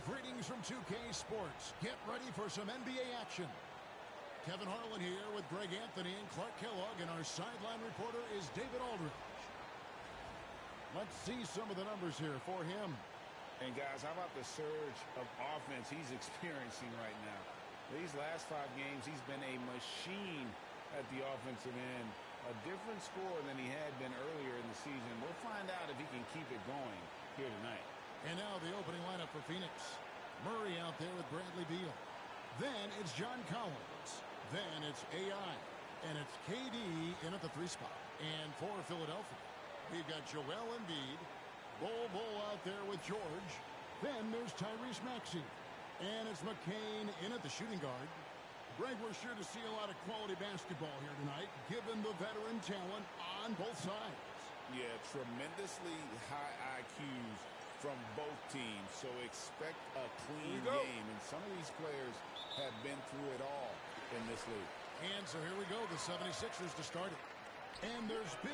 Greetings from 2K Sports. Get ready for some NBA action. Kevin Harlan here with Greg Anthony and Clark Kellogg, and our sideline reporter is David Aldridge. Let's see some of the numbers here for him. And guys, how about the surge of offense he's experiencing right now? These last 5 games, he's been a machine at the offensive end. A different score than he had been earlier in the season. We'll find out if he can keep it going here tonight. And now the opening lineup for Phoenix. Murray out there with Bradley Beal. Then it's John Collins. Then it's AI. And it's KD in at the 3 spot. And for Philadelphia, we've got Joel Embiid. Bull out there with George. Then there's Tyrese Maxey. And it's McCain in at the shooting guard. Greg, we're sure to see a lot of quality basketball here tonight, given the veteran talent on both sides. Yeah, tremendously high IQs from both teams, so expect a clean game. And some of these players have been through it all in this league. And so here we go, the 76ers to start it. And there's big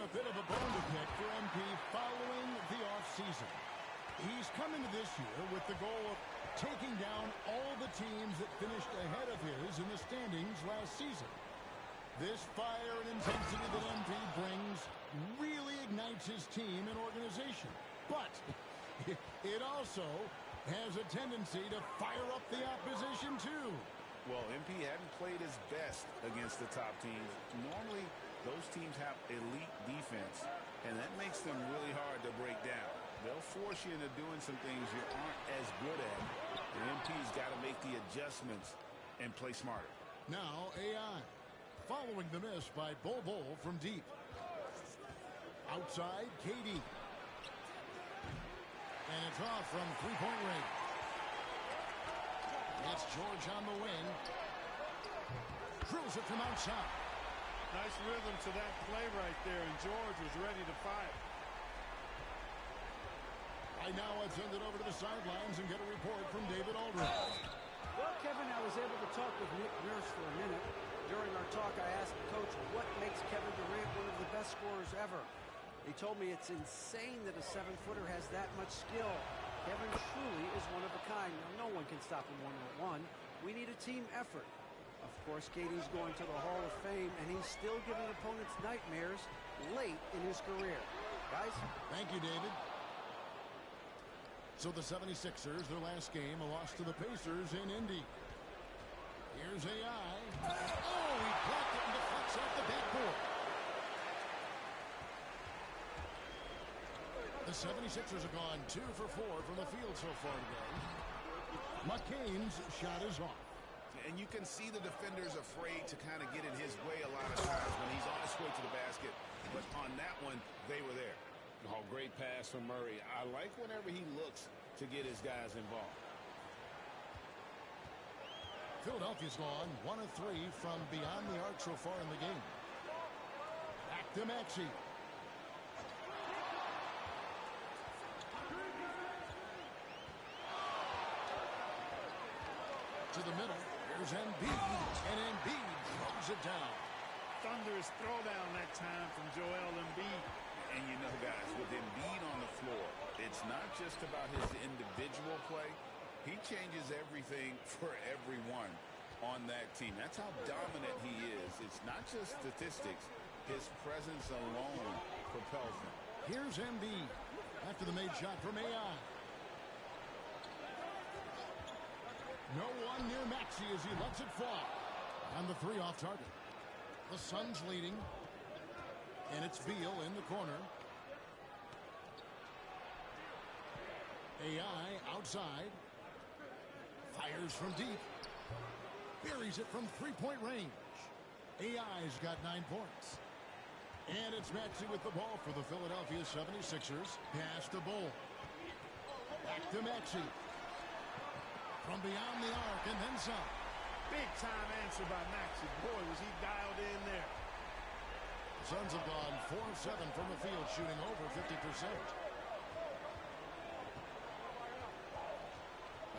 a bit of a bone to pick for MP following the offseason. He's come into this year with the goal of taking down all the teams that finished ahead of his in the standings last season. This fire and intensity that MP brings really ignites his team and organization. But it also has a tendency to fire up the opposition too. Well, MP hadn't played his best against the top teams. Normally, those teams have elite defense, and that makes them really hard to break down. They'll force you into doing some things you aren't as good at. And MP's got to make the adjustments and play smarter. Now AI. Following the miss by Bol from deep. Outside, KD. And it's off from three-point range. It's George on the wing. Drills it from outside. Nice rhythm to that play right there, and George was ready to fire. Right now, let's send it over to the sidelines and get a report from David Aldridge. Well, Kevin, I was able to talk with Nick Nurse for a minute. During our talk, I asked the coach what makes Kevin Durant one of the best scorers ever. He told me it's insane that a 7-footer has that much skill. Kevin truly is one of a kind. Now, no one can stop him one-on-one. We need a team effort. Of course, KD's going to the Hall of Fame, and he's still giving opponents nightmares late in his career. Guys? Thank you, David. So the 76ers, their last game, a loss to the Pacers in Indy. Here's AI. Oh, he blocked it and deflects off the backboard. The 76ers have gone 2 for 4 from the field so far today. McCain's shot is off. And you can see the defenders afraid to kind of get in his way a lot of times when he's on his way to the basket. But on that one, they were there. Oh, great pass from Murray. I like whenever he looks to get his guys involved. Philadelphia's gone 1 of 3 from beyond the arc so far in the game. Back to Maxey. To the middle. Here's Embiid. And Embiid throws it down. Thunderous throwdown that time from Joel Embiid. And you know, guys, with Embiid on the floor, it's not just about his individual play. He changes everything for everyone on that team. That's how dominant he is. It's not just statistics. His presence alone propels him. Here's Embiid after the made shot from AI. No one near Maxey as he lets it fly. And the 3 off target. The Suns leading. And it's Beal in the corner. AI outside. Fires from deep. Buries it from three-point range. AI's got 9 points. And it's Maxey with the ball for the Philadelphia 76ers. Pass to Bol. Back to Maxey. From beyond the arc and then some. Big time answer by Maxey. Boy, was he dialed in there. Suns have gone 4 of 7 from the field, shooting over 50%.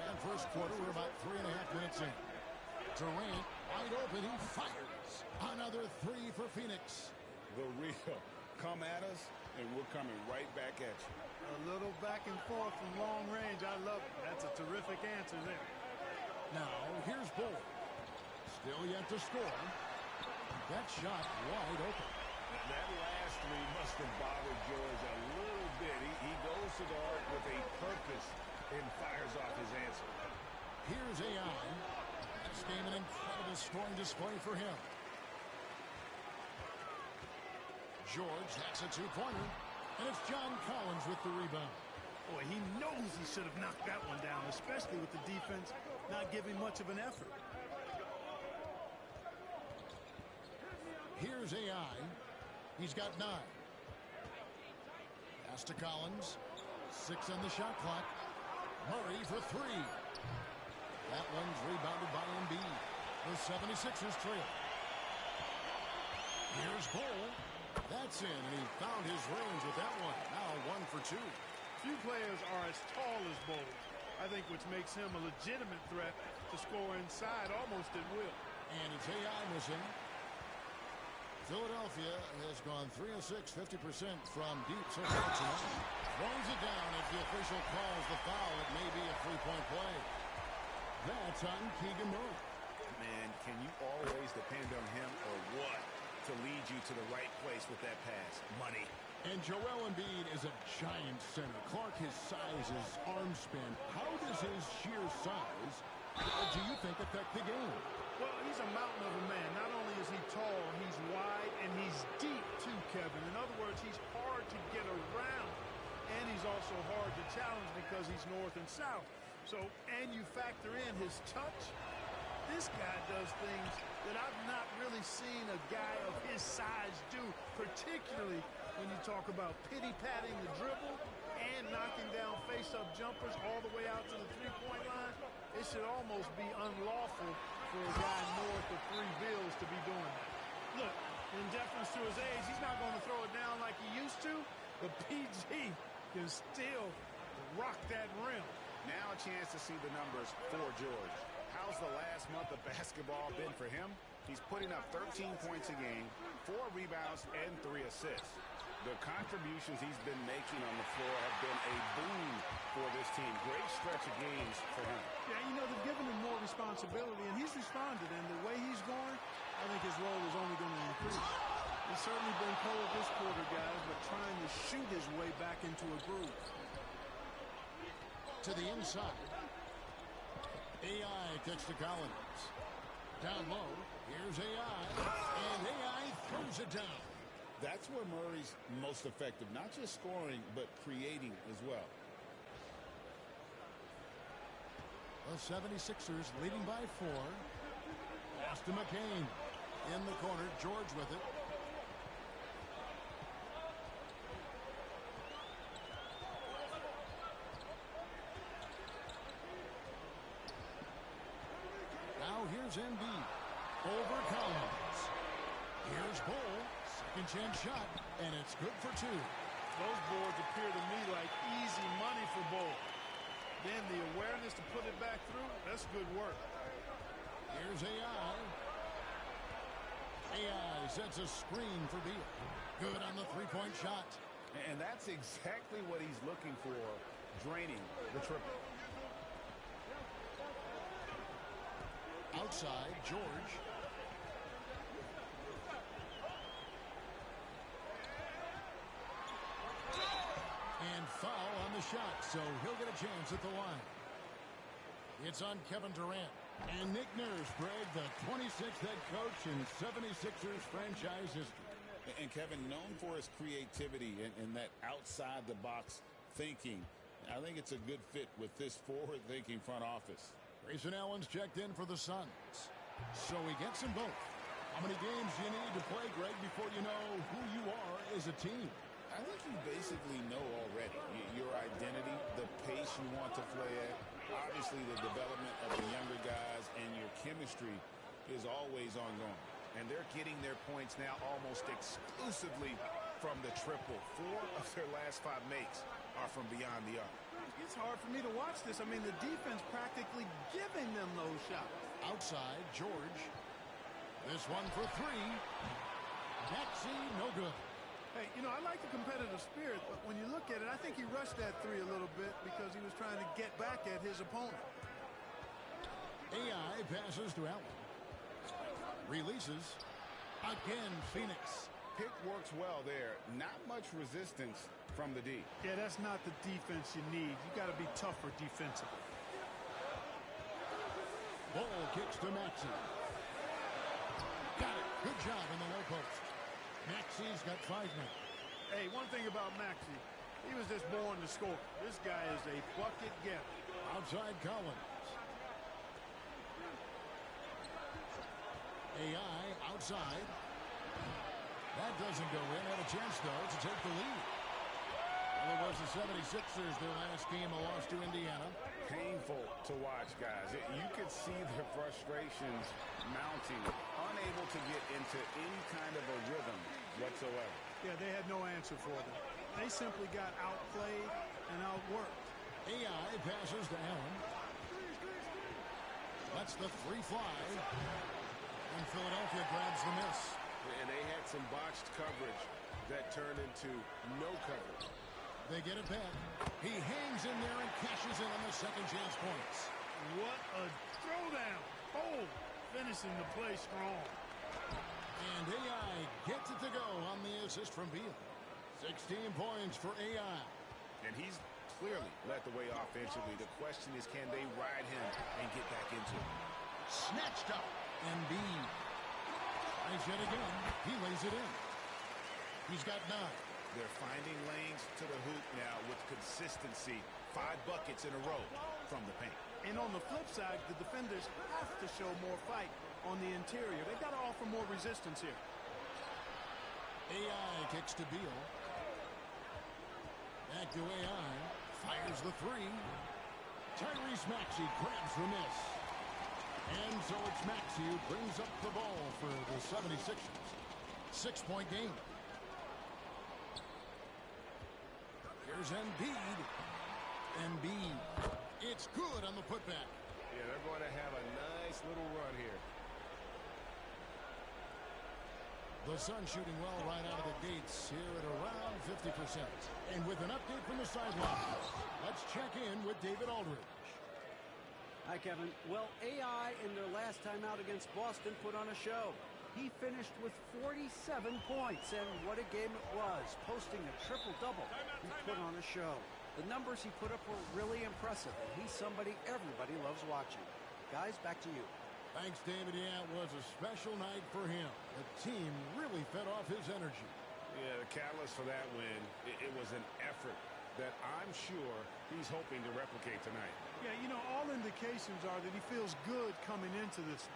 And first quarter, we're about 3.5 minutes in. Durant, wide open, he fires. Another 3 for Phoenix. The real. Come at us, and we're coming right back at you. A little back and forth from long range. I love it. That's a terrific answer there. Now, here's Bol. Still yet to score. That shot wide open. That last 3 must have bothered George a little bit. He goes to the arc with a purpose and fires off his answer. Here's AI. This game an incredible scoring display for him. George, that's a 2-pointer. And it's John Collins with the rebound. Boy, he knows he should have knocked that one down, especially with the defense not giving much of an effort. Here's AI. He's got 9. Pass to Collins. 6 on the shot clock. Murray for 3. That one's rebounded by Embiid. The 76ers trail. Here's Bol. That's in, and he found his range with that one. Now 1 for 2. Few players are as tall as Bol, I think, which makes him a legitimate threat to score inside almost at will. And it's AI missing. Philadelphia has gone 3 of 6, 50% from deep so far tonight. Throws it down as the official calls the foul. It may be a three-point play. That's on Keegan Murray. Man, can you always depend on him or what to lead you to the right place with that pass? Money. And Joel Embiid is a giant center. Clark, his size, his arm span. How does his sheer size, do you think, affect the game? Well, he's a mountain of a man. Not only is he tall, he's wide, and he's deep, too, Kevin. In other words, he's hard to get around. And he's also hard to challenge because he's north and south. So, and you factor in his touch. This guy does things that I've not really seen a guy of his size do, particularly when you talk about pity-patting the dribble and knocking down face-up jumpers all the way out to the three-point line. It should almost be unlawful for a guy north of 3 bills to be doing that. Look, in deference to his age, he's not going to throw it down like he used to, but PG can still rock that rim. Now a chance to see the numbers for George. How's the last month of basketball been for him? He's putting up 13 points a game, 4 rebounds, and 3 assists. The contributions he's been making on the floor have been a boon for this team. Great stretch of games for him. Yeah, you know, they've given him more responsibility, and he's responded. And the way he's going, I think his role is only going to increase. He's certainly been cold this quarter, guys, but trying to shoot his way back into a groove. To the inside. AI kicks to Collins. Down low. Here's AI. And AI throws it down. That's where Murray's most effective. Not just scoring, but creating as well. The 76ers leading by 4. Pass to McCain. In the corner. George with it. Now here's Embiid. Over Collins. Here's Bull. Second chance shot. And it's good for 2. Those boards appear to me like easy money for Bull. Then the awareness to put it back through, that's good work. Here's AI. AI sets a screen for Beal. Good on the three-point shot. And that's exactly what he's looking for, draining the triple. Outside, George. And foul on the shot, so he'll get a chance at the line. It's on Kevin Durant. And Nick Nurse, Greg, the 26th head coach in 76ers franchise history. And Kevin, known for his creativity and that outside-the-box thinking, I think it's a good fit with this forward-thinking front office. Grayson Allen's checked in for the Suns. So he gets them both. How many games do you need to play, Greg, before you know who you are as a team? I think you basically know already your identity, the pace you want to play at, obviously the development of the younger guys, and your chemistry is always ongoing. And they're getting their points now almost exclusively from the triple. 4 of their last 5 makes are from beyond the arc. It's hard for me to watch this. I mean, the defense practically giving them those shots. Outside, George. This one for 3. Maxey, no good. Hey, you know, I like the competitive spirit, but when you look at it, I think he rushed that 3 a little bit because he was trying to get back at his opponent. AI passes to Allen. Releases. Again, Phoenix. Pick works well there. Not much resistance from the D. Yeah, that's not the defense you need. You got to be tougher defensively. Ball kicks to Maxey. Got it. Good job in the low post. Maxey's got 5 now. Hey, one thing about Maxey, he was just born to score. This guy is a bucket getter. Outside Collins. AI outside. That doesn't go in. Had a chance, though, to take the lead. Well, it was the 76ers, their last game, a loss to Indiana. Painful to watch, guys. You could see their frustrations mounting, unable to get into any kind of a rhythm whatsoever. Yeah, they had no answer for them. They simply got outplayed and outworked. AI passes to Allen. Lets the 3 fly. And Philadelphia grabs the miss. And they had some botched coverage that turned into no coverage. They get it back. He hangs in there and cashes in on the second chance points. What a throwdown. Oh, finishing the play strong. And AI gets it to go on the assist from Beal. 16 points for AI. And he's clearly led the way offensively. The question is, can they ride him and get back into it? Snatched up. Embiid. Tries yet again. He lays it in. He's got 9. They're finding lanes to the hoop now with consistency. 5 buckets in a row from the paint. And on the flip side, the defenders have to show more fight on the interior. They've got to offer more resistance here. AI kicks to Beal. Back to AI. Fires the 3. Tyrese Maxey grabs the miss. And so it's Maxey who brings up the ball for the 76ers. 6-point game. Here's Embiid. Embiid. It's good on the putback. Yeah, they're going to have a nice little run here. The Suns shooting well right out of the gates here at around 50%. And with an update from the sidelines, let's check in with David Aldridge. Hi, Kevin. Well, AI in their last time out against Boston put on a show. He finished with 47 points, and what a game it was, posting a triple-double. He put on a show. The numbers he put up were really impressive, and he's somebody everybody loves watching. Guys, back to you. Thanks, David. Yeah, it was a special night for him. The team really fed off his energy. Yeah, the catalyst for that win, it was an effort that I'm sure he's hoping to replicate tonight. Yeah, you know, all indications are that he feels good coming into this.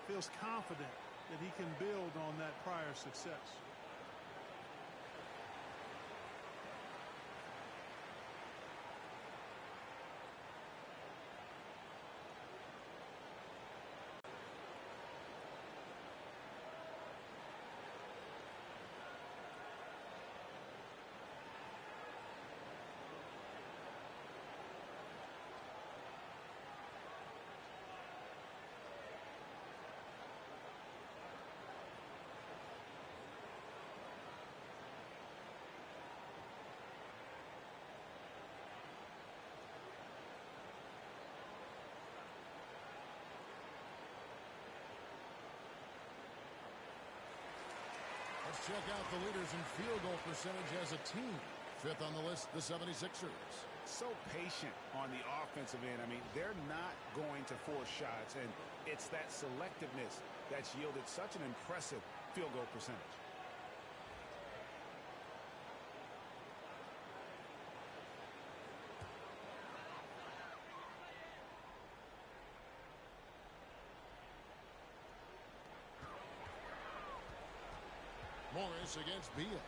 Feels confident that he can build on that prior success. Let's check out the leaders in field goal percentage as a team. 5th on the list, the 76ers. So patient on the offensive end. I mean, they're not going to force shots, and it's that selectiveness that's yielded such an impressive field goal percentage. Morris against Beal.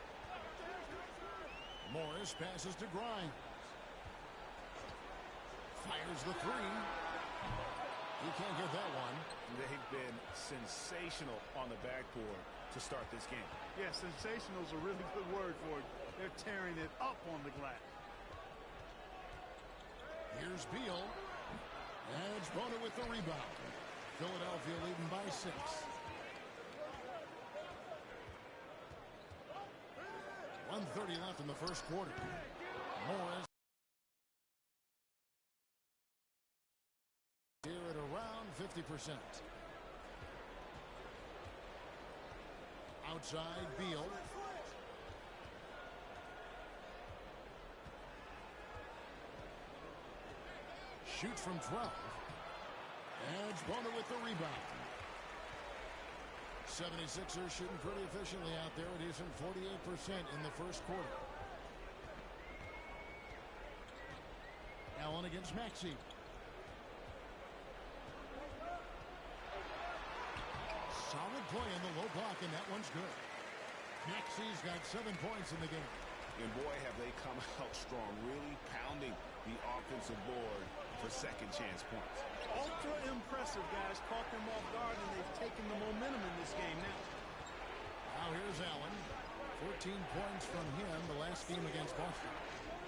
Morris passes to Grimes. Fires the 3. He can't get that one. They've been sensational on the backboard to start this game. Yeah, sensational is a really good word for it. They're tearing it up on the glass. Here's Beal. Edge Bona with the rebound. Philadelphia leading by 6. .130 left in the first quarter. Morris here at around 50%. Outside Beal. Shoots from 12. Edge Bona with the rebound. 76ers shooting pretty efficiently out there. It is in 48% in the first quarter. Allen against Maxey. Solid play in the low block, and that one's good. Maxey's got 7 points in the game. And boy, have they come out strong, really pounding the offensive board for second chance points. Ultra impressive, guys. Caught them off guard, and they've taken the momentum in this game now. Now here's Allen. 14 points from him the last game against Boston.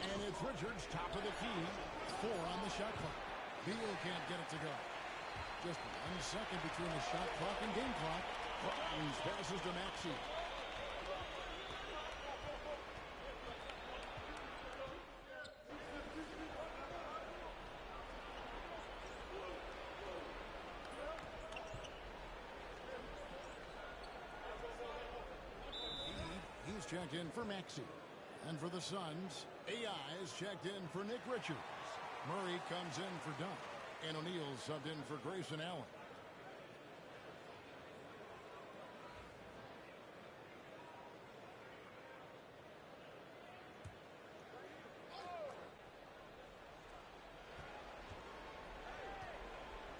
And it's Richards, top of the key. 4 on the shot clock. Beal can't get it to go. Just 1 second between the shot clock and game clock. Grimes passes to Maxey. He's checked in for Maxey. And for the Suns, AI is checked in for Nick Richards. Murray comes in for Dunn. And O'Neal subbed in for Grayson Allen.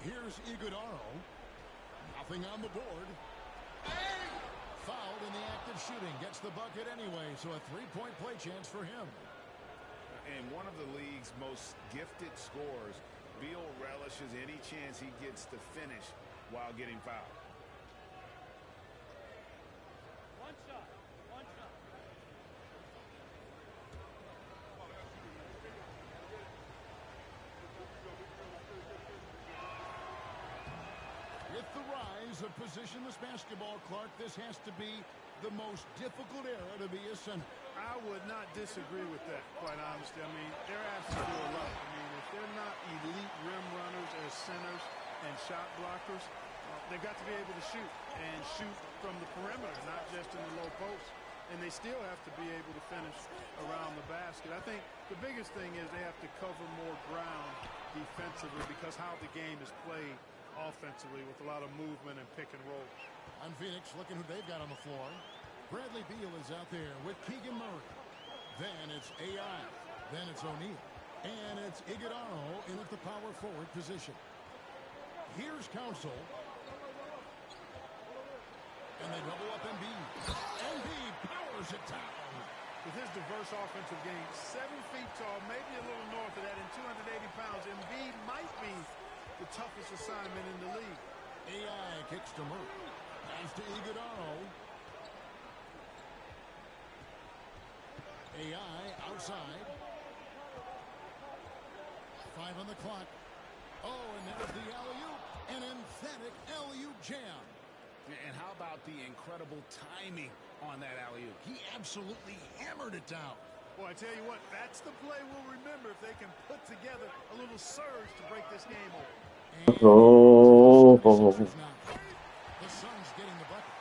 Here's Iguodaro. Nothing on the board. Fouled in the act of shooting. Gets the bucket anyway, so a three-point play chance for him. And one of the league's most gifted scorers, Beal relishes any chance he gets to finish while getting fouled. One shot. With the rise of positionless basketball, Clark, this has to be the most difficult era to be a center. I would not disagree with that, quite honestly. I mean, they're asking for a lot. I mean, if they're not elite rim runners as centers and shot blockers, they've got to be able to shoot and shoot from the perimeter, not just in the low post. And they still have to be able to finish around the basket. I think the biggest thing is they have to cover more ground defensively because how the game is played offensively with a lot of movement and pick and roll. On Phoenix, looking who they've got on the floor. Bradley Beal is out there with Keegan Murray. Then it's AI. Then it's O'Neal. And it's Iguodaro in at the power forward position. Here's Council. And they double up Embiid. Embiid powers it down. With his diverse offensive game, 7 feet tall, maybe a little north of that, and 280 pounds, Embiid might be the toughest assignment in the league. AI kicks to Murray. Pass to Iguodaro. AI outside. 5 on the clock. Oh, and there's the alley-oop. An emphatic alley-oop jam. And how about the incredible timing on that alley-oop? He absolutely hammered it down. Well, I tell you what, that's the play we'll remember if they can put together a little surge to break this game open. Oh. The Suns getting the bucket.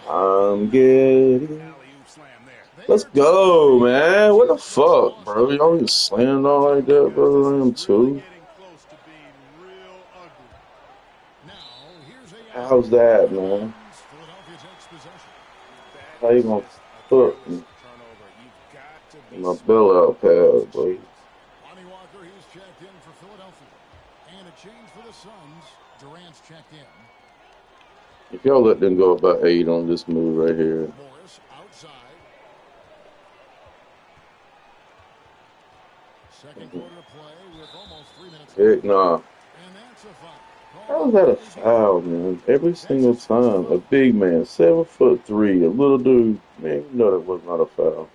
I'm getting. Let's go, man. What the fuck, bro? Y'all just slamming all like that, bro. I am too. How's that, man? How you gonna fuck me? My bailout pad, bro. Lonnie Walker, he's checked in for Philadelphia. And a change for the Suns. Durant's checked in. If y'all let them go about 8 on this move right here. Morris outside. Second quarter play with almost 3 minutes. Heck nah. And that's a foul. How is that a foul, man? Every single time. A big man, 7'3", a little dude. Man, you know that was not a foul.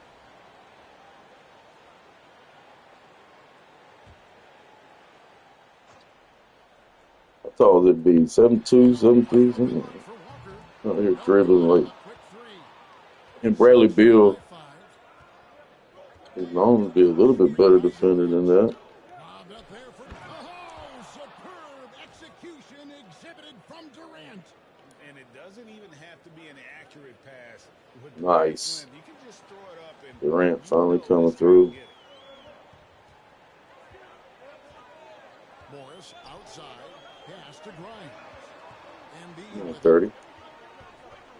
That's all it'd be. 7'2", 7'3", something. Out here dribbling like. And Bradley Beal is known to be a little bit better defender than that. Superb execution exhibited from Durant. And it doesn't even have to be an accurate pass. Nice. You can just throw it up and Durant finally coming through. Morris outside. Pass to Grimes. Embiid 30.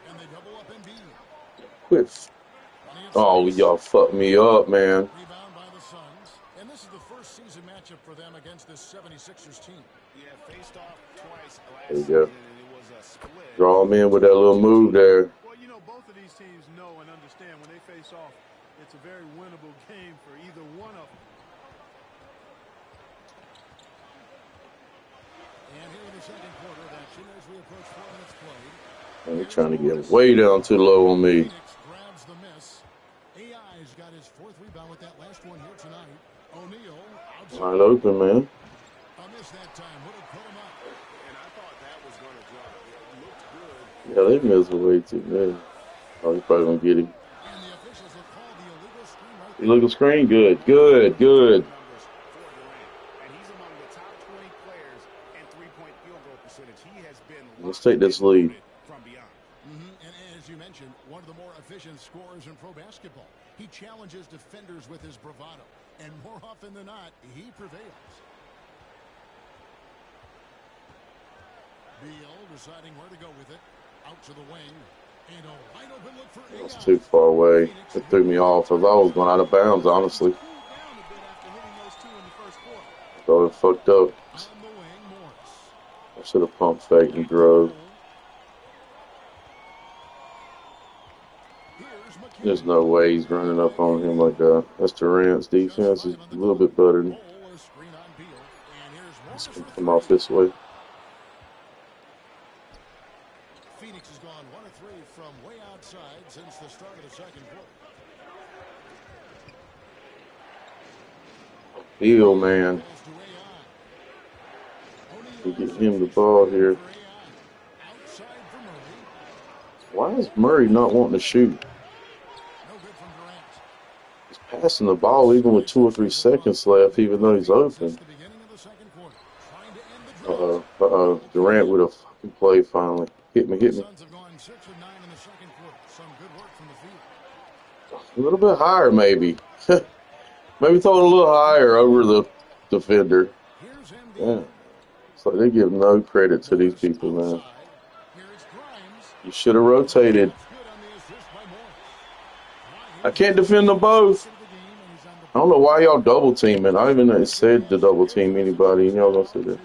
And they double up Embiid. Quit. Oh, y'all fucked me up, man. Rebound by the Suns. And this is the first season matchup for them against this 76ers team. Yeah, faced off twice last There you go. season, and it was a split. Draw him in with that little move there. Well, you know, both of these teams know and understand when they face off, it's a very winnable game for either one of them. And here in the second quarter of action as we approach 4 minutes played. And they're trying to get way down too low on me. Phoenix grabs the miss. AI's got his 4th rebound with that last one here tonight. O'Neal outside. Wide open, man. missed that time. Would have put him up. And I thought that was going to drop. It looked good. Yeah, they missed way too many. Oh, he's probably going to get him. And the officials have called the illegal screen right there. Illegal screen? Good, good, good. And he's among the top 20 players in three-point field goal percentage. He has been Let's take this lead. From beyond. And as you mentioned, one of the more efficient scorers in pro basketball. He challenges defenders with his bravado. And more often than not, he prevails. Beal deciding where to go with it. Out to the wing. And a wide open look for AI. That's too far away. It threw me off as I was going out of bounds, honestly. So it fucked up. I should have pumped fake and drove. There's no way he's running up on him like that. That's Durant's defense is a little bit better than. Let's come off this way. Phoenix has gone 1 of 3 from way outside since the start of the second quarter. Beal, man. We get him the ball here. Why is Murray not wanting to shoot? He's passing the ball even with 2 or 3 seconds left, even though he's open. Uh-oh. Durant with a fucking play finally. Hit me. A little bit higher, maybe. Maybe throw it a little higher over the defender. Yeah. It's like they give no credit to these people, man. You should have rotated. I can't defend them both. I don't know why y'all double teaming. I even said to double team anybody, and y'all gonna say that.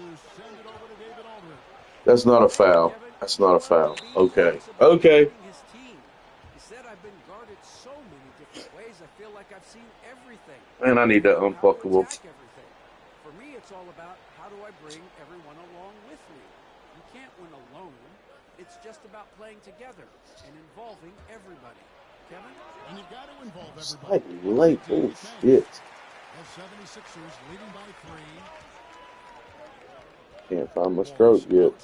That's not a foul. That's not a foul. Okay. Okay. Man, I need that unfuckable. For me, it's all about how do I bring everyone along with me. You can't win alone. It's just about playing together and involving everybody. Kevin? And you've got to involve everybody. Slightly late. Oh, shit. The 76ers leading by 3. Can't find my stroke yet.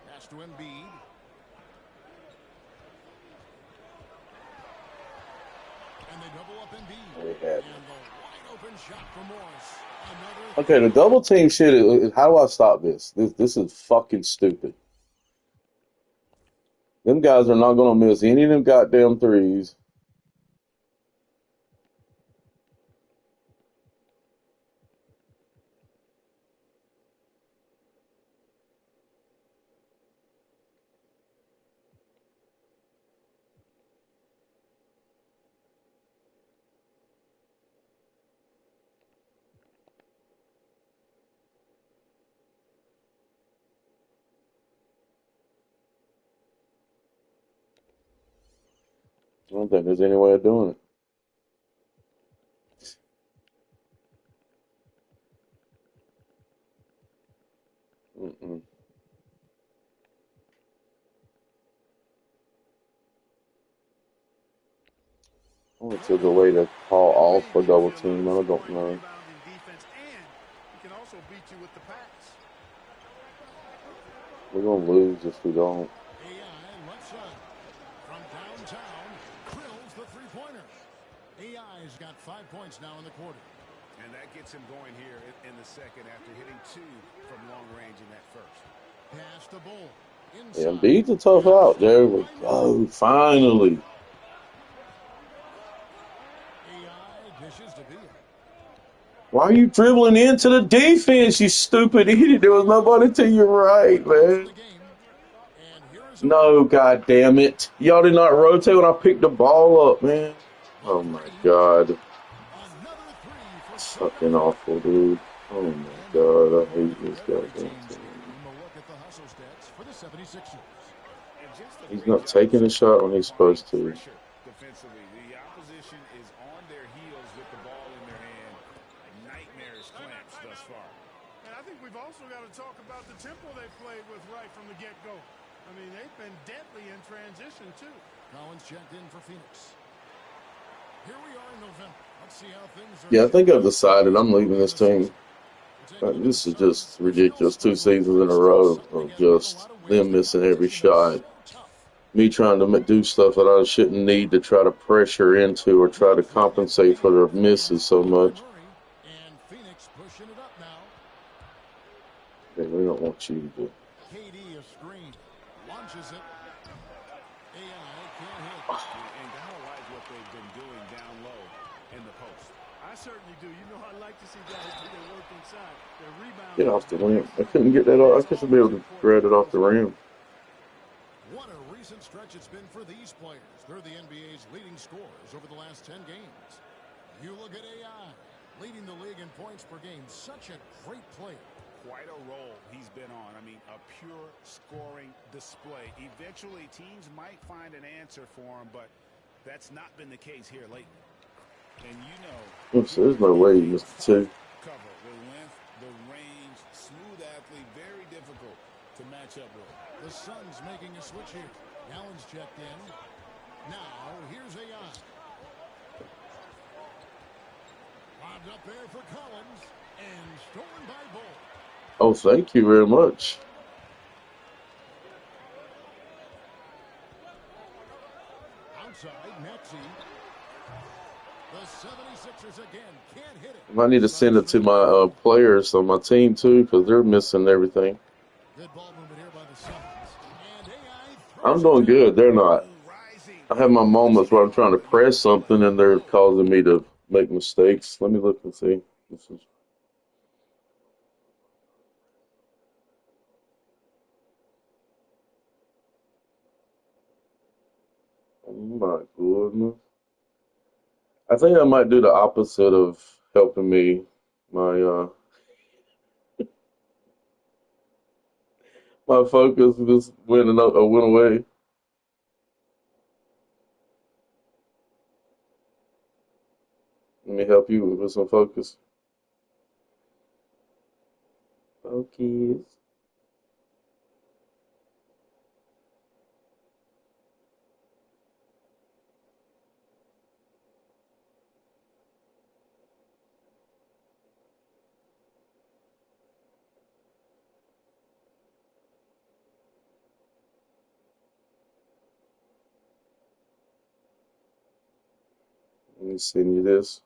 Pass to Embiid. And they double up Embiid. And the wide open shot for Morris. Okay, the double team shit is, how do I stop this? This is fucking stupid. Them guys are not going to miss any of them goddamn threes. I don't think there's any way of doing it. I want to take a way to call off for double team. I don't know. We're going to lose if we don't. AI's got 5 points now in the quarter. And that gets him going here in the second after hitting 2 from long range in that first. Pass the ball. Yeah, Embiid's a tough out. There we go. Finally. AI dishes to Beal. Why are you dribbling into the defense, you stupid idiot? There was nobody to your right, man. No, God damn it. Y'all did not rotate when I picked the ball up, man. Oh, my God. It's fucking awful, dude. Oh, my God. I hate this goddamn team. He's not taking a shot when he's supposed to. Defensively, the opposition is on their heels with the ball in their hand. Nightmarish clamps thus far. And I think we've also got to talk about the tempo they played with right from the get-go. I mean, they've been deadly in transition, too. Collins checked in for Phoenix. Here we are in November. Let's see how things are. Yeah, I think I've decided I'm leaving this team. This is just ridiculous. 2 seasons in a row of just them missing every shot. Me trying to do stuff that I shouldn't need to try to pressure into or try to compensate for their misses so much. And Phoenix pushing it up now. Yeah, we don't want you to. KD a screen. Launches it. AI can't hit. And gotta like what they've been doing down low in the post. I certainly do. You know, I like to see guys do their work inside. Their rebound. Get off the rim. I couldn't get that off. I couldn't be able to grab it off the rim. What a recent stretch it's been for these players. They're the NBA's leading scorers over the last 10 games. You look at AI, leading the league in points per game. Such a great player. Quite a role he's been on. I mean, a pure scoring display. Eventually, teams might find an answer for him, but that's not been the case here lately. And you know, Oops, there's no way he missed the 2. Cover the length, the range, smooth athlete, very difficult to match up with. The Suns making a switch here. Allen's checked in. Now, here's AI. Lobbed up there for Collins and stolen by Bull. Oh, thank you very much. Outside, Maxey. The 76ers again can't hit it. I need to send it to my players on my team, too, because they're missing everything. Good ball movement here by the Suns. And AI I'm doing good. They're not. I have my moments where I'm trying to press something, and they're causing me to make mistakes. Let me look and see. This is... Oh, my goodness. I think I might do the opposite of helping me. My my focus just went away. Let me help you with some focus. Focus. Let me send you this.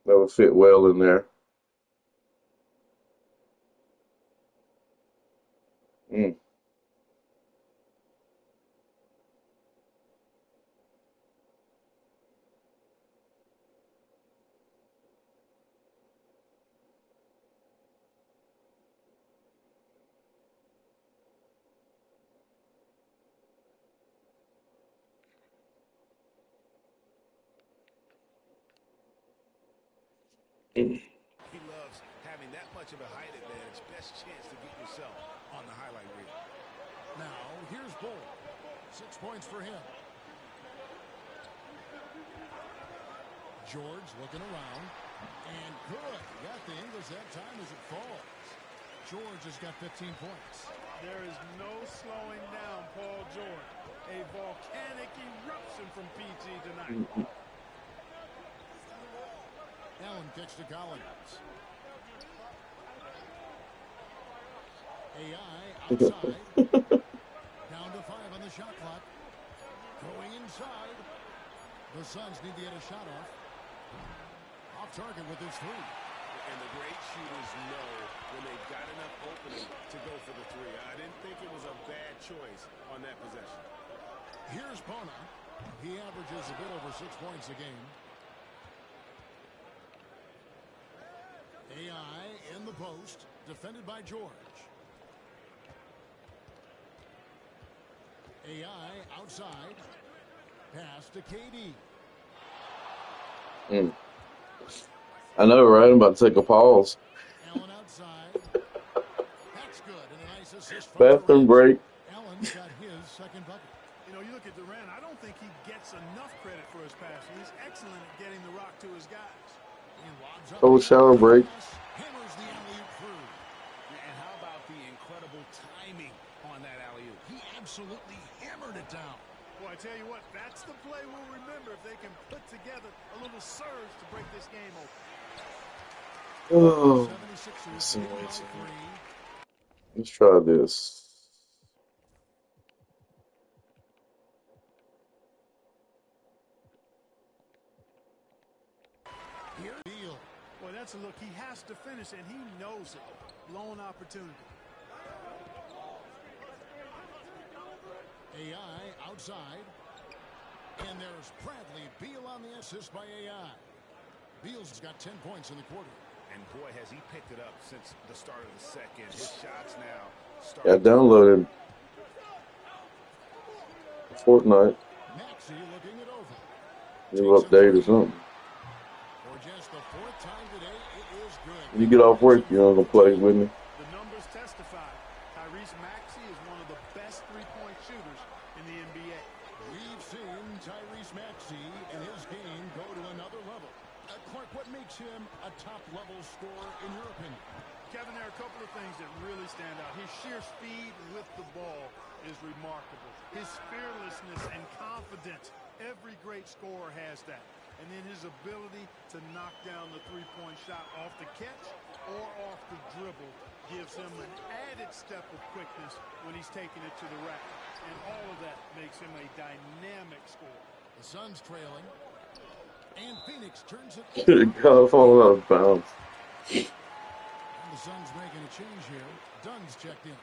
That would fit well in there. Mm. He loves having that much of a height advantage. Best chance to get yourself on the highlight reel. Now, here's Bull. 6 points for him. George looking around. And good. Got the English that time as it falls. George has got 15 points. There is no slowing down Paul George. A volcanic eruption from PG tonight. Allen kicks to Collins. AI outside. Down to 5 on the shot clock. Going inside. The Suns need to get a shot off. Off target with his 3. And the great shooters know when they've got enough opening to go for the 3. I didn't think it was a bad choice on that possession. Here's Bona. He averages a bit over 6 points a game. AI in the post, defended by George. AI outside. Pass to KD. I know, right? I'm about to take a pause. Allen outside. That's good. And a nice assist from Bathroom break. Allen's got his second bucket. You know, you look at Durant, I don't think he gets enough credit for his passing. He's excellent at getting the rock to his guys. Cold shower break. Hammers the alley-oop through. And how about the incredible timing on that alley-oop? He absolutely hammered it down. Boy, I tell you what, that's the play we'll remember if they can put together a little surge to break this game open. Oh, 76ers lead by 3. let's try this. Here, Beal. Boy, that's a look. He has to finish, and he knows it. Blown opportunity. AI outside. And there's Bradley Beal on the assist by AI. Beal's got 10 points in the quarter. And boy, has he picked it up since the start of the second. His shots now I start. downloaded Fortnite. Maxey looking it over. New update or something. For just the 4th time today, it is good. When you get off work, you know, gonna play with me. The numbers testify. Tyrese Maxey is one of the best three-point shooters in the NBA. We've seen Tyrese Maxey in his game go to another level. Clark, what makes him a top-level scorer in your opinion? Kevin, there are a couple of things that really stand out. His sheer speed with the ball is remarkable. His fearlessness and confidence. Every great scorer has that. And then his ability to knock down the three-point shot off the catch or off the dribble gives him an added step of quickness when he's taking it to the rack. And all of that makes him a dynamic scorer. The Suns trailing. And Phoenix turns it. God, falling out of bounds. And the Suns making a change here. Dunn's checked in.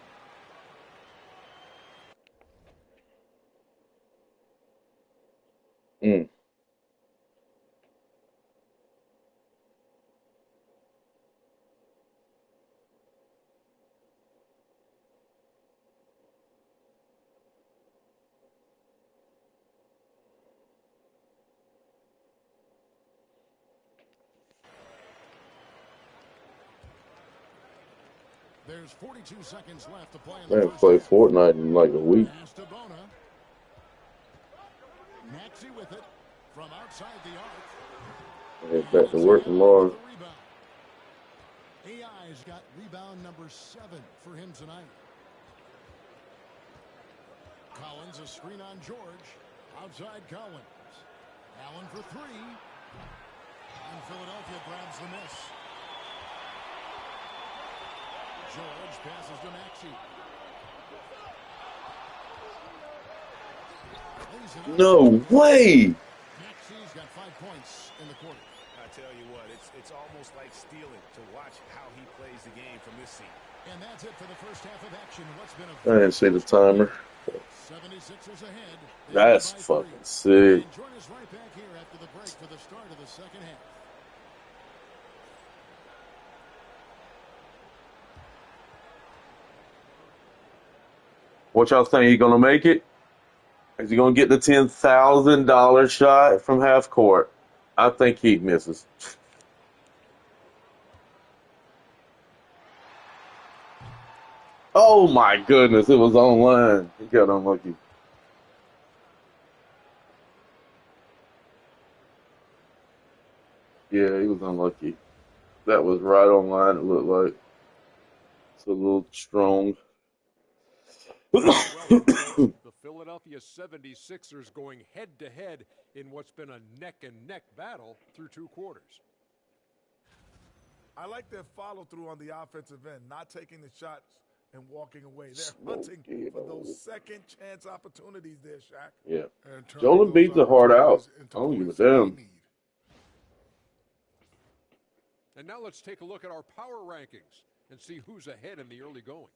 There's 42 seconds left to play in the I haven't first played half. Fortnite in like a week. Pass to Bona. Maxey with it from outside the arc. I get back to work tomorrow. AI's got rebound number 7 for him tonight. Collins a screen on George. Outside Collins. Allen for 3. And Philadelphia grabs the miss. George passes to Maxey. No way! Maxey's got 5 points in the quarter. I tell you what, it's almost like stealing to watch how he plays the game from this seat. And that's it for the first half of action. What's been I didn't see the timer. 76ers ahead. That's fucking sick. And join us right back here after the break for the start of the second half. What y'all think? He gonna make it? Is he gonna get the $10,000 shot from half court? I think he misses. Oh my goodness! It was online. He got unlucky. Yeah, he was unlucky. That was right online. It looked like it's a little strong. The Philadelphia 76ers going head-to-head in what's been a neck-and-neck battle through 2 quarters. I like their follow-through on the offensive end, not taking the shots and walking away. They're hunting for those second-chance opportunities there, Shaq. Yeah. And turning Joel those Embiid's a hard out. opportunities into I don't give a points that they damn. need. And now let's take a look at our power rankings and see who's ahead in the early going.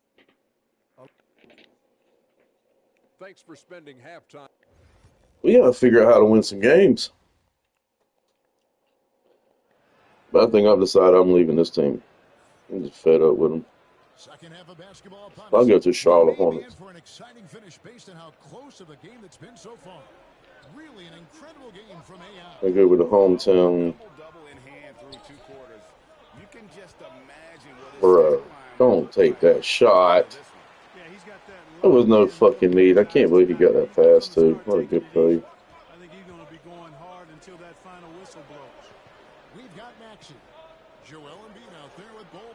Thanks for spending halftime. We gotta figure out how to win some games. But I think I've decided I'm leaving this team. I'm just fed up with them. Second half of basketball upon I'll us. go to Charlotte We may be in Hornets. for an exciting finish based on how close of a game it's been so far. Really an incredible game from AI. I go with the hometown. Double in hand through 2 quarters. You can just imagine what his Bro, don't take that shot. Yeah, he's got that. There was no fucking need. I can't believe he got that pass, too. What a good play. I think he's going to be going hard until that final whistle blows. We've got Maxey. Joel Embiid out there with Bol.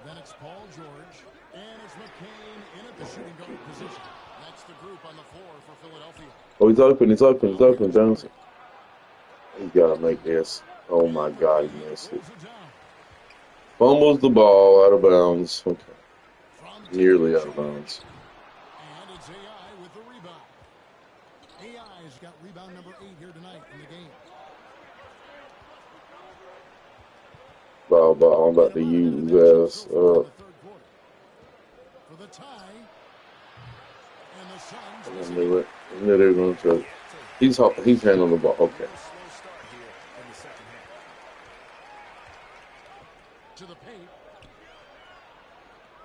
Then it's Paul George. And it's McCain in at the shooting guard position. That's the group on the floor for Philadelphia. Oh, he's open. He's open. He's open, Johnson. He's got to make this. Oh, my God, he missed it. Fumbles the ball out of bounds. Okay. Nearly out of bounds. And it's AI with the rebound. AI's got rebound number 8 here tonight in the game. Ball. I'm about to use this. For the tie. And the Suns. I knew it. I knew they were going to choke. He's handling the ball. Okay. To the paint.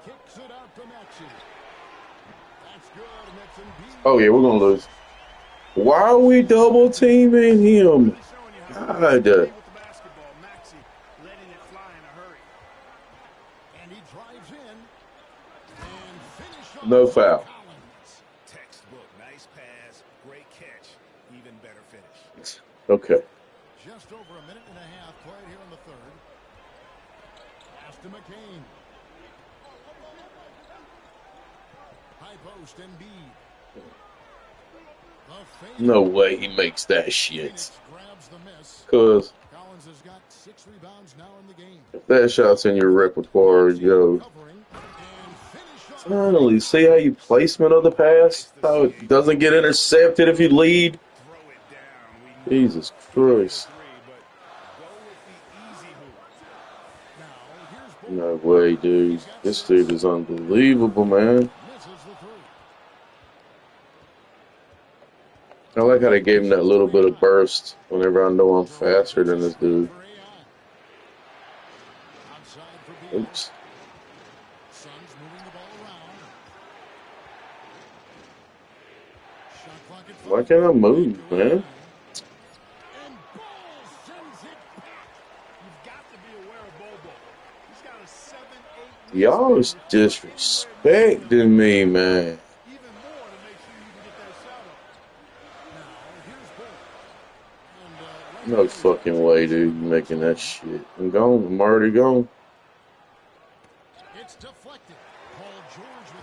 Kicks it out to Maxey. That's good. And that's Embiid. Oh, yeah, we're going to lose. Why are we double teaming him? God. No foul. Textbook, nice pass, great catch, even better finish. Okay. Just over a minute and a half played here in the third. Pass to McCain. High post Embiid. No way he makes that shit. Grabs the miss. Cause Collins has got 6 rebounds now in the game. if that shot's in your repertoire, yo. Finally, see how you placement of the pass? How it doesn't get intercepted if you lead? Jesus Christ. No way, dude. This dude is unbelievable, man. I like how they gave him that little bit of burst whenever I know I'm faster than this dude. Oops. Why can't I move, man? Y'all is disrespecting me, man. No fucking way, dude. You making that shit. I'm gone. I'm already gone.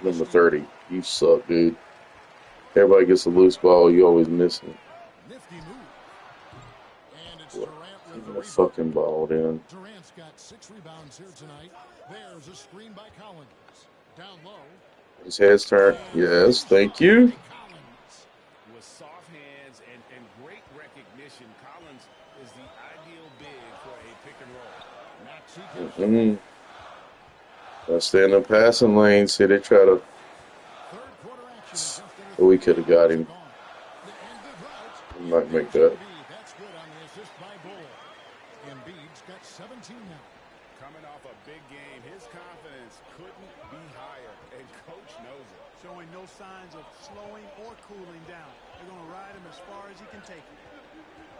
Number 30. You suck, dude. Everybody gets a loose ball. You always miss it. Give me a fucking ball, then. Durant's got 6 rebounds here tonight. There's a screen by Collins. Down low. His head's turned. Yes, thank you. With soft hands and great recognition, Collins is the ideal big for a pick and roll. I stay in the passing lane. See, they try to. We could have got him. We might make that. That's good on the assist by Bull. Embiid's got 17 now. Coming off a big game, his confidence couldn't be higher, and coach knows it. Showing no signs of slowing or cooling down. They're going to ride him as far as he can take him.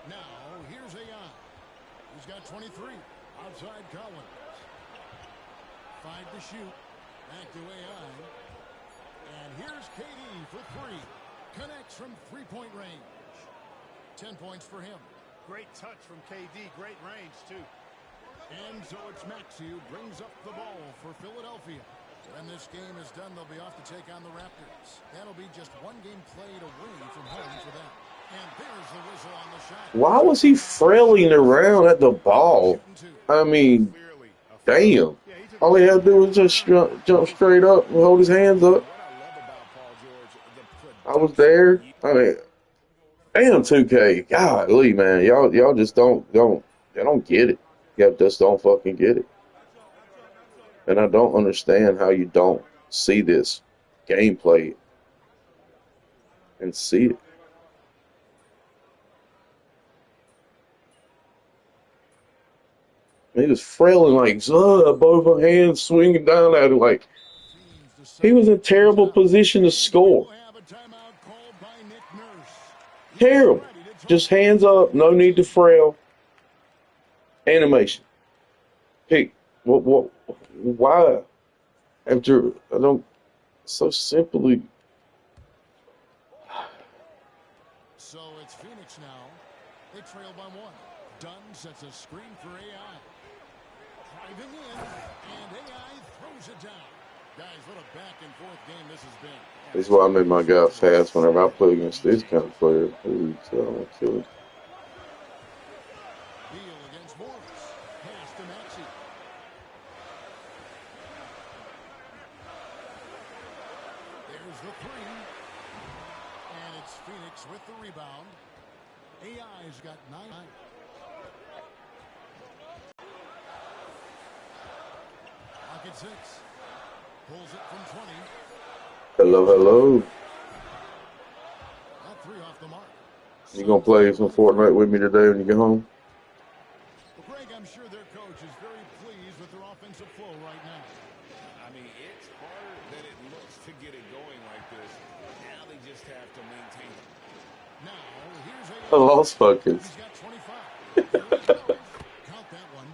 Now, here's AI. He's got 23. Outside Collins. 5 to shoot. Back to AI. And here's KD for 3. Connects from 3-point range. 10 points for him. Great touch from KD. Great range, too. And so it's Maxey who brings up the ball for Philadelphia. When this game is done, they'll be off to take on the Raptors. That'll be just 1 game played away from home for them. And there's the whistle on the shot. Why was he frailing around at the ball? I mean, damn. All he had to do was just jump straight up and hold his hands up. I was there. I mean, damn 2K. Golly, man. Y'all just don't get it. Y'all just don't fucking get it. And I don't understand how you don't see this gameplay and see it. He was frailing like both hands swinging down at it like he was in terrible position to score. Terrible. Just hands up, no need to frail. Animation. Hey, what? Why? After I don't so simply. So it's Phoenix now. They trail by 1. Dunn sets a screen for AI. Driving in, and AI throws it down. Guys, what a back-and-forth game this has been. This is why I make my guy fast whenever I play against these kind of players. Ooh, so I'm killing. Beal against Morris. Pass to Maxey. There's the three. And it's Phoenix with the rebound. AI's got 9. Pocket 6. Pulls it from 20. Hello, hello. That 3 off the mark. You gonna play some Fortnite with me today when you get home? Well, Greg, I'm sure their coach is very pleased with their offensive flow right now. I mean, it's harder than it looks to get it going like this. Now they just have to maintain it. Now, here's I lost focus. He's got 25. Here he goes. Count that one.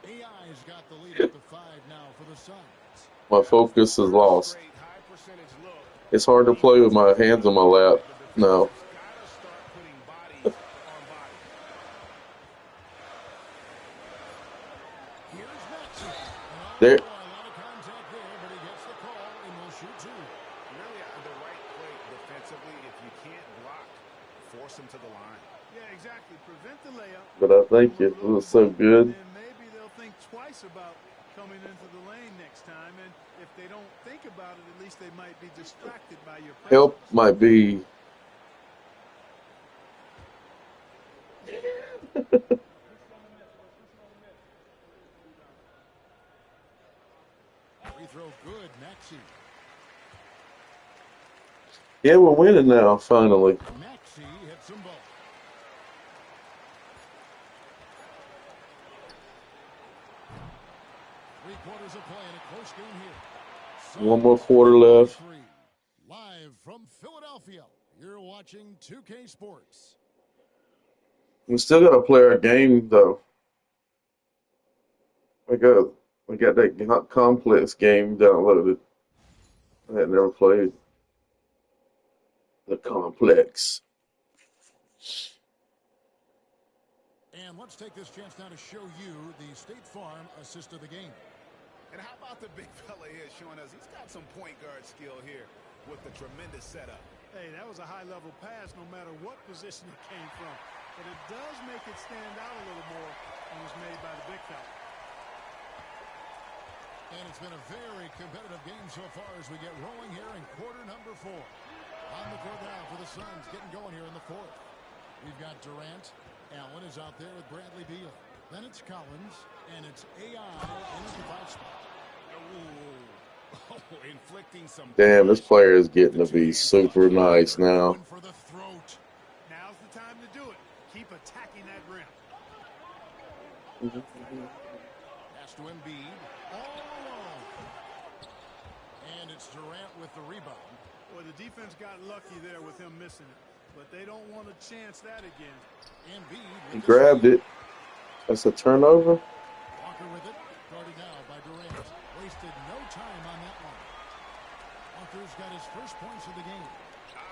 AI's got the lead up to 5 now for the Suns. My focus is lost. It's hard to play with my hands on my lap. No. There. But I think it was so good. And maybe they'll think twice about coming into the lane next time. And if they don't think about it, at least they might be distracted by your presence. Help might be. Free throw good, Maxey. Yeah, we're winning now, finally. Maxey hits them both. Three-quarters of play in a close game here. One more quarter left. Live from Philadelphia, you're watching 2K Sports. We still got to play our game, though. We got that complex game downloaded. I had never played the complex. And let's take this chance now to show you the State Farm assist of the game. And how about the big fella here showing us he's got some point guard skill here with the tremendous setup. Hey, that was a high-level pass no matter what position it came from. But it does make it stand out a little more when it's made by the big fella. And it's been a very competitive game so far as we get rolling here in quarter number 4. On the court now for the Suns, getting going here in the 4th. We've got Durant. Allen is out there with Bradley Beal. Then it's Collins, and it's AI in the 5 spot. Oh, inflicting some. Damn, this player is getting to be super nice now. For the throat. Now's the time to do it. Keep attacking that rim. Pass to Embiid. All alone. And it's Durant with the rebound. Boy, the defense got lucky there with him missing it. But they don't want to chance that again. Embiid. He grabbed it. That's a turnover. Walker with it. Guarded now by Durant. Wasted no time on that one. Walker's got his first points of the game.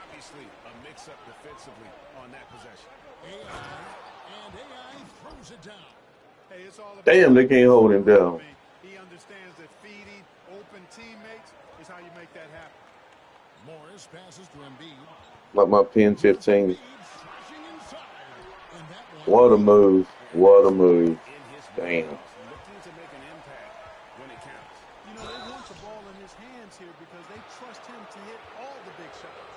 Obviously, a mix-up defensively on that possession. AI throws it down. Hey, it's all about. Damn, they can't hold him down. He understands that feeding open teammates is how you make that happen. Morris passes to Embiid. Like my pin 15. What a move. What a move. Damn. Looking to make an impact when it counts. You know, they want the ball in his hands here because they trust him to hit all the big shots.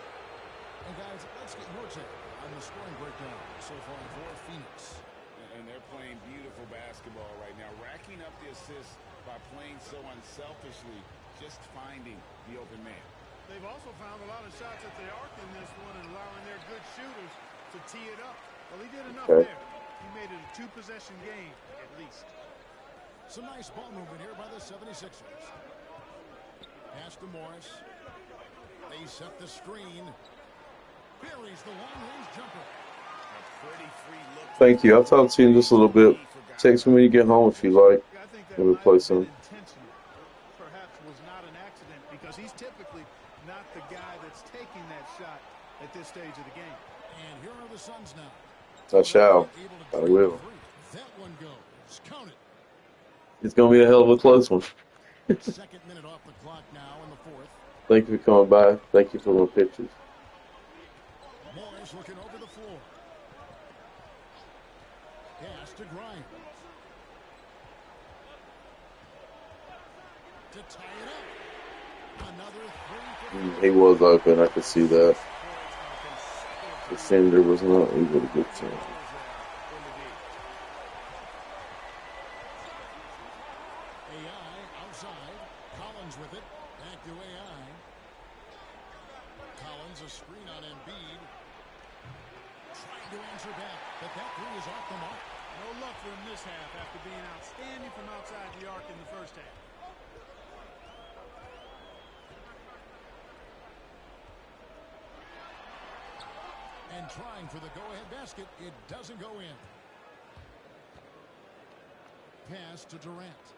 And guys, let's get your take on the scoring breakdown so far for Phoenix. And they're playing beautiful basketball right now, racking up the assists by playing so unselfishly, just finding the open man. They've also found a lot of shots at the arc in this one and allowing their good shooters to tee it up. Well, he did enough there. He made it a 2-possession game, at least. Some nice ball movement here by the 76ers. Pass to Morris. They set the screen. Buries the long-range jumper. A pretty free look. Thank you. I'll talk to you in just a little bit. Text me when you get home if you like. I think that We'll play some. intentional. Perhaps was not an accident because he's typically not the guy that's taking that shot at this stage of the game. And here are the Suns now. I shall. I will. It's counted. It's going to be a hell of a close one. Second minute off the clock now in the fourth. Thank you for coming by. Thank you for the pictures. Morris looking over the floor. Pass to Grimes. To tie it up. Another three. He was open. I could see that. The Sender was not able to get to him. AI outside. Collins with it. Back to AI. Collins a screen on Embiid. Trying to answer back, but that three is off the mark. No luck for him this half after being outstanding from outside the arc in the first half. And trying for the go-ahead basket. It doesn't go in. Pass to Durant.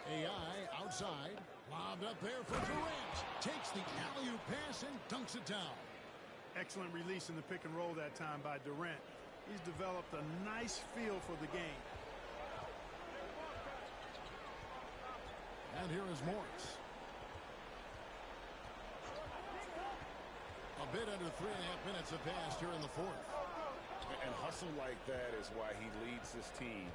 AI outside. Lobbed up there for Durant. Takes the alley-oop pass and dunks it down. Excellent release in the pick and roll that time by Durant. He's developed a nice feel for the game. And here is Morris. A bit under 3.5 minutes have passed here in the fourth. And hustle like that is why he leads this team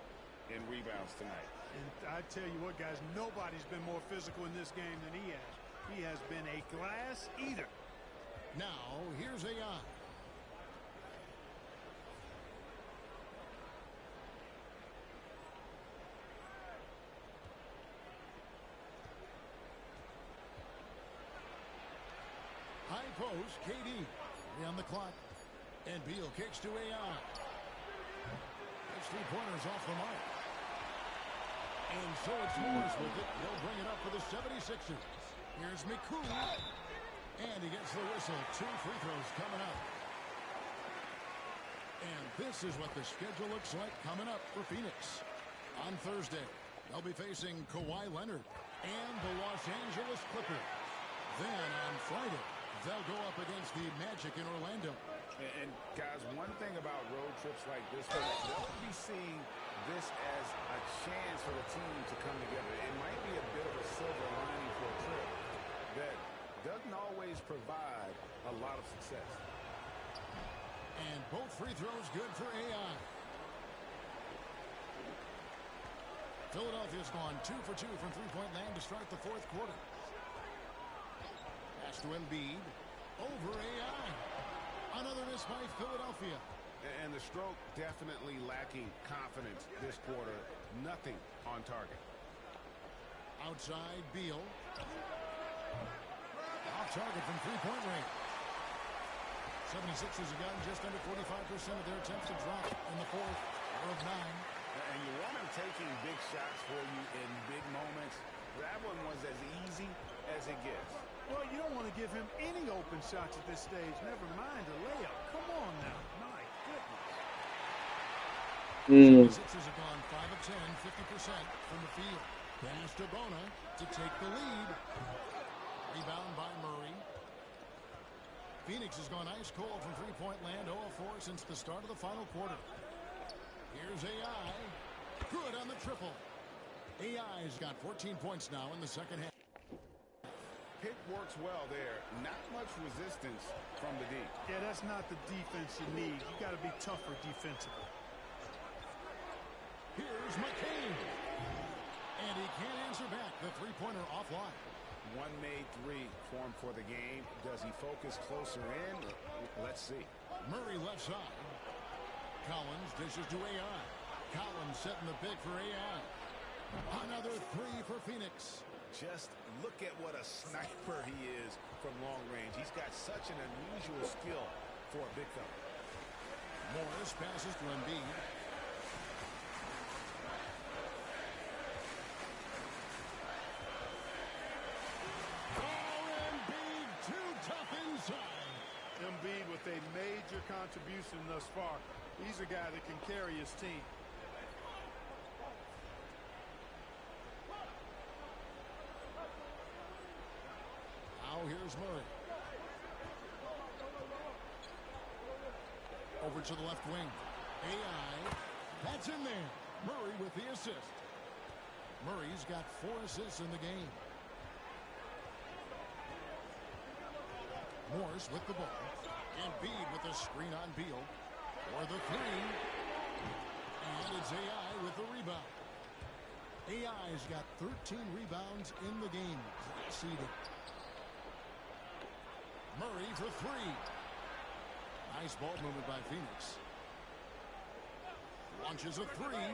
in rebounds tonight. And I tell you what, guys, nobody's been more physical in this game than he has. He has been a glass eater. Now, here's AI. High post, KD. On the clock. And Beal kicks to AI. Those three-pointers off the mark. And so it's Morris with it. He'll bring it up for the 76ers. Here's Mycareer. And he gets the whistle. 2 free throws coming up. And this is what the schedule looks like coming up for Phoenix. On Thursday, they'll be facing Kawhi Leonard and the Los Angeles Clippers. Then on Friday, they'll go up against the Magic in Orlando. And guys, one thing about road trips like this, they'll be seeing this as a chance for the team to come together. It might be a bit of a silver lining for a trip that doesn't always provide a lot of success. And both free throws good for AI. Philadelphia's gone 2 for 2 from three-point land to start the fourth quarter. Pass to Embiid. Over AI. Another miss by Philadelphia. And the stroke definitely lacking confidence this quarter. Nothing on target. Outside, Beal. Off target from three-point range. 76ers have gotten just under 45% of their attempts to drop in the fourth of 9. And you want him taking big shots for you in big moments. That one was as easy as it gets. Well, you don't want to give him any open shots at this stage. Never mind a layup. Come on now. My goodness. Sixers have gone 5 of 10, 50% from the field. Pass to Bona to take the lead. Rebound by Murray. Phoenix has gone ice cold from three-point land, 0 of 4 since the start of the final quarter. Here's AI. Good on the triple. AI's got 14 points now in the second half. Pick works well there. Not much resistance from the D. Yeah, that's not the defense you need. You got to be tougher defensively. Here's McCain. And he can't answer back. The three-pointer offline. One made three formed for the game. Does he focus closer in? Let's see. Murray left side. Collins dishes to AI. Collins setting the pick for AI. Another three for Phoenix. Just look at what a sniper he is from long range. He's got such an unusual skill for a big fella. Morris passes to Embiid. Embiid too tough inside. Embiid with a major contribution thus far. He's a guy that can carry his team. Now here's Murray. Over to the left wing. AI, that's in there. Murray with the assist. Murray's got 4 assists in the game. Morris with the ball. Embiid with a screen on Beal. For the 3. And it's AI with the rebound. AI's got 13 rebounds in the game. Seeded. Murray for 3. Nice ball movement by Phoenix. Launches a 3. AI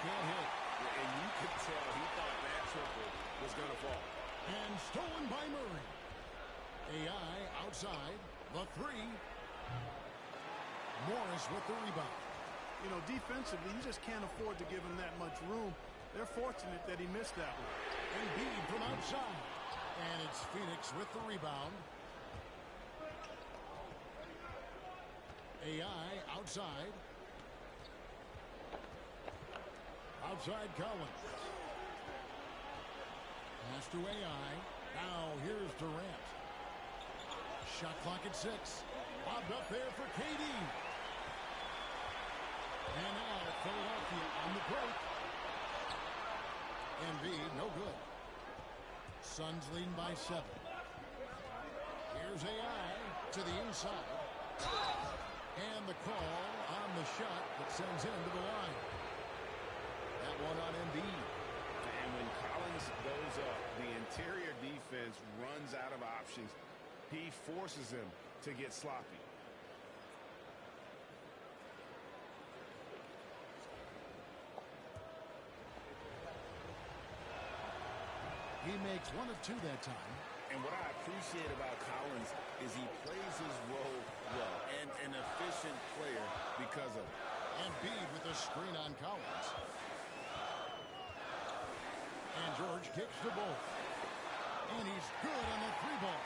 can't hit. And you could tell he thought that triple was going to fall. And stolen by Murray. AI outside. The 3. Morris with the rebound. You know, defensively, you just can't afford to give him that much room. They're fortunate that he missed that one. Embiid from outside. And it's Phoenix with the rebound. AI outside. Outside Collins. Pass to AI. Now here's Durant. Shot clock at 6. Lobbed up there for KD. And now Philadelphia on the break. Embiid, no good. Suns leading by 7. Here's AI to the inside. And the call on the shot that sends him to the line. That one on Embiid. And when Collins goes up, the interior defense runs out of options. He forces them to get sloppy. He makes 1 of 2 that time. And what I appreciate about Collins is he plays his role well and an efficient player because of it. Embiid with a screen on Collins. And George kicks the ball. And he's good on the 3-ball.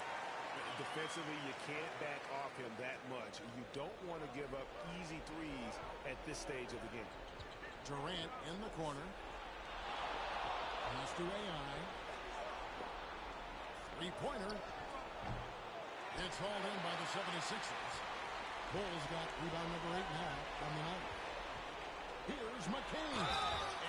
Defensively, you can't back off him that much. You don't want to give up easy threes at this stage of the game. Durant in the corner. Pass to AI. 3-pointer. It's hauled in by the 76ers. Bulls got rebound number 8 now from the night. Here's McCain.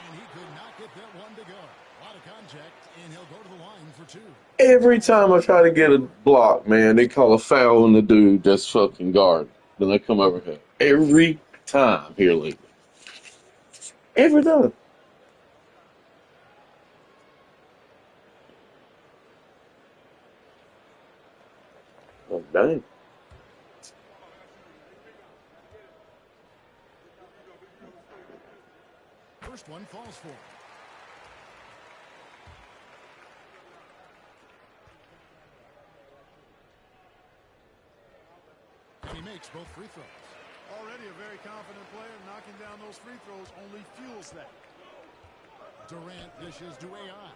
And he could not get that one to go. A lot of contact, and he'll go to the line for 2. Every time I try to get a block, man, they call a foul on the dude that's fucking guard. Then they come over here. Every time here lately. Every time. Oh, dang. First one falls for. And he makes both free throws. Already a very confident player. Knocking down those free throws only fuels that. Durant dishes to AI.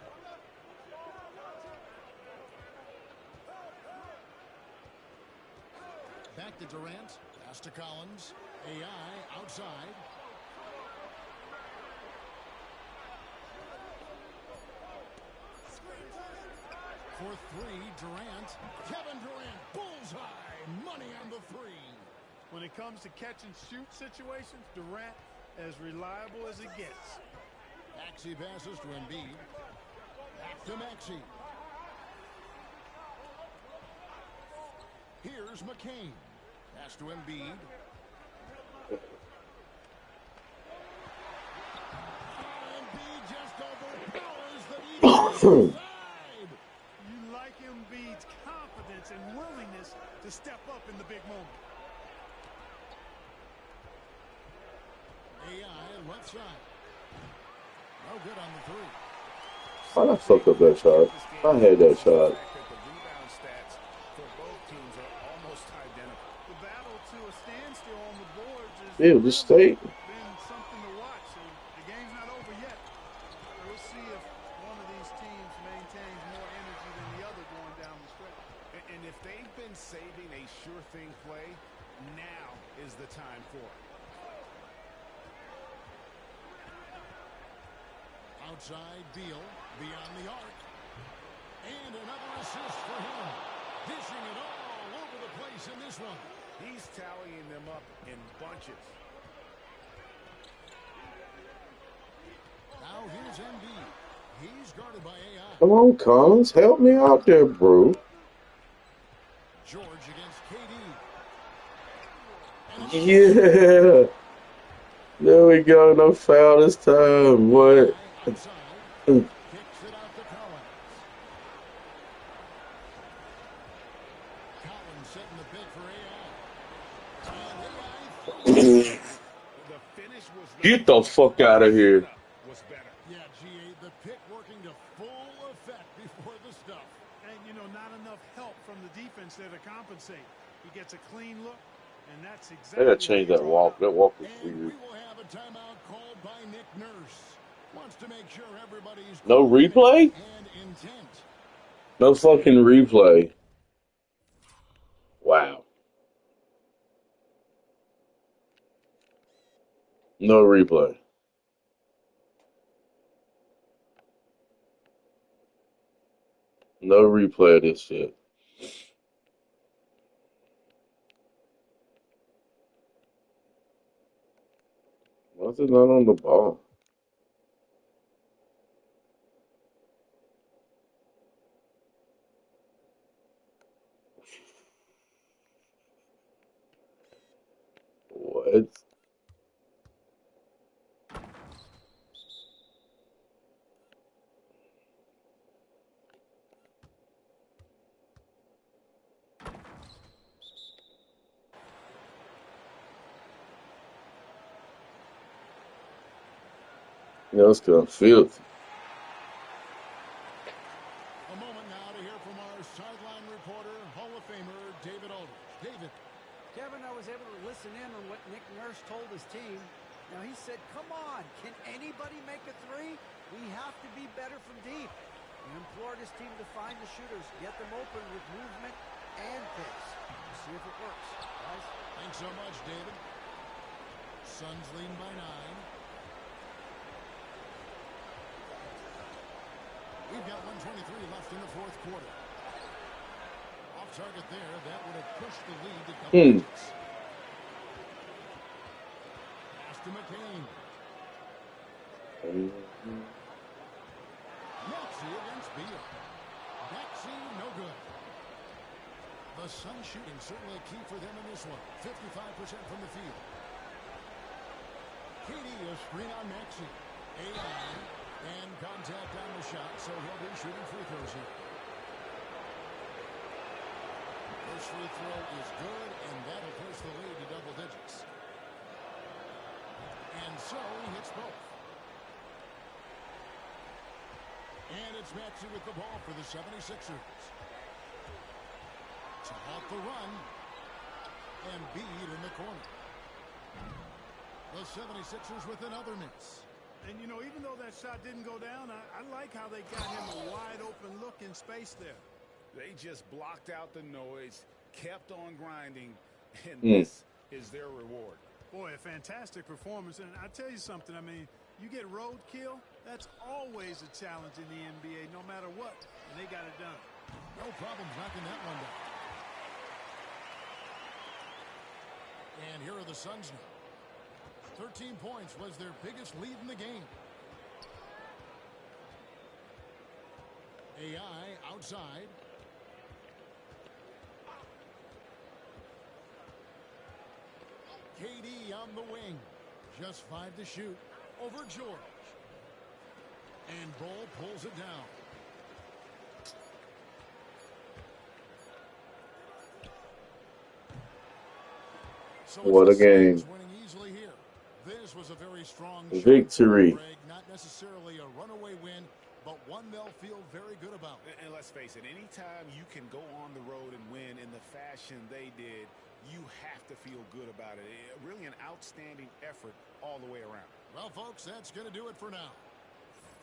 Back to Durant. Pass to Collins. AI outside. For 3, Durant. Kevin Durant, bullseye. Money on the 3. When it comes to catch and shoot situations, Durant as reliable as it gets. Maxey passes to Embiid. Back to Maxey. Here's McCain. Pass to Embiid. Embiid just overpowers the defense. You like Embiid's confidence and willingness to step up in the big moment. AI left side. No good on the 3. Why'd I fuck up that shot? I had that shot. The rebound stats for both teams are almost identical. The battle to a standstill on the boards is Yeah, the state. been something to watch. So the game's not over yet. We'll see if one of these teams maintains more energy than the other going down the stretch. And if they've been saving a sure thing play, now is the time for it. Outside Beal, beyond the arc. And another assist for him. Dishing it all over the place in this one. He's tallying them up in bunches. Now here's Embiid. He's guarded by AI. Come on, Collins. Help me out there, bro. George against KD. Yeah. There we go. No foul this time. What? Outside. Kicks it out to Collins. Collins setting the pick for AI. The finish was Get the fuck out of here. Was better. Yeah, GA, the pick working to full effect before the stuff. And, you know, not enough help from the defense there to compensate. He gets a clean look, and that's I exactly gotta change that walk. That walk is And weird. we will have a timeout called by Nick Nurse. Wants to make sure everybody's No replay? and intent. No fucking replay. Wow. No replay. No replay of this shit. Why is it not on the ball? What? Yeah, it's kind of filthy. A moment now to hear from our sideline reporter, Hall of Famer David Aldridge. David. Kevin, I was able to listen in on what Nick Nurse told his team. Now, he said, come on, can anybody make a three? We have to be better from deep. He implored his team to find the shooters, get them open with movement and pace. We'll see if it works, guys. Thanks so much, David. Suns leading by 9. We've got 1:23 left in the fourth quarter. Off target there. That would have pushed the lead to double digits. Pass to McCain. Maxey against Beal. Maxey, no good. The Suns shooting certainly a key for them in this one. 55% from the field. KD a screen on Maxey. AI and contact on the shot, so he'll be shooting free throws here. First free throw is good, and that'll push the lead to double digits. And so he hits both. And it's Maxey with the ball for the 76ers. To halt the run. And Embiid in the corner. The 76ers with another miss. And, you know, even though that shot didn't go down, I like how they got him a wide-open look in space there. They just blocked out the noise, kept on grinding, and this is their reward. Boy, a fantastic performance. And I tell you something, I mean, you get roadkill, that's always a challenge in the NBA, no matter what. And they got it done. No problems knocking that one down. And here are the Suns now. 13 points was their biggest lead in the game. AI outside. KD on the wing. Just 5 to shoot. Over George. And Bull pulls it down. So what a game. This was a very strong victory. Not necessarily a runaway win, but one they'll feel very good about. And let's face it, anytime you can go on the road and win in the fashion they did, you have to feel good about it. Really an outstanding effort all the way around. Well, folks, that's going to do it for now.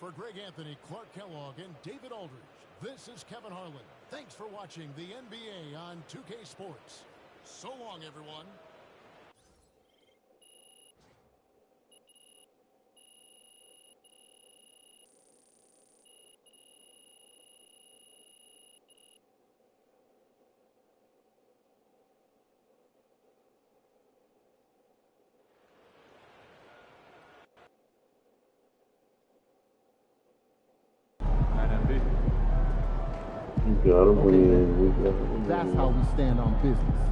For Greg Anthony, Clark Kellogg, and David Aldridge, this is Kevin Harlan. Thanks for watching the NBA on 2K Sports. So long, everyone. We gotta win. We gotta win. That's how we stand on business.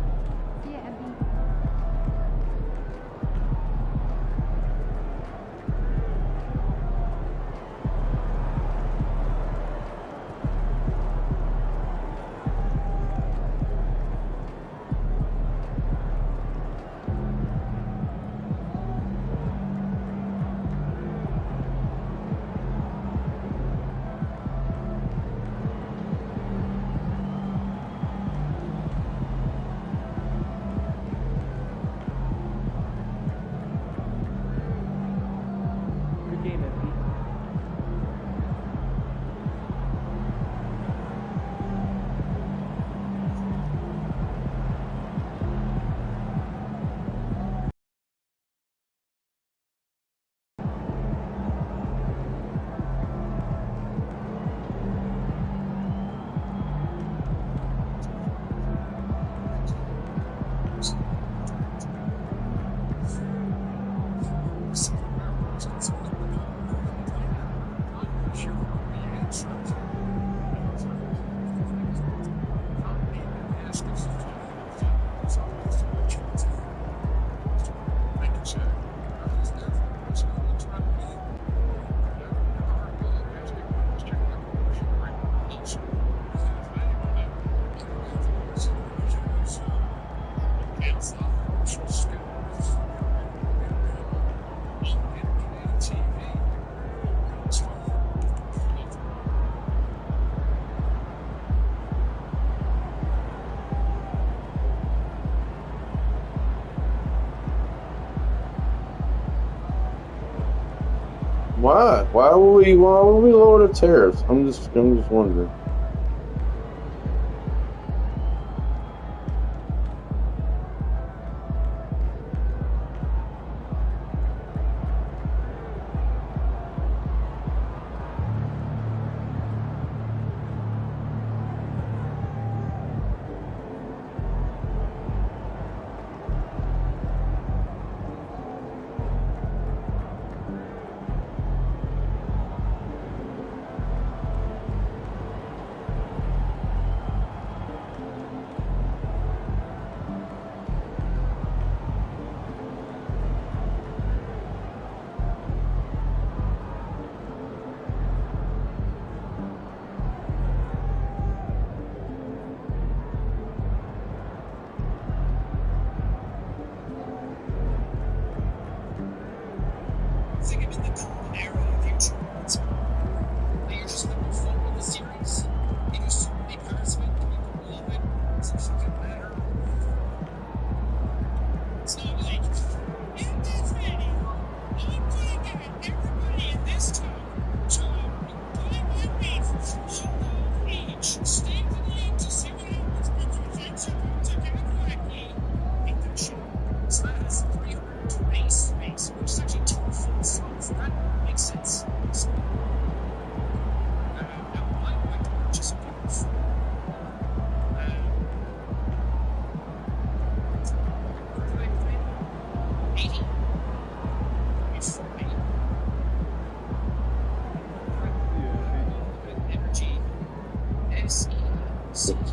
Why? Why would we lower the tariffs? I'm just wondering.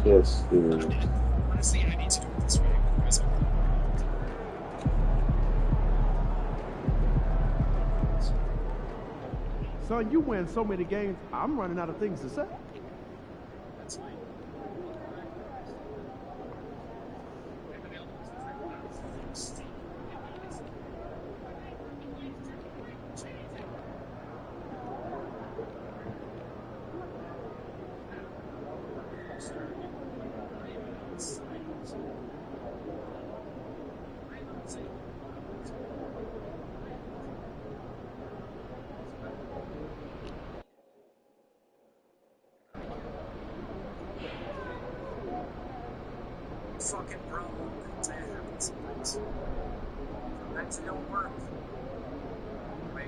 Yes, dude. Honestly, I need to do it this way. Son, you win so many games, I'm running out of things to say. That's fine. Fucking bro, that happens sometimes. Sometimes it don't work. Wait,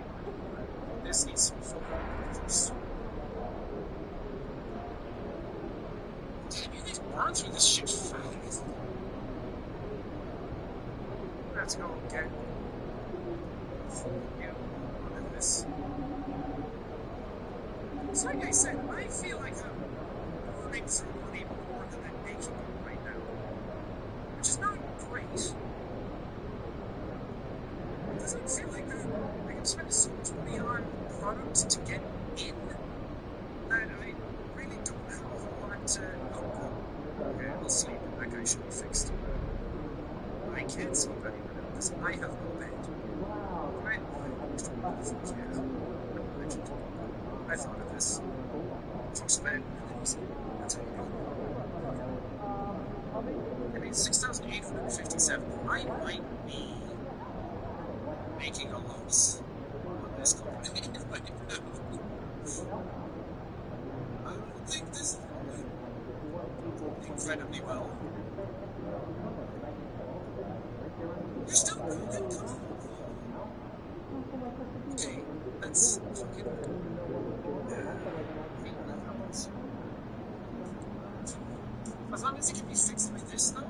this needs some focus. Damn, you guys burn through this shit fast. Let's go get look at this. It's like I said, I feel like I'm burning through money more than I'm making it right now, which is not great. It doesn't feel like that. Like I'm spending so much money on products to get in that I really don't have a whole lot to. Okay, I'll sleep. That guy should be fixed. I can't sleep anymore now because I have no bed. Right? Yeah. I thought of this. Trust the bed, and then he's that's how you do it. I mean, 6,857. I might be making a loss on this company right now. I don't think this is going incredibly well. You're still moving? Come on. Okay, let's fucking... As long as it can be fixed like this, though.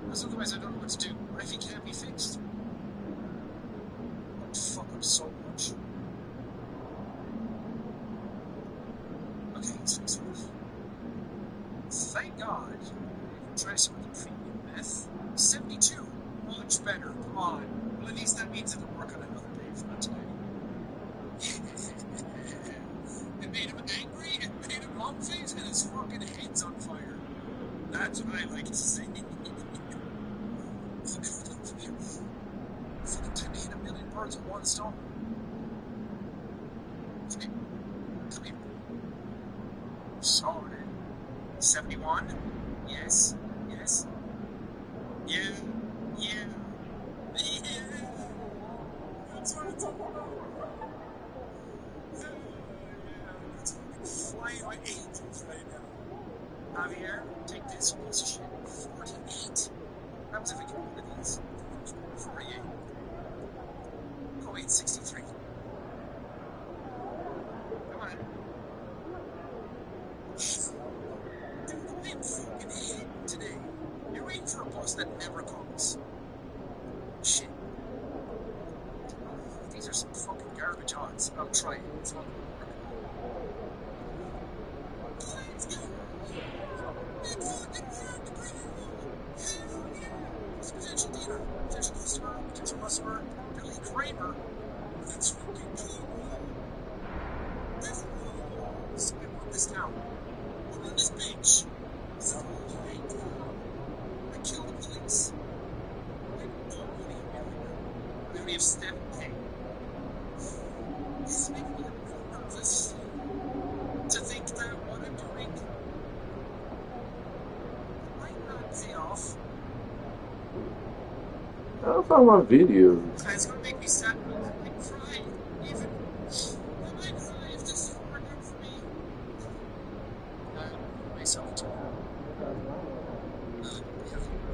Because otherwise I don't know what to do. What if he can't be fixed? I'd fuck up so much. Okay, it's fixed enough. Thank God. I can try some of the premium meth. 72. Much better. Come on. Well, at least that means it'll work on another day, if not today. It made him angry, it made him long-faced, and his fucking head's on fire. That's what I like to see. Fucking time to hit a million birds with one stone. Come here. Come here. Sorry. 71? Yes. Yes. Yeah. Yeah. Yeah. That's what it's all about. It's fucking flying with angels right now. Javier, take this, you piece of shit. 48. What happens if I get one of these? 48. Oh wait, 63. Come on. Dude, I'm fucking hitting today. You're waiting for a bus that never comes. Shit. These are some fucking garbage odds. I'll try it. It's not gonna work. Let's go! It fucking worked, bro! Hell yeah! It's a potential dealer, potential customer, Billy Kramer. That's fucking cool! This rules! I want this town. I want this bitch! This is all I do! I kill the police. I have no money in me right now. I only have Steph K. This is making me a little nervous to think that what I'm doing might not pay off. I found my videos. It's gonna make me sad. I might cry. Even. I might cry if this doesn't work out for me. Myself too.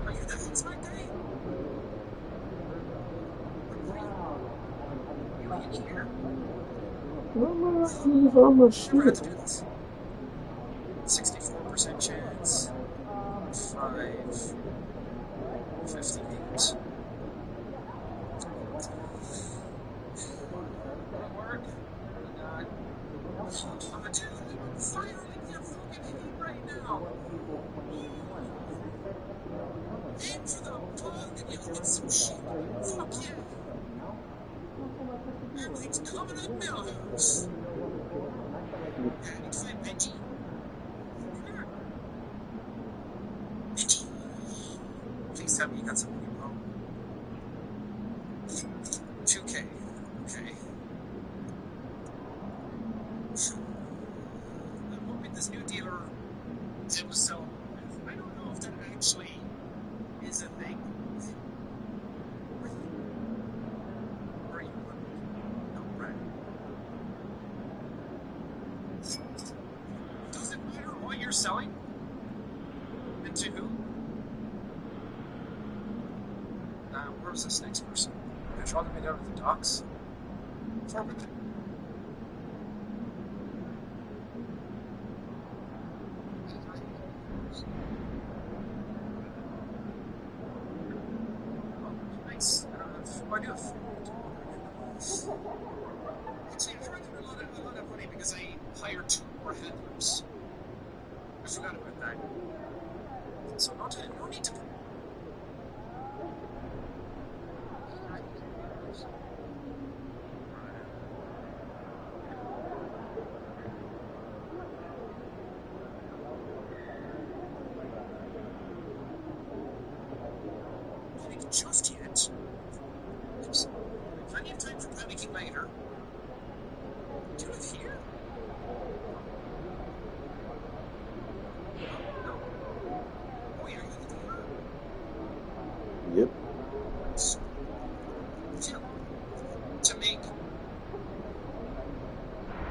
Are you the Hensman guy? You in here? I'm Never had to do this. 64% chance. 58. Work. Not. I'm a dude. I'm firing your fucking head right now. Aim for the bug and you'll get some shit. Fuck yeah. Everything's coming up Millhouse. Yeah, I need to find Benji. Come here. Benji. Please tell me you got some money, bro. 2K. Okay. I'm hoping this new dealer is able to sell. I don't know if that actually is a thing. Where are you? No, right. Does it matter what you're selling? And to who? Where's this next person? They're trying to meet out at the docks? Forbidden. Nice. I do have actually, I'm trying to do a lot of money because I hired 2 more handlers. I forgot about that. So no need to. Just yet. There's plenty of time for panicking later. Do it here? No. Oh, yeah, Yep. Still, to make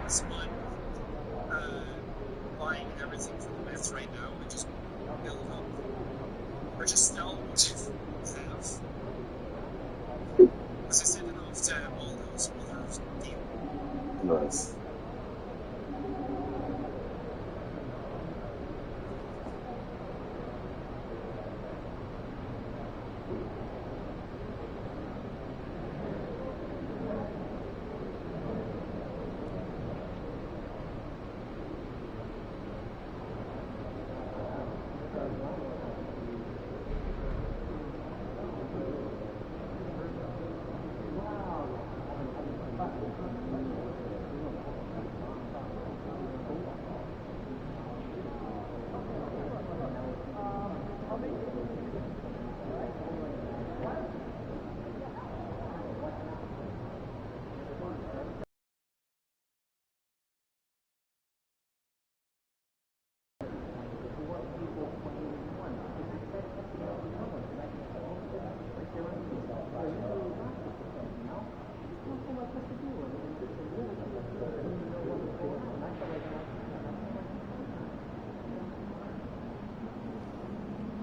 someone buying everything from the myth right now and just build up, or just sell what you have. As I send it off to all those others. Nice.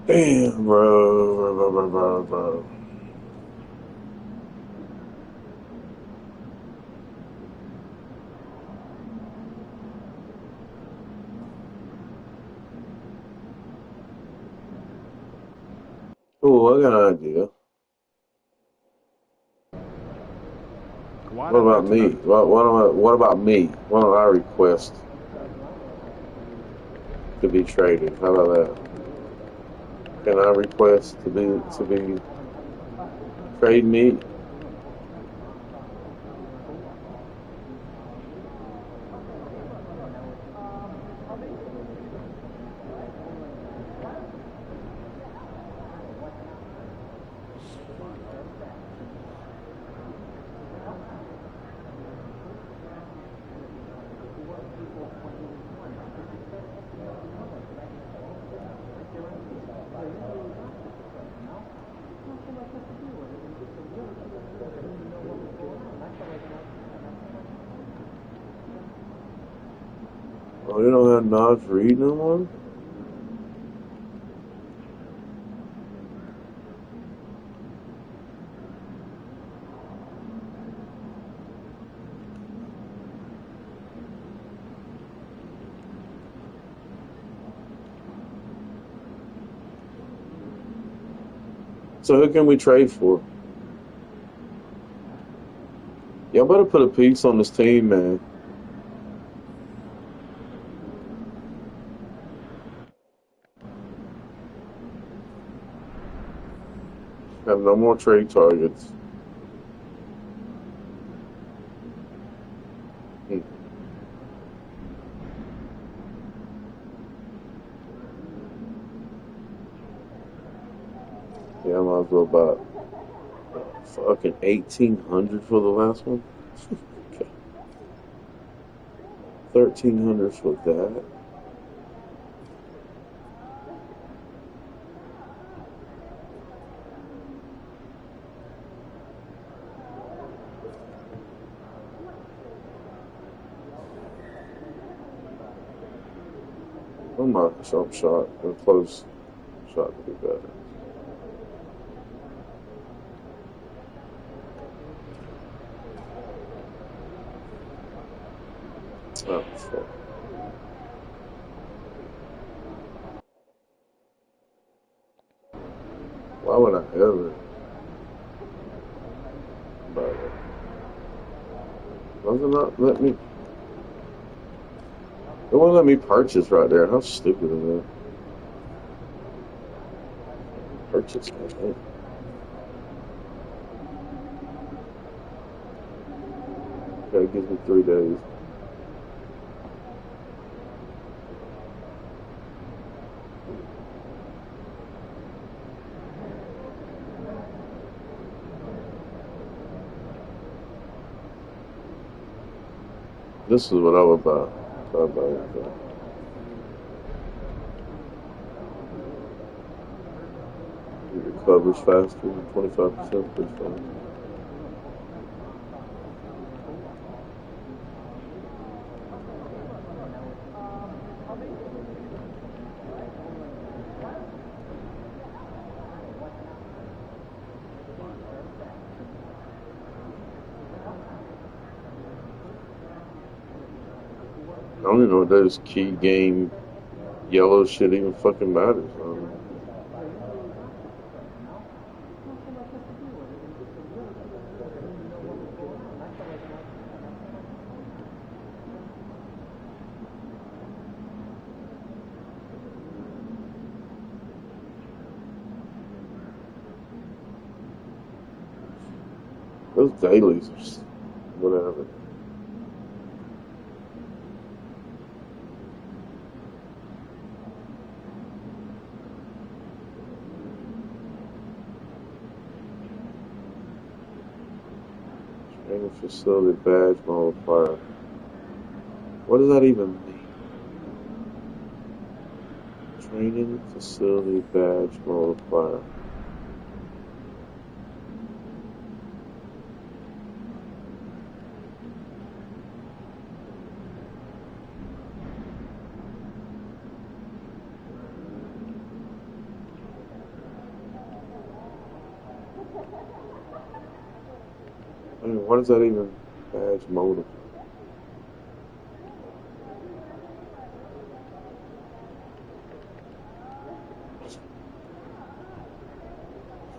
Damn, bro. Oh, I got an idea. What about me? What about me? Why don't I request to be traded? How about that? Can I request to be trade me? Oh, you don't have Nod's Reed no more? So who can we trade for? Y'all better put a piece on this team, man. Have no more trade targets. Yeah, I might as well buy fucking 1,800 for the last one. Okay. 1,300 for that. Oh my, sharp shot or close shot to be better. Oh, fuck. Why would I ever buy that? Does it not let me? It won't let me purchase right there. How stupid is that? Purchase. Okay. Okay, it gives me 3 days. This is what I would buy. I'd buy it. It recovers faster, 25% pretty fast. I don't even know what those key game yellow shit even fucking matters. Those dailies are just whatever. Training facility badge multiplier. What does that even mean? Training facility badge multiplier. I mean, what does that even badge multiplier?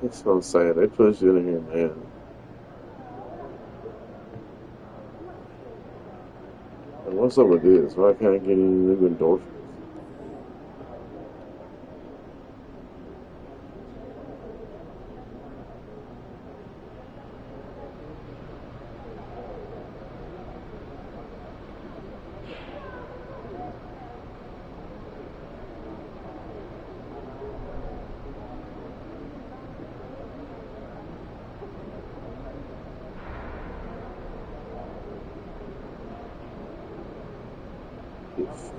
That's what I'm saying. They push it in here, man. And what's up with this? Why can't I get any new endorphins?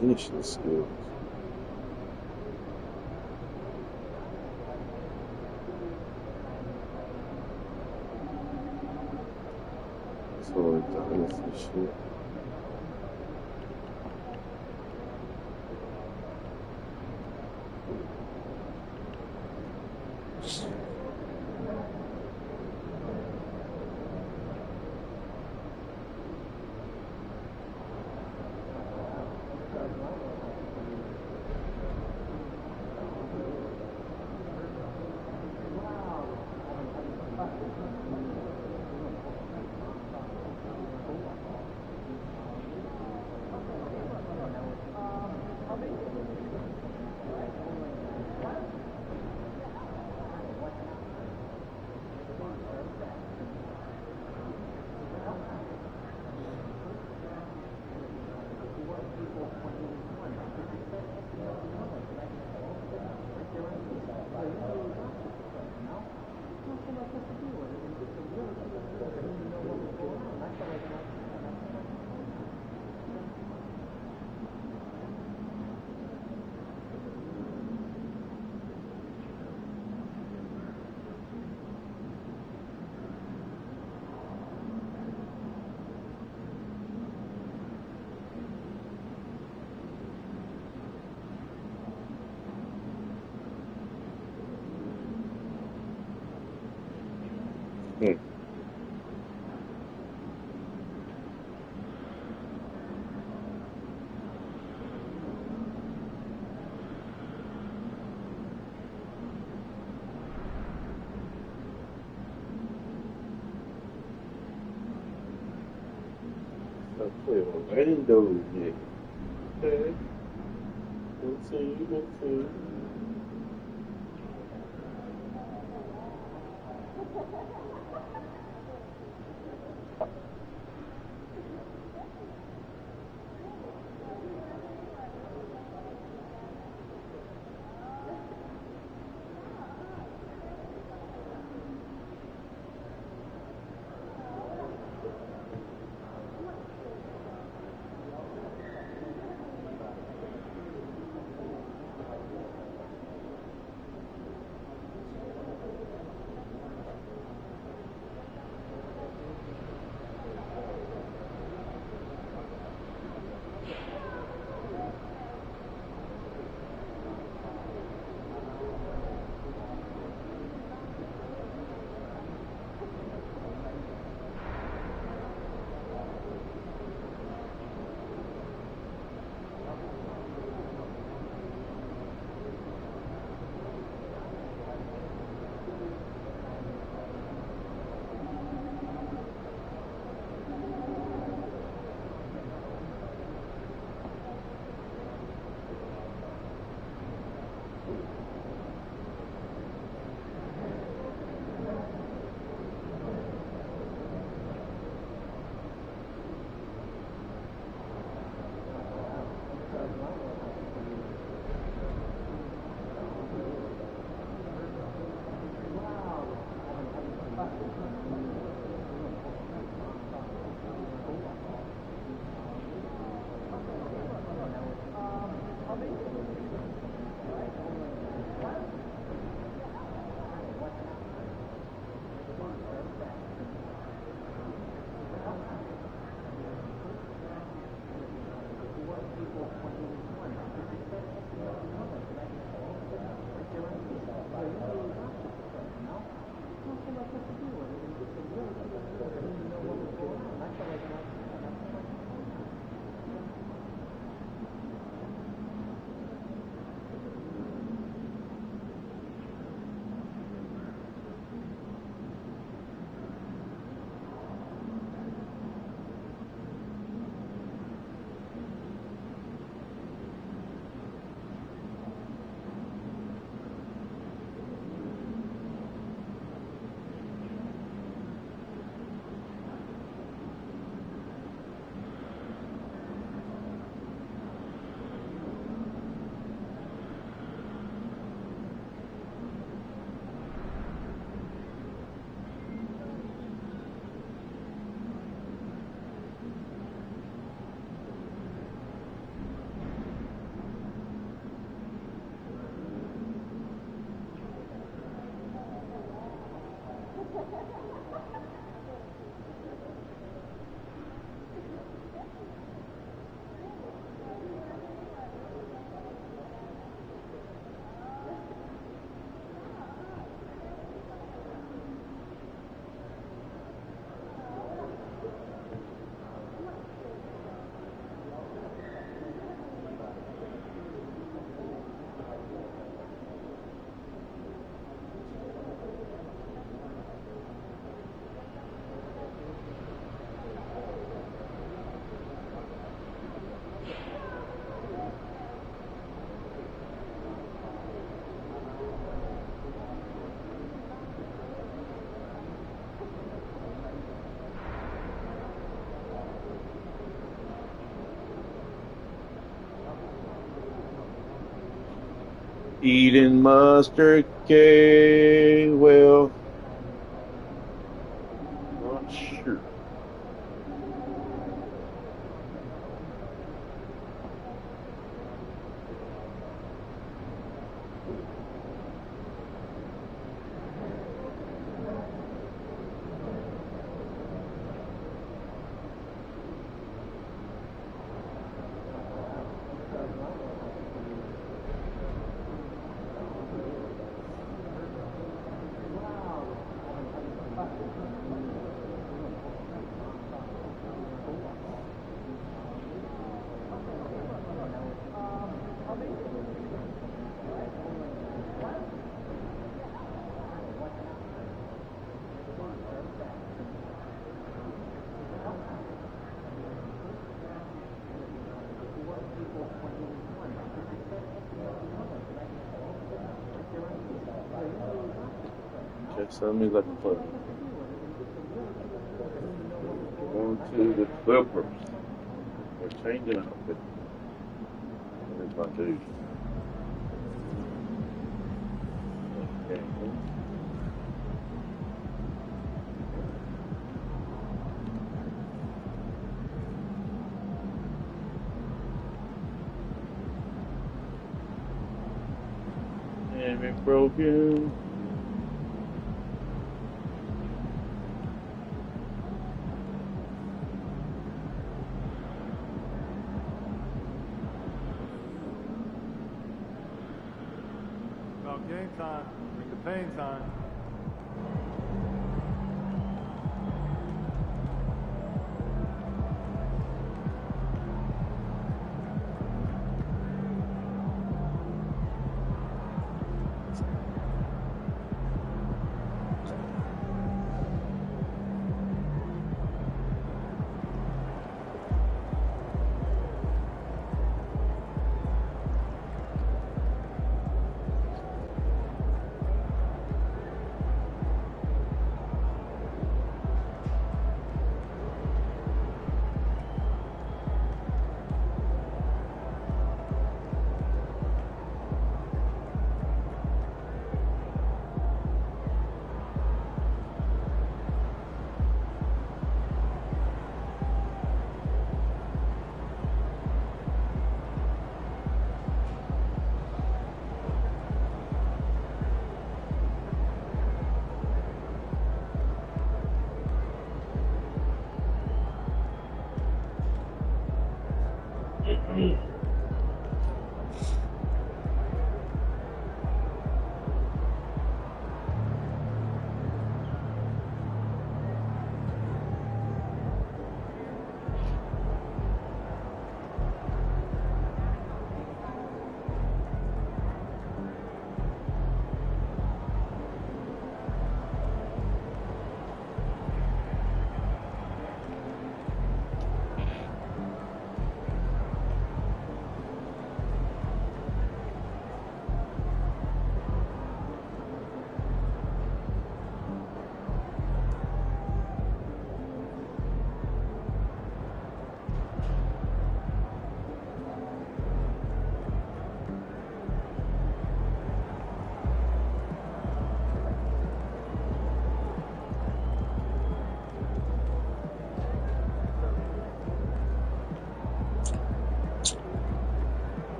Finishing skills. That's all we've done is this shit. Orlando, nigga. Okay. Let's see. Let's see. Eating mustard cake. Well, not sure. so that means I can play. Going to the Clippers. They're changing outfit. Here's my dude. Okay. And it broken. About game time. Bring the pain time.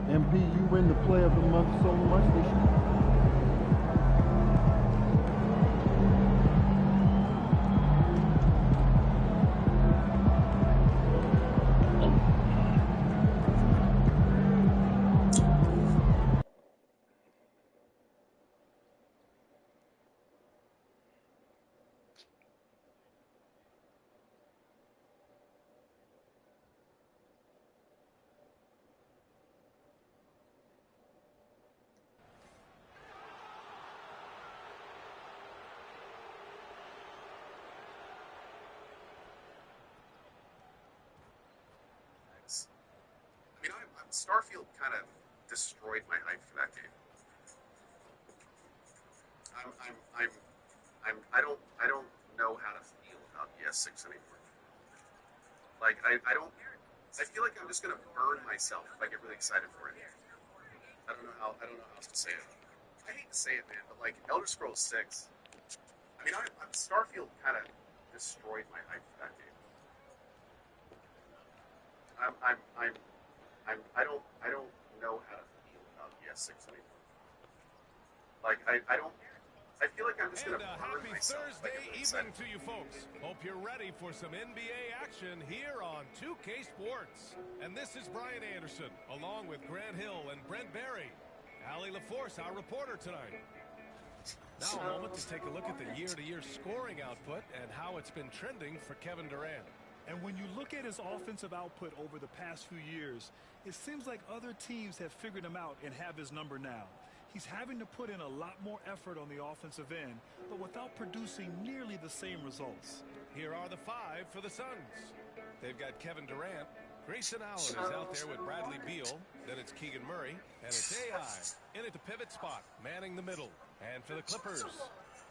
MP, you win the Player of the Month so much they should. I mean, Starfield kind of destroyed my hype for that game. I don't know how to feel about PS6 anymore. Like, I feel like I'm just gonna burn myself if I get really excited for it. I don't know how else to say it. I hate to say it, man, but like Elder Scrolls 6. I mean, Starfield kind of destroyed my hype for that game. I don't know how to feel about PS6 anymore. Like, I feel like I'm just going to burn myself. Happy Thursday evening to you folks. Hope you're ready for some NBA action here on 2K Sports. And this is Brian Anderson, along with Grant Hill and Brent Berry. Allie LaForce, our reporter tonight. Now a moment to take a look at the year-to-year scoring output and how it's been trending for Kevin Durant. And when you look at his offensive output over the past few years, it seems like other teams have figured him out and have his number now. He's having to put in a lot more effort on the offensive end, but without producing nearly the same results. Here are the five for the Suns. They've got Kevin Durant. Grayson Allen is out there with Bradley Beal. Then it's Keegan Murray. And it's AI in at the pivot spot, manning the middle. And for the Clippers,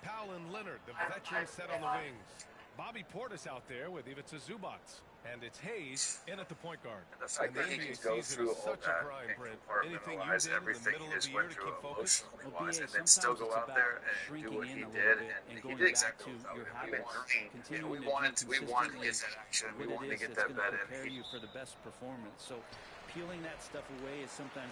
Powell and Leonard, the veteran set on the wings. Bobby Portis out there with Ivica Zubac. And it's Hayes in at the point guard. And the fact that he can go through all that and compartmentalize everything he just went through emotionally wise and then still go out there and do what he did, and he did exactly what we wanted. We wanted to get that action. We wanted to get that bet in. Prepare you for the best performance. So peeling that stuff away is sometimes.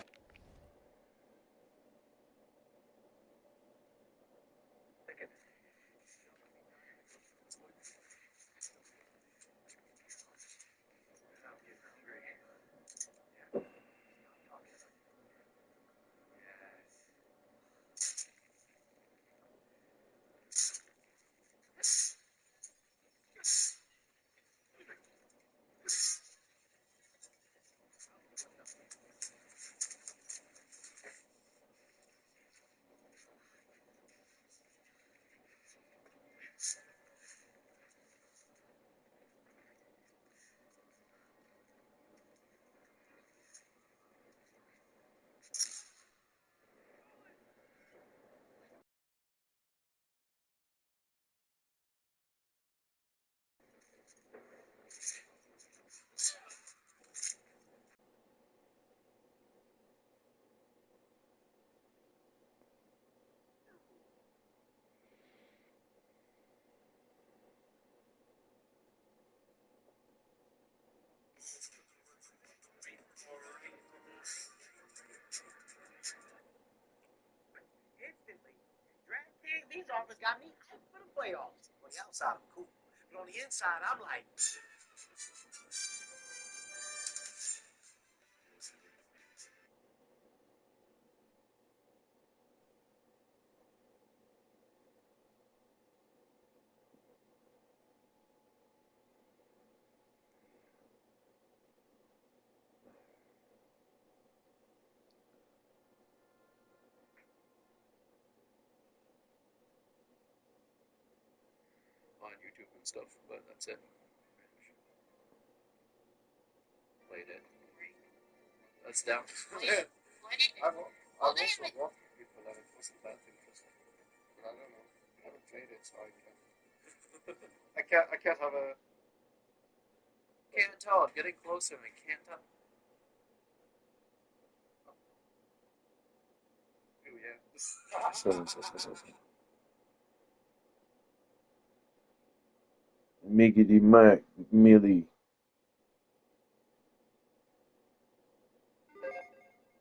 These offers got me for the playoffs. On the outside, I'm cool. But on the inside, I'm like... On YouTube and stuff, but that's it. Played it. That's down. I've also walked people that it wasn't that interesting. But I don't know. I haven't played it, so I can't. I can't have a. Can't tell. I'm getting closer and I can't tell. Oh yeah. Miggity Mac Millie.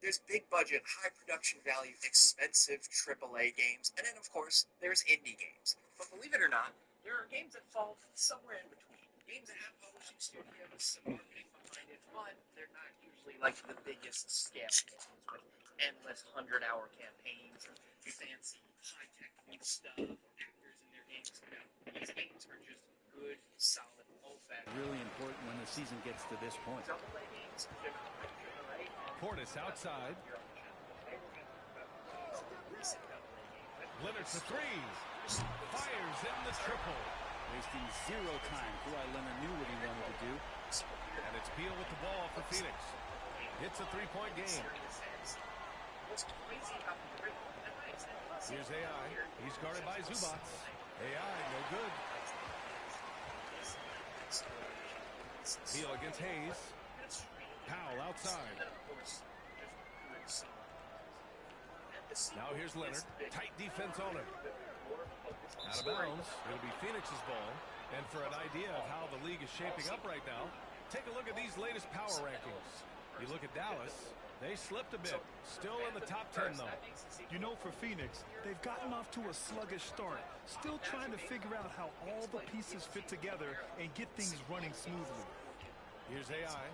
there's big budget, high production value, expensive AAA games, and then of course there's indie games. But believe it or not, there are games that fall somewhere in between. Games that have publishing studios, some marketing behind it, but they're not usually like the biggest scale games with endless 100-hour campaigns or fancy high-tech stuff or actors in their games. These games are just good, solid, old-fashioned. Really important when the season gets to this point. AA games, they're not like AAA. Portis outside. Leonard for three. Fires in the triple. Wasting zero time. Kawhi Leonard knew what he wanted to do. And it's Beal with the ball for Phoenix. It's a three-point game. Here's AI. He's guarded by Zubac. AI, no good. Beal against Hayes. Powell outside. Now here's Leonard. Tight defense on him. Out of bounds. It'll be Phoenix's ball. And for an idea of how the league is shaping up right now, take a look at these latest power rankings. You look at Dallas, they slipped a bit. Still in the top 10, though. You know, for Phoenix, they've gotten off to a sluggish start. Still trying to figure out how all the pieces fit together and get things running smoothly. Here's AI.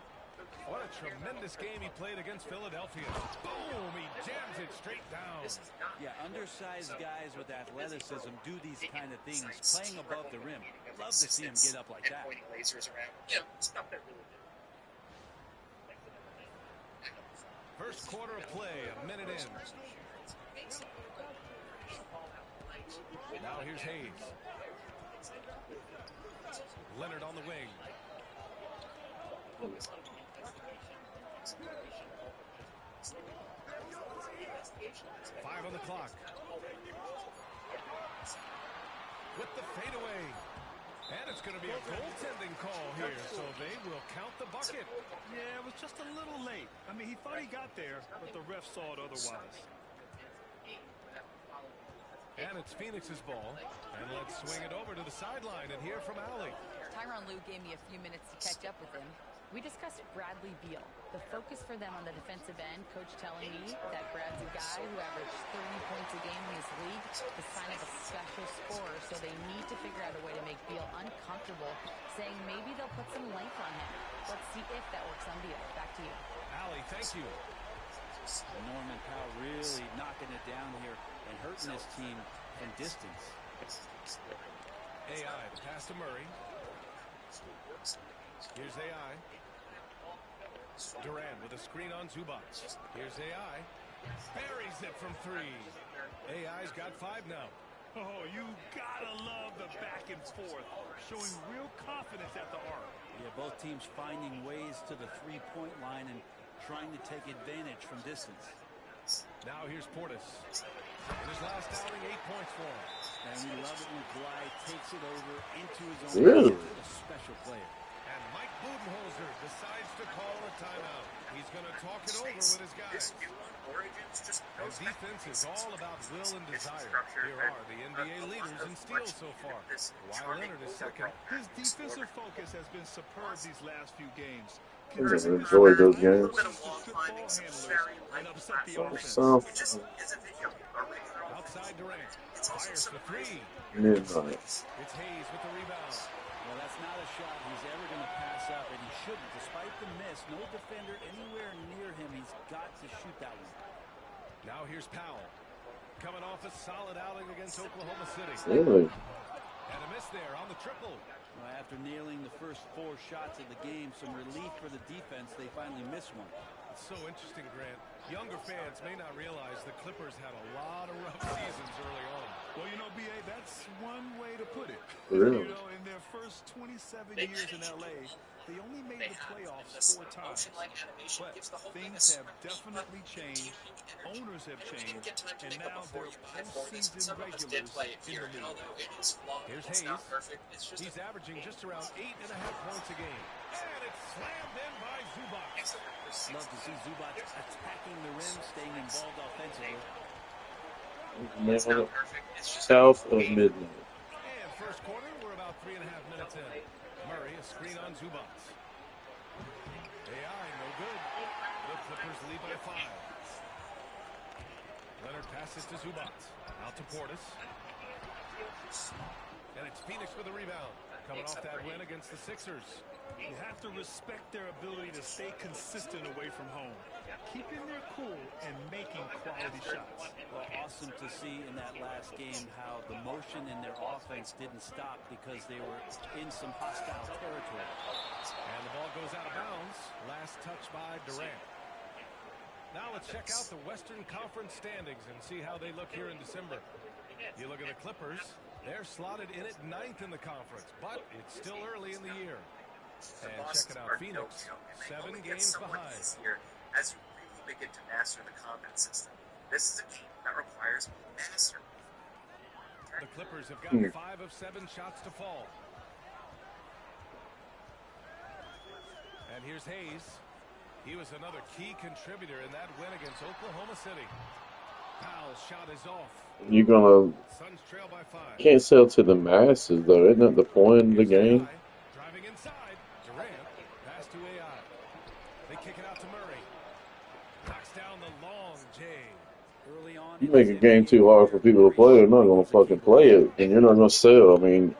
What a tremendous game he played against Philadelphia. Boom! He jams it straight down. Yeah, undersized guys with athleticism do these kind of things, playing above the rim. Love to see him get up like that. Pointing lasers around. You know, stuff that really good. First quarter of play, a minute in. Now here's Hayes. Leonard on the wing. 5 on the clock. With the fadeaway. And it's going to be a goaltending call here, so they will count the bucket. Yeah, it was just a little late. I mean, he thought he got there, but the ref saw it otherwise. And it's Phoenix's ball. And let's swing it over to the sideline and hear from Allie. Tyronn Lue gave me a few minutes to catch up with him. We discussed Bradley Beal. The focus for them on the defensive end, coach telling me that Brad's a guy who averaged 30 points a game in this league, the sign of a special scorer, so they need to figure out a way to make Beal uncomfortable, saying maybe they'll put some length on him. Let's see if that works on Beal. Back to you. Allie, thank you. Norman Powell really knocking it down here and hurting his team from distance. AI, the pass to Murray. Here's AI. Durant with a screen on Zubac. Here's AI. Buries it from three. AI's got 5 now. Oh, you gotta love the back and forth, showing real confidence at the arc. Yeah, both teams finding ways to the three-point line and trying to take advantage from distance. Now here's Portis. In his last outing, 8 points for him. And we love it when Kawhi takes it over into his own. Really? A special player. And Mike Budenholzer decides to call a timeout. He's going to talk it over with his guys. And defense is all about will and desire. Here are the NBA leaders in steals so far. Kawhi Leonard is second. His defensive focus has been superb these last few games. I just enjoy those games. Outside Durant. Fires for three. Midnight. It's Hayes with the rebound. Well, that's not a shot he's ever going to pass up, and he shouldn't. Despite the miss, no defender anywhere near him. He's got to shoot that one. Now here's Powell. Coming off a solid outing against Oklahoma City. Really? And a miss there on the triple. Well, after nailing the first 4 shots of the game, some relief for the defense, they finally missed one. It's so interesting, Grant. Younger fans may not realize the Clippers had a lot of rough seasons early on. Well, you know, B.A., that's one way to put it. Really? You know, in their first 27 years in L.A., they only made the playoffs 4 times. But things have definitely changed. Owners have changed. And now they're postseason regulars in the league. Here's Hayes. He's averaging just around 8.5 points a game. And it's slammed in by Zubac. Love to see Zubac attacking the rim, staying involved offensively. South of midnight. And first quarter, we're about 3.5 minutes in. Murray, a screen on Zubac. AI, no good. The Clippers lead by 5. Passes to Zubac. Out to Portis. And it's Phoenix with a rebound. Coming off that win against the Sixers. You have to respect their ability to stay consistent away from home, keeping their cool and making quality shots. Well, awesome to see in that last game how the motion in their offense didn't stop because they were in some hostile territory. And the ball goes out of bounds. Last touch by Durant. Now let's check out the Western Conference standings and see how they look here in December. You look at the Clippers. They're slotted in at 9th in the conference, but it's still early in the year. And checking out Phoenix, 7 games behind. As you really begin to master the combat system, this is a game that requires mastery. The Clippers have gotten 5 of 7 shots to fall. And here's Hayes. He was another key contributor in that win against Oklahoma City. Powell's shot is off. You're gonna Suns trail by 5. can't sell to the masses though, isn't that the point of the game? Driving inside. Durant. Pass to AI. They kick it out to Murray. Knocks down the long J. Early on, You make a game too hard for people to play, they're not gonna fucking play it, and you're not gonna sell. I mean,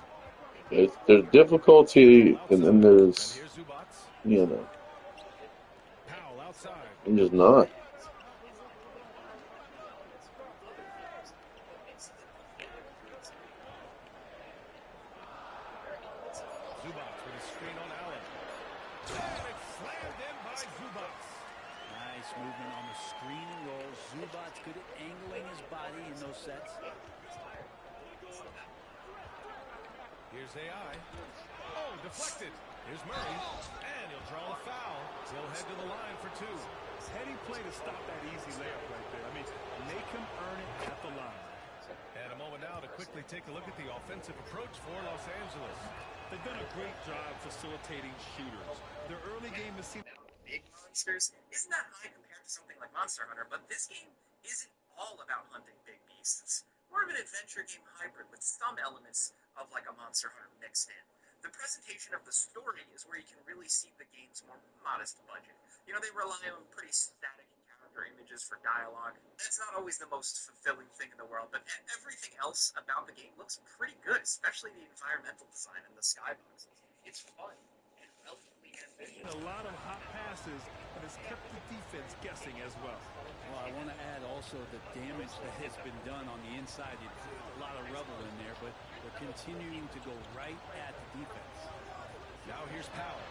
there's difficulty, and then there's, you know, I'm just not. Movement on the screen and roll. Zubac good at angling his body in those sets. Here's AI. Oh, deflected. Here's Murray. And he'll draw a foul. He'll head to the line for 2. Heady play to stop that easy layup right there. I mean, make him earn it at the line. And a moment now to quickly take a look at the offensive approach for Los Angeles. They've done a great job facilitating shooters. Their early game has seen big monsters isn't that high compared to something like Monster Hunter, but this game isn't all about hunting big beasts. It's more of an adventure game hybrid with some elements of like a Monster Hunter mixed in. The presentation of the story is where you can really see the game's more modest budget. You know, they rely on pretty static encounter images for dialogue. That's not always the most fulfilling thing in the world, but everything else about the game looks pretty good, especially the environmental design and the skyboxes. It's fun. A lot of hot passes, and it's kept the defense guessing as well. Well, I want to add also the damage that has been done on the inside. A lot of rubble in there, but they're continuing to go right at the defense. Now here's Powell.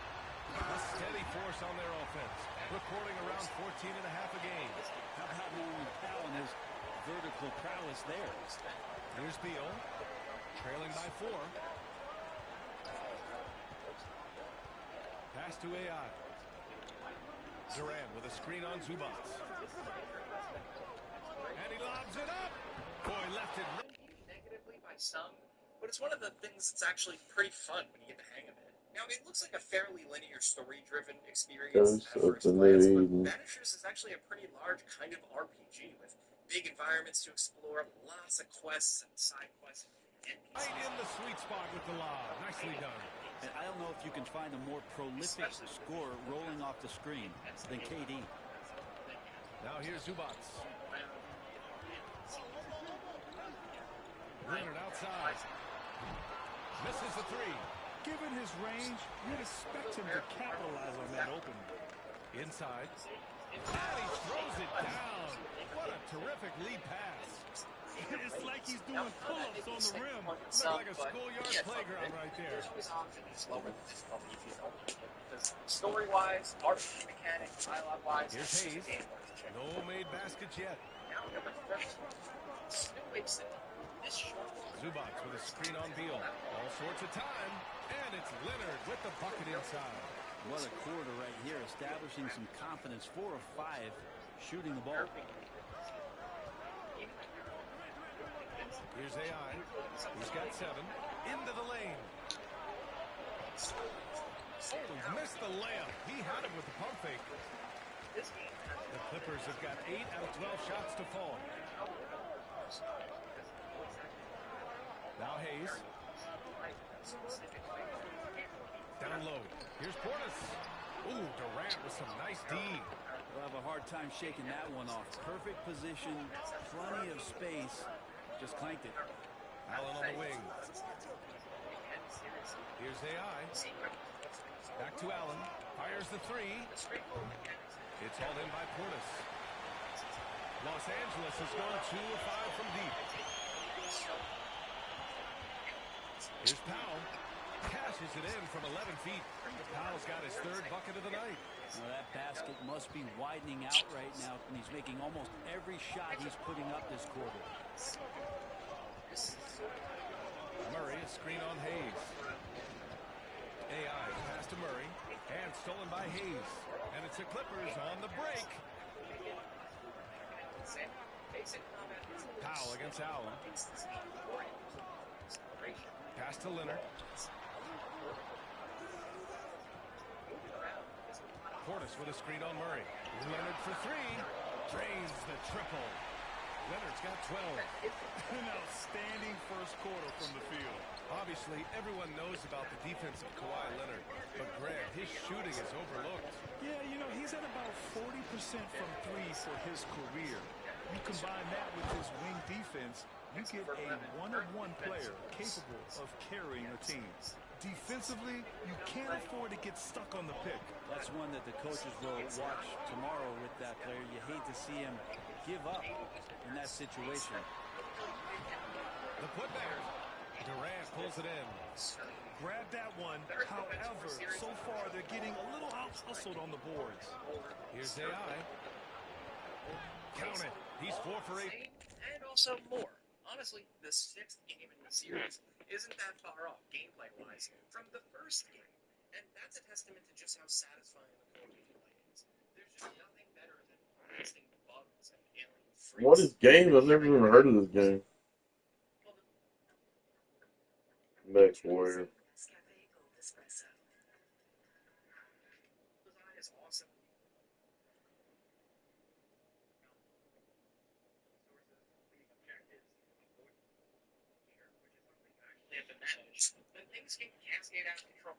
A steady force on their offense, recording around 14 and a half a game. How about Norman Powell and his vertical prowess there? Here's Beal, trailing by 4. Pass to AI. Durant with a screen on Zubac. And he lobs it up. Boy, left it. Negatively by some, but it's one of the things that's actually pretty fun when you get the hang of it. Now, it looks like a fairly linear, story-driven experience at first glance, but Vanishers is actually a pretty large kind of RPG with big environments to explore, lots of quests and side quests. Right in the sweet spot with the lob. Nicely done. And I don't know if you can find a more prolific scorer rolling off the screen than KD. Now here's Zubac. Leonard outside. Misses the 3. Given his range, you'd expect him to capitalize on that opening. Inside. And he throws it down. What a terrific lead pass. It's like he's doing pull-ups on the rim. Looks like a schoolyard playground right there. Story-wise, RPG mechanics, dialogue-wise, here's Hayes. No made baskets yet. Zubac with a screen on Beal. All sorts of time. And it's Leonard with the bucket inside. What a quarter right here, establishing some confidence. 4 of 5 shooting the ball. Here's AI. He's got 7. Into the lane. Oh, missed the layup. He had him with the pump fake. The Clippers have got 8 out of 12 shots to fall. Now Hayes. Down low. Here's Portis. Ooh, Durant with some nice D. They'll have a hard time shaking that one off. Perfect position, plenty of space. Just clanked it. Allen on the wing. Here's AI. Back to Allen. Fires the three. It's hauled in by Portis. Los Angeles has gone 2 of 5 from deep. Here's Powell. Cashes it in from 11 feet. Powell's got his 3rd bucket of the night. Now that basket must be widening out right now, and he's making almost every shot he's putting up this quarter. Murray, a screen on Hayes. AI pass to Murray, and stolen by Hayes. And it's the Clippers on the break. Powell against Allen. Pass to Leonard. Portis with a screen on Murray. Leonard for 3. Drains the triple. Leonard's got 12. An outstanding first quarter from the field. Obviously, everyone knows about the defense of Kawhi Leonard, but Grant, his shooting is overlooked. Yeah, you know, he's at about 40% from 3 for his career. You combine that with his wing defense, you get a one-of-one player capable of carrying a team. Defensively, you can't afford to get stuck on the pick. That's one that the coaches will watch tomorrow with that player. You hate to see him give up in that situation. The putback. Durant pulls it in. Grab that one. However, so far they're getting a little out-hustled on the boards. Here's AI. Count it. He's 4 for 8. And also more. Honestly, the 6th game in the series isn't that far off gameplay-wise from the first game. And that's a testament to just how satisfying the core gameplay is. There's just nothing better than blasting bugs and alien freaks. What is game? I've never even heard of this game. Next Warrior. Is awesome. Have to manage, then things can cascade out of control.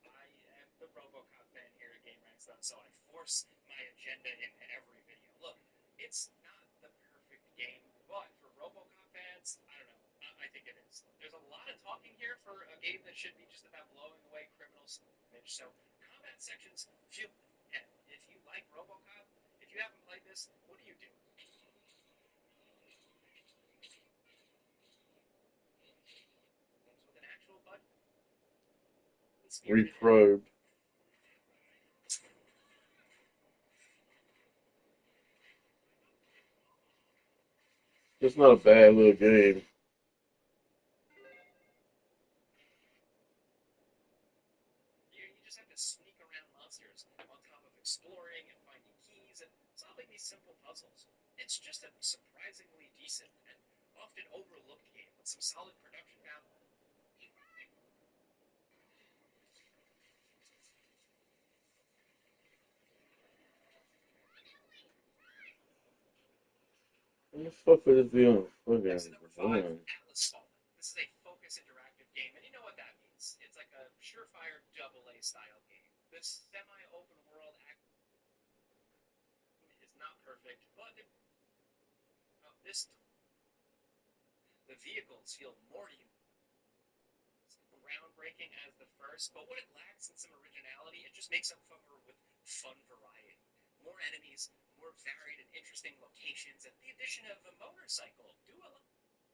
I am the RoboCop fan here at Game Ranks, so I force my agenda into every video. Look, it's not the perfect game, but for RoboCop fans, I don't know. I think it is. There's a lot of talking here for a game that should be just about blowing away criminals. So combat sections feel. And if you like RoboCop, if you haven't played this, what do you do? Reprobed. It's not a bad little game. You just have to sneak around monsters on top of exploring and finding keys and solving these simple puzzles. It's just a surprisingly decent and often overlooked game with some solid production value. What the fuck would this be on? Okay. This is a focus interactive game, and you know what that means. It's like a surefire AA style game. This semi-open world is not perfect, but the vehicles feel more groundbreaking as the first, but what it lacks in some originality, it just makes up for with fun variety. More enemies, more varied and interesting locations, and the addition of a motorcycle do a lot of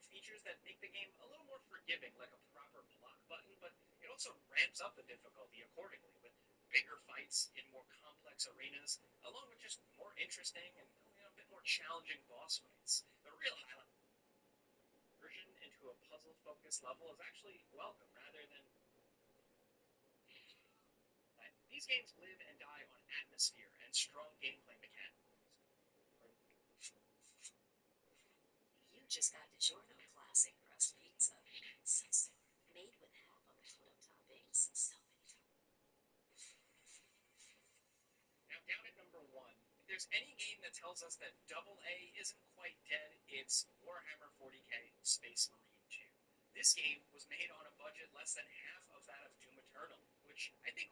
features that make the game a little more forgiving, like a proper block button, but it also ramps up the difficulty accordingly with bigger fights in more complex arenas, along with just more interesting and a bit more challenging boss fights. The real highlight version into a puzzle-focused level is actually welcome, rather than these games live and die on atmosphere and strong gameplay mechanics. You just got DiGiorno classic crust pizza. Made with avocado toppings. So many. Now down at number 1, if there's any game that tells us that AA isn't quite dead, it's Warhammer 40k Space Marine 2. This game was made on a budget less than half of that of Doom Eternal, with which I think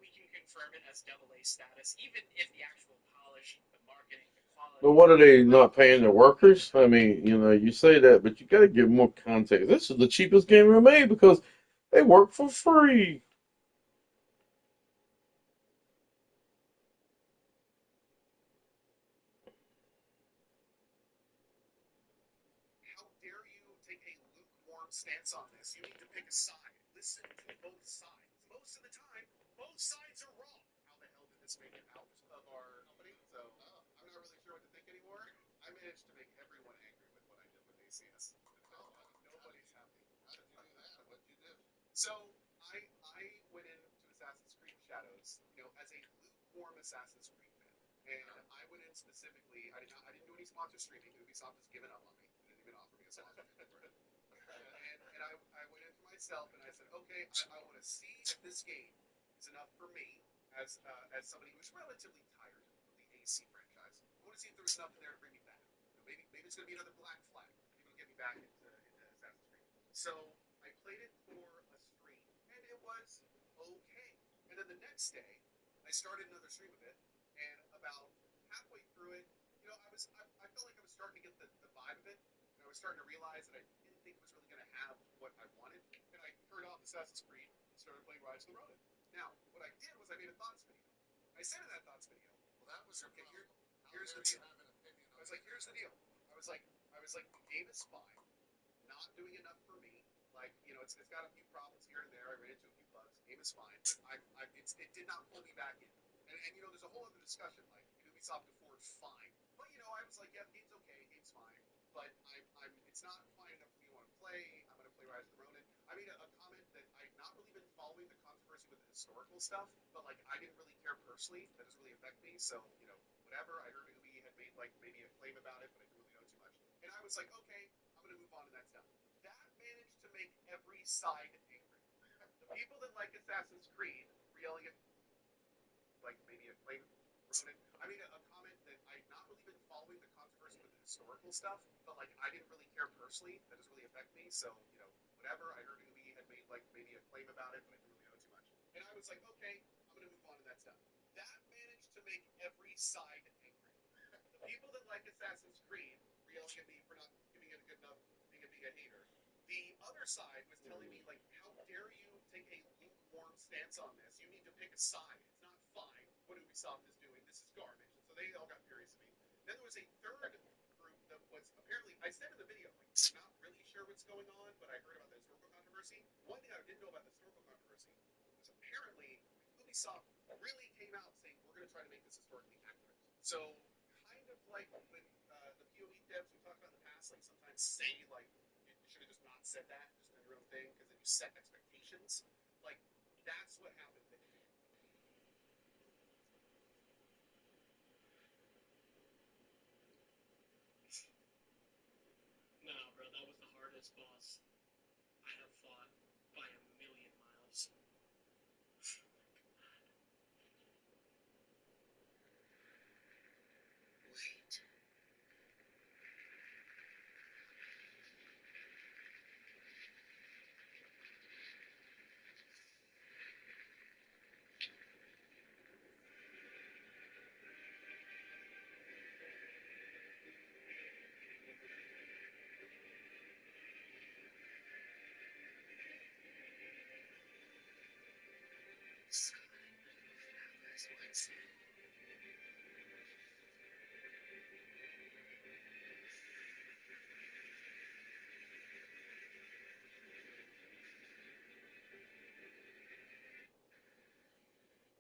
we can confirm it as AA status, even if the actual polish, the marketing, the quality. But what are they not paying their workers? I mean, you say that, but you got to give more context. This is the cheapest game ever made because they work for free. How dare you take a lukewarm stance on this? You need to pick a side. Listen to both sides. Most of the time, both sides are wrong. How the hell did this make it out of our company? So I'm not really sure what to think anymore. I managed to make everyone angry with what I did with ACS. Nobody's happy. How did you do that? What did you do? So I went into Assassin's Creed Shadows, as a lukewarm Assassin's Creed fan. And I went in specifically. I didn't do any sponsor streaming. Ubisoft has given up on me. They didn't even offer me a sponsor. and I went in for myself and I said, okay, I want to see if this game is enough for me as somebody who's relatively tired of the AC franchise. I want to see if there was enough in there to bring me back. Maybe it's going to be another Black Flag. Maybe it'll get me back into Assassin's Creed. So I played it for a stream and it was okay. And then the next day, I started another stream of it, and about halfway through it, I felt like I was starting to get the vibe of it, and I was starting to realize that I didn't think it was really going to have what I wanted, and I turned off Assassin's Creed and started playing Rise of the Ronin. Now, what I did was I made a thoughts video. I said in that thoughts video, well, that was okay. Here's the deal. I was like, here's the deal. I was like, the game is fine, not doing enough for me. Like, it's got a few problems here and there. I ran into a few bugs. The game is fine, but it did not pull me back in. And there's a whole other discussion, like, Ubisoft afford fine. But, I was like, yeah, the game's okay, the game's fine. But it's not fine enough for me to want to play. I'm going to play Rise of the Ronin. I made a comment that I've not really been following the controversy with the historical stuff, but, like, I didn't really care personally. That doesn't really affect me. So, whatever. I heard Ubi had made, like, maybe a claim about it, but I didn't really know too much. And I was like, okay, I'm going to move on, and that's done. That managed to make every side angry. The people that like Assassin's Creed were yelling at, like, maybe a claim Ronin. I made a comment that I've not really been following the controversy with the historical stuff, but, like, I didn't really care personally. That doesn't really affect me. So, whatever. I heard Ubi had made, like, maybe a claim about it, but I didn't really know too much. And I was like, okay, I'm going to move on, and that's done. That managed to make every side angry. The people that like Assassin's Creed were yelling at me for not giving it a good enough, being a hater. The other side was telling me, like, how dare you take a lukewarm stance on this? You need to pick a side. It's not fine what Ubisoft is doing. This is garbage. And so they all got furious at me. Then there was a third group that was apparently, I said in the video, like, I'm not really sure what's going on, but I heard about the historical controversy. One thing I didn't know about the historical controversy was apparently Ubisoft really came out saying, we're going to try to make this historically accurate. So kind of like when the PoE devs we talked about in the past, like, sometimes say, like, you should have just not said that, just done your own thing, because then you set expectations. Like, that's what happened there. No, bro, that was the hardest boss I have fought by a million miles. Wait.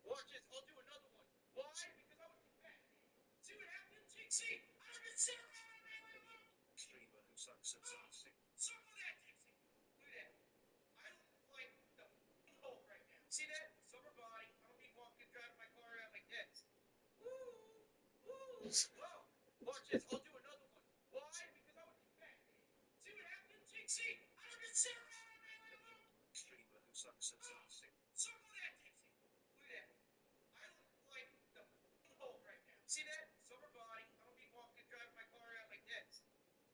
Watch this, I'll do another one. Why? Because I would get back. See what happens? See, I don't even sit around and really look. Streamer who sucks at dancing. Circle that, Dixie. Look at that. I look like the hole right now. See that? Summer body. I don't be walking, driving my car out like this. Woo! Woo! Whoa! Watch this, I'll do another one. Why? Because I would get back. See what happens? See, I don't even sit around and really look. Streamer who sucks at dancing. Circle that, Dixie. Look at that. I look like the hole right now. See that? Summer body. I don't be walking, driving my car out like this.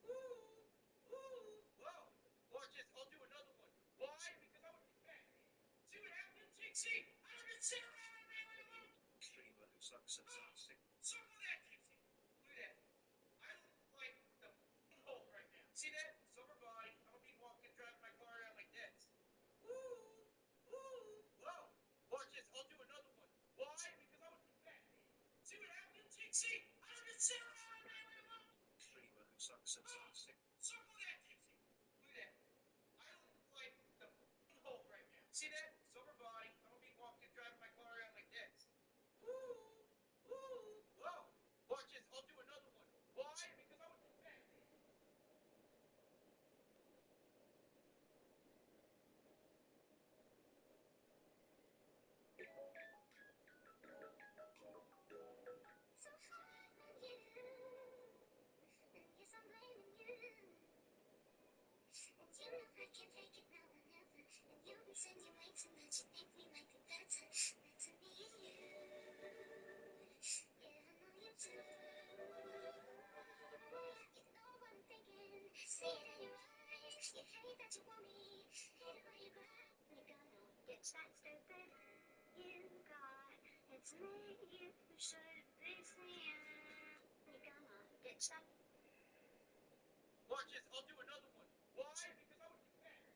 Woo! Woo! Whoa! Watch this. I'll do another one. Why? Because I would get back. See what happens? Streamer who sucks at something. Circle that, Dixie. Look at that. I look like the hole right now. See that? Silver body. I'm gonna be walking, driving my car around like this. Woo! Woo! Whoa! Watch this. I'll do another one. Why? Because I was the fat man. See what happened, Dixie? I don't even sit around right alone. Streamer who sucks at something. Circle that, Dixie. Look at that. I look like the hole right now. See that? Silver body. I'm gonna be walking, driving my car around like this. Woo! Woo! Whoa! Watch this. I'll do another one. Why? Because I was the fat man. So hard on you. Yes, I'm blaming you. And you know I can't take it now or never. And you insinuate too much. You think we might be better. Better me and you. Yeah, I know you do. You know what I'm thinking. See it in your eyes. You hate that you want me. Hate how you cry. You're gonna get that stupid. You got. It's me you should be seeing. You're gonna get that. Watch this. I'll do another one. Why? Because I was the fat man.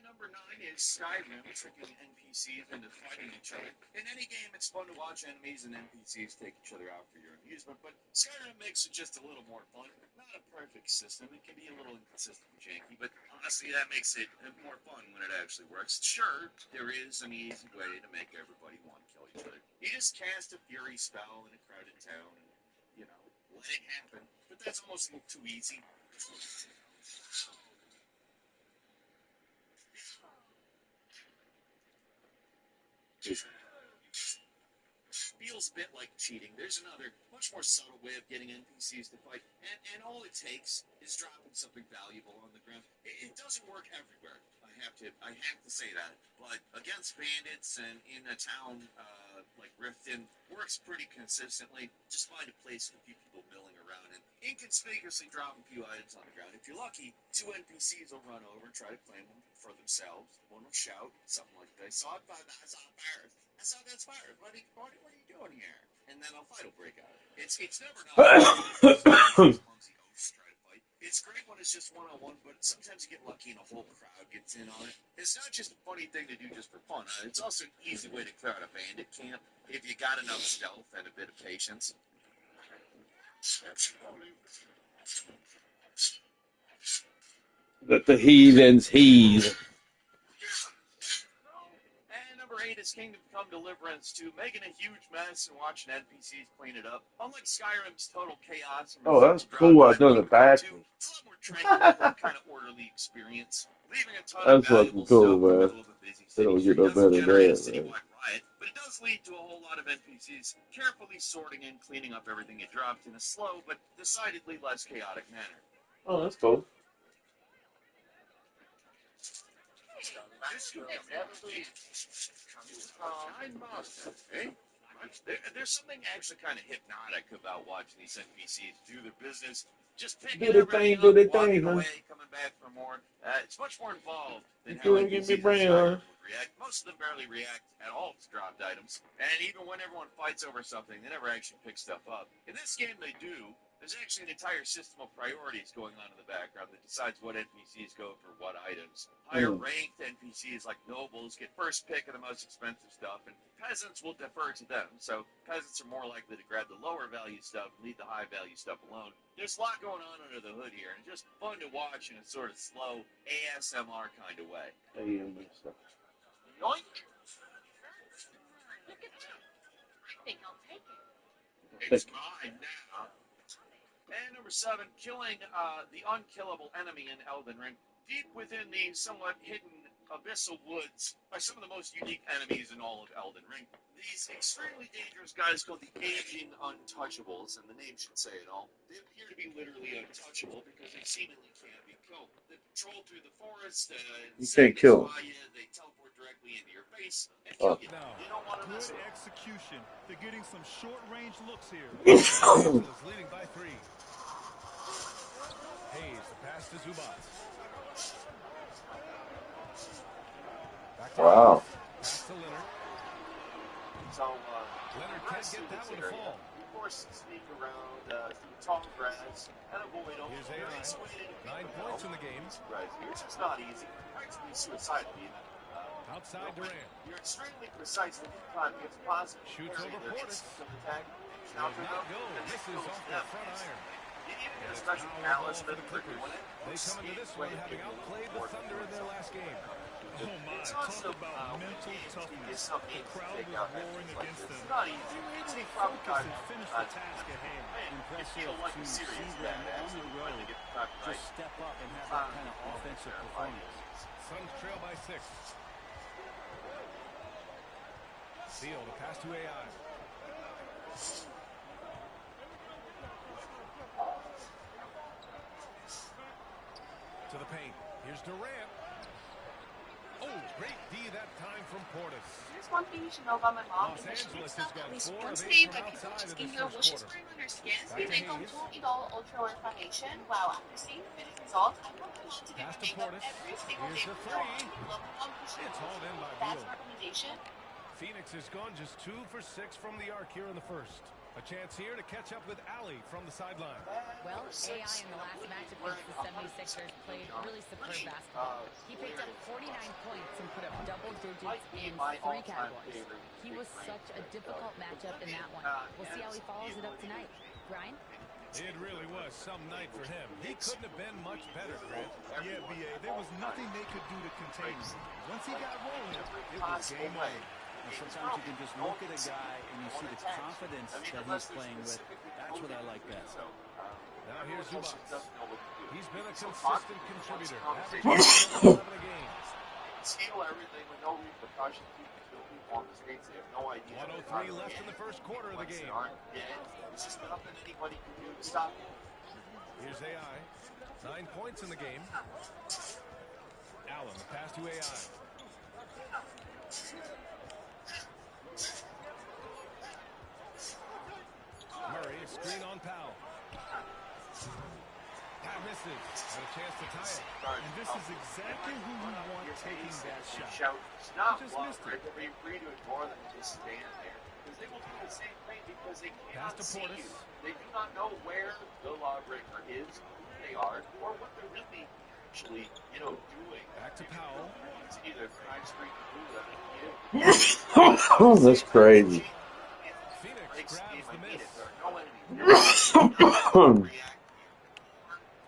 number 9 is Skyrim, tricking NPCs into fighting each other. In any game, it's fun to watch enemies and NPCs take each other out for your amusement, but Skyrim makes it just a little more fun. Not a perfect system. It can be a little inconsistent and janky, but honestly, that makes it more fun when it actually works. Sure, there is an easy way to make everybody want to kill each other. You just cast a fury spell in a crowded town and, let it happen. But that's almost a little too easy. Feels a bit like cheating. There's another, much more subtle way of getting NPCs to fight, and all it takes is dropping something valuable on the ground. It doesn't work everywhere. I have to say that, but against bandits and in a town like Riften, works pretty consistently. Just find a place with a few people milling around and inconspicuously drop a few items on the ground. If you're lucky, 2 NPCs will run over and try to claim them for themselves. One will shout something like, "I saw a pirate. I saw that pirate. What are you doing here?" And then a fight will break out. It's never not. It's great when it's just one-on-one, but sometimes you get lucky and a whole crowd gets in on it. It's not just a funny thing to do just for fun. It's also an easy way to clear out a bandit camp if you got enough stealth and a bit of patience. Let the heathens heathe. And number 8 is Kingdom Come Deliverance 2, making a huge mess and watching NPCs clean it up. Unlike Skyrim's total chaos. Oh, that's cool. I done it backwards. It's a lot more tranquil, kind of orderly experience. Leaving a ton That's of valuable fucking cool, stuff in the man. middle of a busy They city don't get no doesn't better generate a than that, man. citywide riot, but it does lead to a whole lot of NPCs carefully sorting and cleaning up everything you dropped in a slow but decidedly less chaotic manner. Oh, that's cool. There's something actually kind of hypnotic about watching these NPCs do their business, just picking Do their everything thing, up, walking huh? away, coming back for more. It's much more involved than You how couldn't get me NPCs in brain, Skyrim huh? would react. Most of them barely react at all to dropped items, and even when everyone fights over something, they never actually pick stuff up. In this game, they do. There's actually an entire system of priorities going on in the background that decides what NPCs go for what items. Higher ranked NPCs like nobles get first pick of the most expensive stuff, and peasants will defer to them. So peasants are more likely to grab the lower value stuff and leave the high value stuff alone. There's a lot going on under the hood here, and just fun to watch in a sort of slow ASMR kind of way. Yoink! Look at that. I think I'll take it. It's mine now. And number 7, killing the unkillable enemy in Elden Ring. Deep within the somewhat hidden abyssal woods are some of the most unique enemies in all of Elden Ring. These extremely dangerous guys called the Aging Untouchables, and the name should say it all. They appear to be literally untouchable because they seemingly can't be killed. They patrol through the forest, You can't kill them. they teleport directly into your face and kill you. You don't want to mess Good with them. execution. They're getting some short-range looks here. Is leading by 3. Hayes, the pass to Zubat. Back to Wow. Pass to Leonard. So, Leonard can't get that one to fall. Be forced to sneak around through tall grass and avoid them. Here's AI. 9 points in the game. Right here. It's just not easy. Practically suicidal, even. Outside Durant. You're extremely precise with your time against possible. Shoots over Portis. Attack. Does not go. Misses off the front iron. And it's special Alice for the Clippers. They come into this one having outplayed the Thunder in their last game. Oh my, talk about mental toughness. The crowd was roaring against them. Not easy. They were able to focus and finish the task at hand. Impressive to see them on the road just step up and have that kind of offensive performance. Suns trail by 6. Seal, the pass to AI. To the paint. Here's Durant. Oh, great D that time from Portis. There's one thing you should know about my mom. Los Is that she Angeles makes has got at least 4 one of 8 save from that keeps outside her of skin this here, first which is quarter. spraying on her skin. Back We to make a Hayes. full Idol Ultra One foundation. Wow, after seeing the finished result, I want my mom to get Pass her to makeup Portis. every single Here's day the from now on. three. We love my mom because she It's hauled in by That's Beal. my recommendation. Phoenix is gone just 2 for 6 from the arc here in the first. A chance here to catch up with Ali from the sideline. Well, AI in the last match against the 76ers played really superb basketball. He picked up 49 points and put up double digits in 3 categories. He was such a difficult matchup in that one. We'll see how he follows it up tonight. Brian? It really was some night for him. He couldn't have been much better, Grant. Yeah, B.A., there was nothing they could do to contain him. Once he got rolling, it was game on. And sometimes you can just look at a guy and you see the confidence that he's playing with. That's what I like best. Now here's Zubats. He's been a consistent contributor. Averaging 11 a game. Steal everything with no repercussions. On the States, they have no idea. 103 left in the first quarter of the game. There's just nothing anybody can do to stop him. Here's AI. 9 points in the game. Allen, the pass to AI. Murray, a screen on Powell. Pat misses. Had a chance to tie it. And this is exactly who you want taking that shot. It's not just they free to ignore them and just stand there. Because they will do the same thing because they cannot see you. They do not know where the lawbreaker is, who they are, or what they're really actually, doing. Back to Powell. It's either crime streak or That's crazy. Phoenix grabs the miss.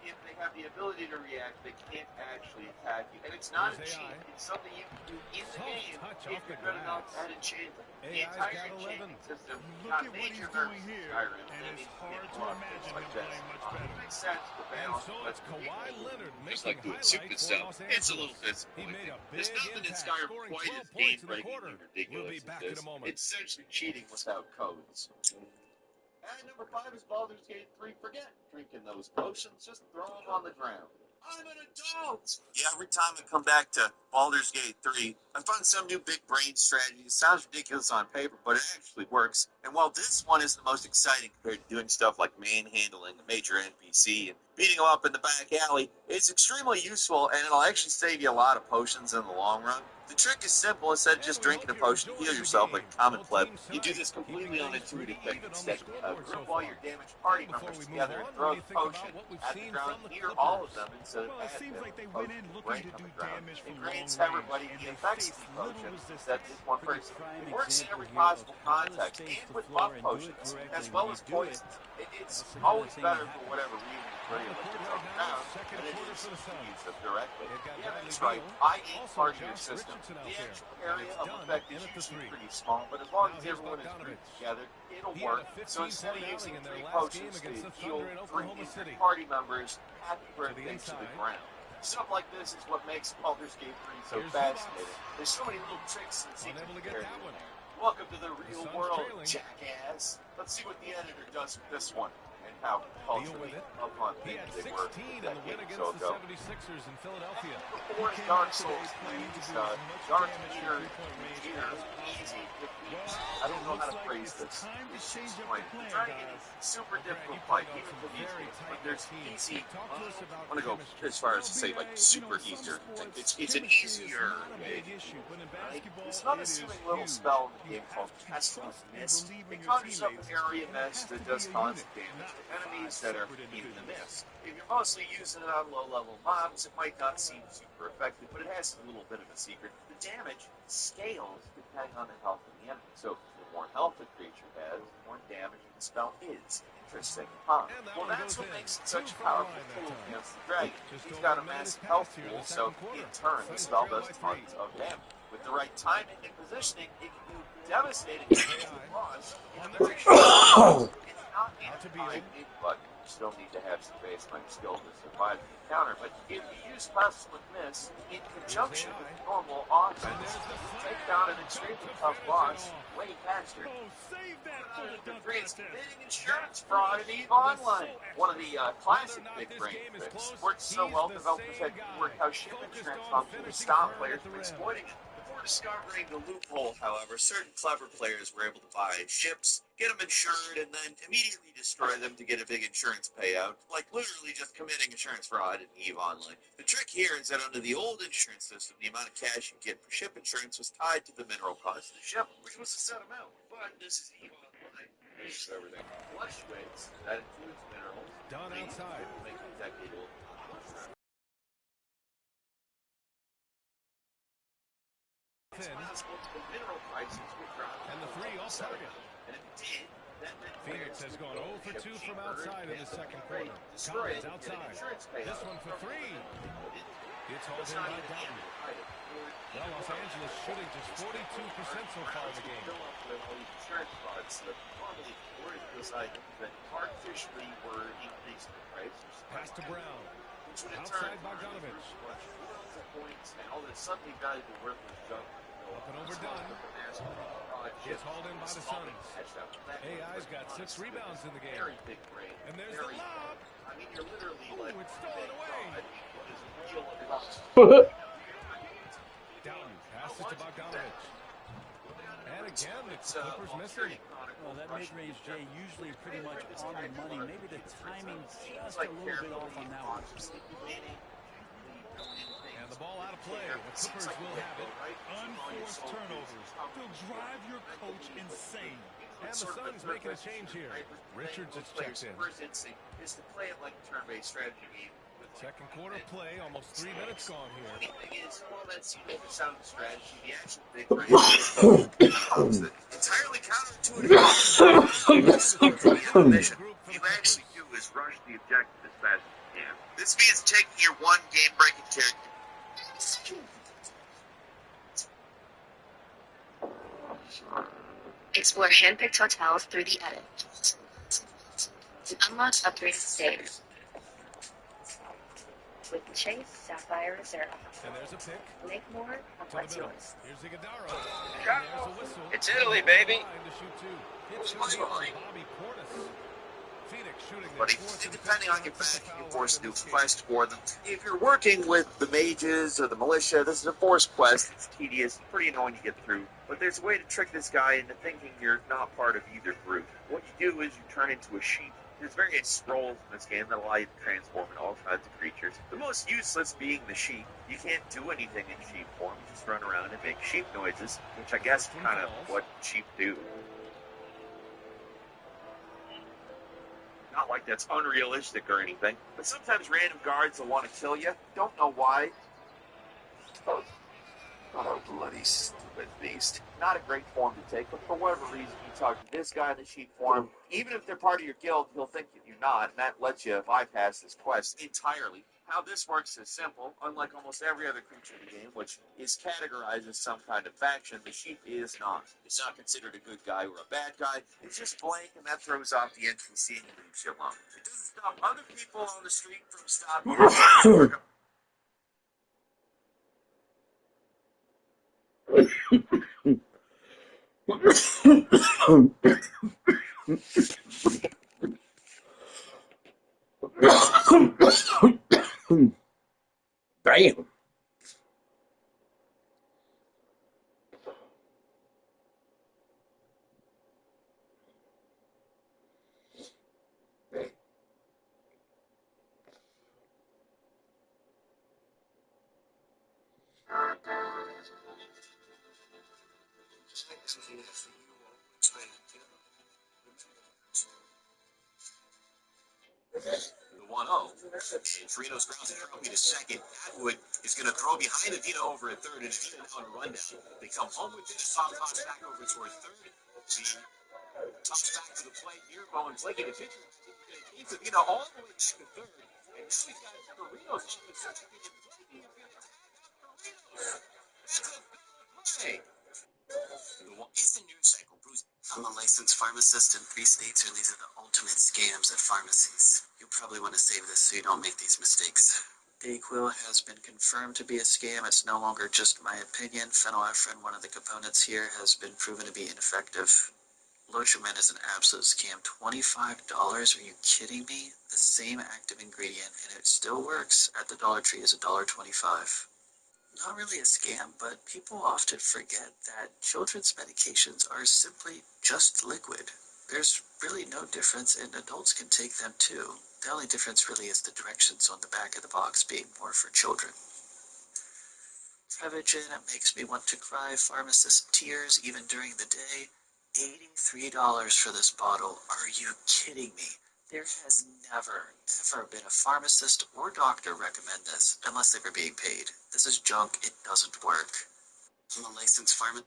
If they have the ability to react, they can't actually attack you. And it's not a cheat. It's something you can do in the game if you're good enough at enchantment. The entire enchanting system got major nerfs in Skyrim. And it's hard to imagine him playing much better. It makes sense to balance. So it's Kawhi Leonard Just making like doing highlights stupid for stuff. Los Angeles. It's a little disappointing. There's nothing in Skyrim quite as game-breaking and ridiculous as this. It's essentially cheating without codes. And number 5 is Baldur's Gate 3. Forget drinking those potions. Just throw them on the ground. I'm an adult! Yeah, every time I come back to Baldur's Gate 3, I find some new big brain strategy. It sounds ridiculous on paper, but it actually works. And while this one is the most exciting compared to doing stuff like manhandling a major NPC and beating them up in the back alley, it's extremely useful, and it'll actually save you a lot of potions in the long run. The trick is simple. Instead of just drinking a potion to heal yourself like a common pleb, you do this completely unintuitive thing. Instead, group all your damaged party members together and throw the potion at the ground near all of them instead of Well, it seems like they went in looking to do damage from long range, everybody and the they effects faced of the little potion resistance. that is one person. It works in every possible context, and with buff potions, as well as poisons. It's always better for whatever reason for you to throw them down than it is to use them directly. Yeah, that's right. I ain't part of your system. The actual area of effect is usually pretty small, but as long as everyone is grouped together, it'll work. So instead of using 3 potions to heal 3 injured party members, happy birthday to the ground. Stuff like this is what makes Baldur's Gate 3 so fascinating. There's so many little tricks and secrets there. Welcome to the real world, jackass. Let's see what the editor does with this one and how culturally upon things they were in the win against the 76ers in Philadelphia. Before Dark Souls 3, Dark Eater, easy defeat. I don't know how to phrase this. It's just like, you're trying to get a super difficult fight, even for these games, but there's easy. I'm going to go as far as to say, like, super easier. It's an easier way. It's not assuming little spell in the game called Pestilent Mist. It conjures up an area mist that does constant damage to enemies that are in the mist. If you're mostly using it on low-level mobs, it might not seem super effective, but it has a little bit of a secret. The damage scales depending on the health of the enemy. So the more health a creature has, the more damage the spell is. Interesting, huh? Well, that's what makes it such a powerful tool against the dragon. He's got a massive health pool, so in turn, the spell does tons of damage. With the right timing and positioning, it can do devastating damage to the boss in a very short time. It's not a button. You still need to have some baseline skill to survive the encounter, but if you use Pestilent Mist in conjunction with normal offense, you take down an extremely tough boss way faster. It's committing insurance fraud in EVE Online. One of the classic big brain tricks. Works so well, developers had to work how ship insurance functions to stop players from exploiting it. Before discovering the loophole, however, certain clever players were able to buy ships, get them insured, and then immediately destroy them to get a big insurance payout, like literally just committing insurance fraud in EVE Online. The trick here is that under the old insurance system, the amount of cash you get for ship insurance was tied to the mineral cost of the ship, which was a set amount. But this is EVE Online. This is everything fluctuates. That includes minerals. Done outside. Make a decade old. within. Multiple mineral prices would drop. And the three off target. And if it did, that meant Phoenix has gone 0 for 2 from outside in the second quarter. Collins outside. This one for three. It's hauled in by Dalton. Well, Los Angeles shooting just 42% so far in the game. Insurance cards that normally were those items that artificially were increased in price. Pass to Brown. Outside Bogdanovich. Points and all that suddenly valuable worthless junk. Up and overdone. It's hauled in by the Suns. AI's got 6 rebounds in the game. And there's the lob. I mean, you're literally like, it's stolen away. Down. Passes to Bogdanovich. And again, the Clippers missing. Well, that mid-range, Jay, usually pretty much on the money. Maybe the timing just a little bit off on that one. And the ball out of play. The Clippers will have it. Unforced turnovers. They'll drive your coach insane. And the Suns making a change here. Richards is checked in. First instinct is to play it like a turn-based strategy. Second quarter play, almost 3 minutes gone here. The thing is, well, that's the sound strategy. The actual big range entirely counterintuitive. You actually do is rush the objective as fast as you can. This means taking your one game-breaking character. Explore hand-picked hotels through the edit. Unlock upgrade stays. With Chase Sapphire Reserve. And there's a pick. Make more of what's yours. Here's Iguodala. And there's a whistle. It's Italy, baby. To shoot two. It's going to be Bobby Portis. Phoenix shooting But depending on your back, you force a new quest for them. If you're working with the mages or the militia, this is a forced quest. It's tedious, pretty annoying to get through. But there's a way to trick this guy into thinking you're not part of either group. What you do is you turn into a sheep. There's various scrolls in this game that allow you to transform into all kinds of creatures. The most useless being the sheep. You can't do anything in sheep form. You just run around and make sheep noises, which I guess is kind of what sheep do. Not like that's unrealistic or anything, but sometimes random guards will want to kill you. Don't know why. Oh, bloody stupid beast. Not a great form to take, but for whatever reason, you talk to this guy in the sheep form, even if they're part of your guild, he'll think that you're not, and that lets you bypass this quest entirely. How this works is simple. Unlike almost every other creature in the game, which is categorized as some kind of faction, the sheep is not. It's not considered a good guy or a bad guy. It's just blank, and that throws off the NPC and leaves you alone. It doesn't stop other people on the street from stopping you. Damn. The 1-0. And Torino's grounds a trophy to second. Atwood is going to throw behind Avita over at third, and Avita now on a rundown. They come home with this. Tom toss back over toward third. The toss back to the plate here. Bowen's licking the pitcher. Keeps Avita all the way back to third. And now he's got Torino's offense in play. That's a play. It's the news cycle, Bruce. I'm a licensed pharmacist in 3 states, and these are the ultimate scams at pharmacies. You'll probably want to save this so you don't make these mistakes. Dayquil has been confirmed to be a scam. It's no longer just my opinion. Phenylephrine, one of the components here, has been proven to be ineffective. Lotrimin is an absolute scam. $25? Are you kidding me? The same active ingredient, and it still works at the Dollar Tree is $1.25. Not really a scam, but people often forget that children's medications are simply just liquid. There's really no difference, and adults can take them too. The only difference really is the directions on the back of the box being more for children. Prevagen, it makes me want to cry. Pharmacist tears even during the day. $83 for this bottle. Are you kidding me? There has never, ever been a pharmacist or doctor recommend this unless they were being paid. This is junk. It doesn't work. I'm a licensed licensed pharmacist.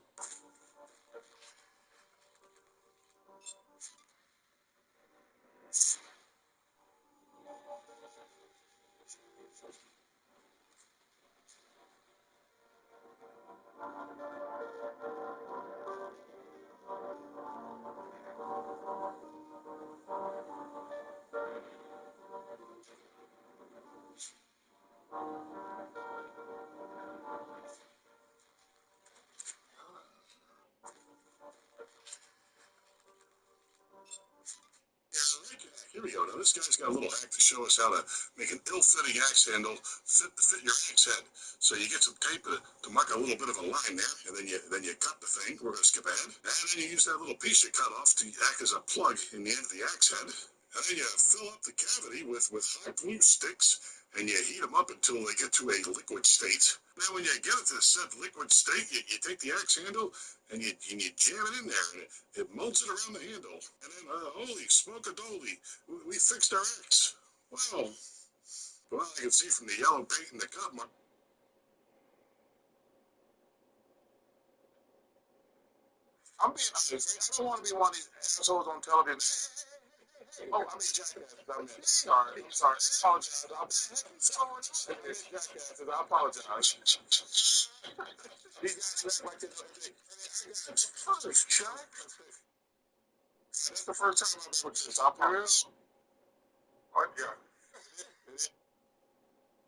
Here we go. Now this guy's got a little hack to show us how to make an ill-fitting axe handle fit your axe head. So you get some tape to mark a little bit of a line there, and then you cut the thing. We're going to skip ahead, and then you use that little piece you cut off to act as a plug in the end of the axe head, and then you fill up the cavity with hot glue sticks, and you heat them up until they get to a liquid state. Now when you get it to said liquid state, you take the axe handle and you jam it in there, and it molds it around the handle. And then, holy smoke-a-doly, we fixed our axe. Wow. Well, I can see from the yellow paint and the cut mark. I'm being honest. I don't want to be one of these assholes on television. Oh, I mean jackasses. I'm sorry. I apologize. Jackasses. I apologize. These guys act like first shot. That's the first time I've ever done this. I apologize. Yeah.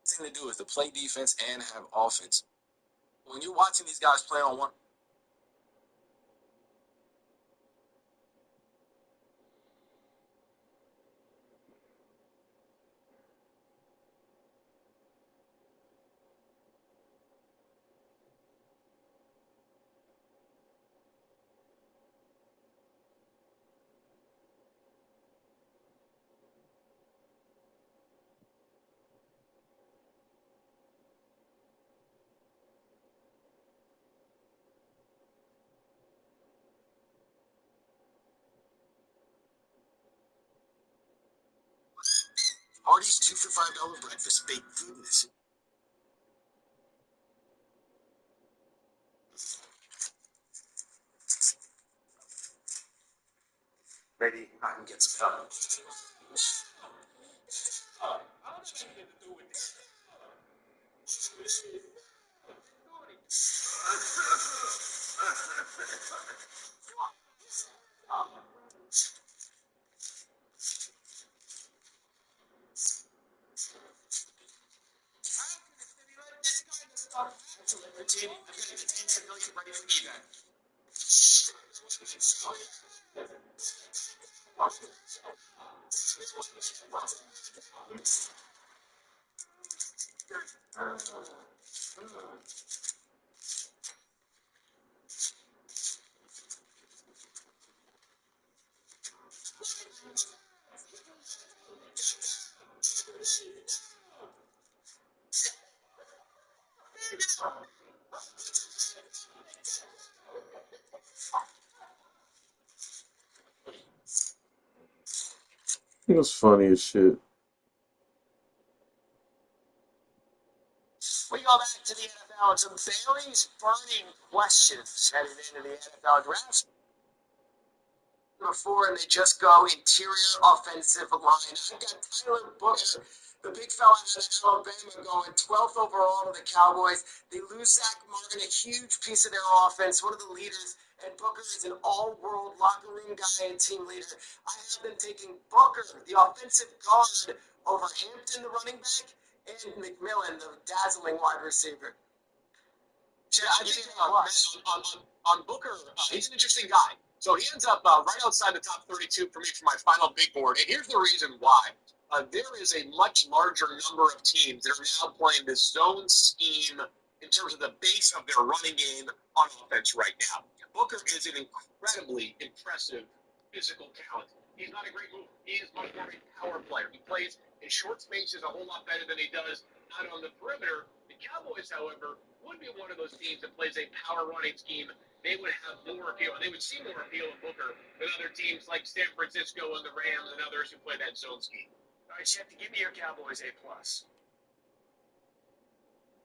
Thing to do is to play defense and have offense. When you're watching these guys play on one. Hardee's 2 for $5 breakfast baked goodness. Maybe I can get some help. It was funny as shit. We go back to the NFL and some very burning questions heading into the NFL draft. Before, and they just go interior offensive line. I've got Tyler Booker, the big fella out of Alabama, going 12th overall to the Cowboys. They lose Zach Martin, a huge piece of their offense, one of the leaders, and Booker is an all-world locker room guy and team leader. I have them taking Booker, the offensive guard, over Hampton, the running back, and McMillan, the dazzling wide receiver. I think on Booker, he's an interesting guy. So he ends up right outside the top 32 for me for my final big board. And here's the reason why. There is a much larger number of teams that are now playing this zone scheme in terms of the base of their running game on offense right now. Booker is an incredibly impressive physical talent. He's not a great mover. He is much more a power player. He plays in short spaces a whole lot better than he does out on the perimeter. The Cowboys, however, would be one of those teams that plays a power running scheme. They would have more appeal. They would see more appeal in Booker than other teams like San Francisco and the Rams and others who play that zone scheme. All right, Chef, give me your Cowboys A+.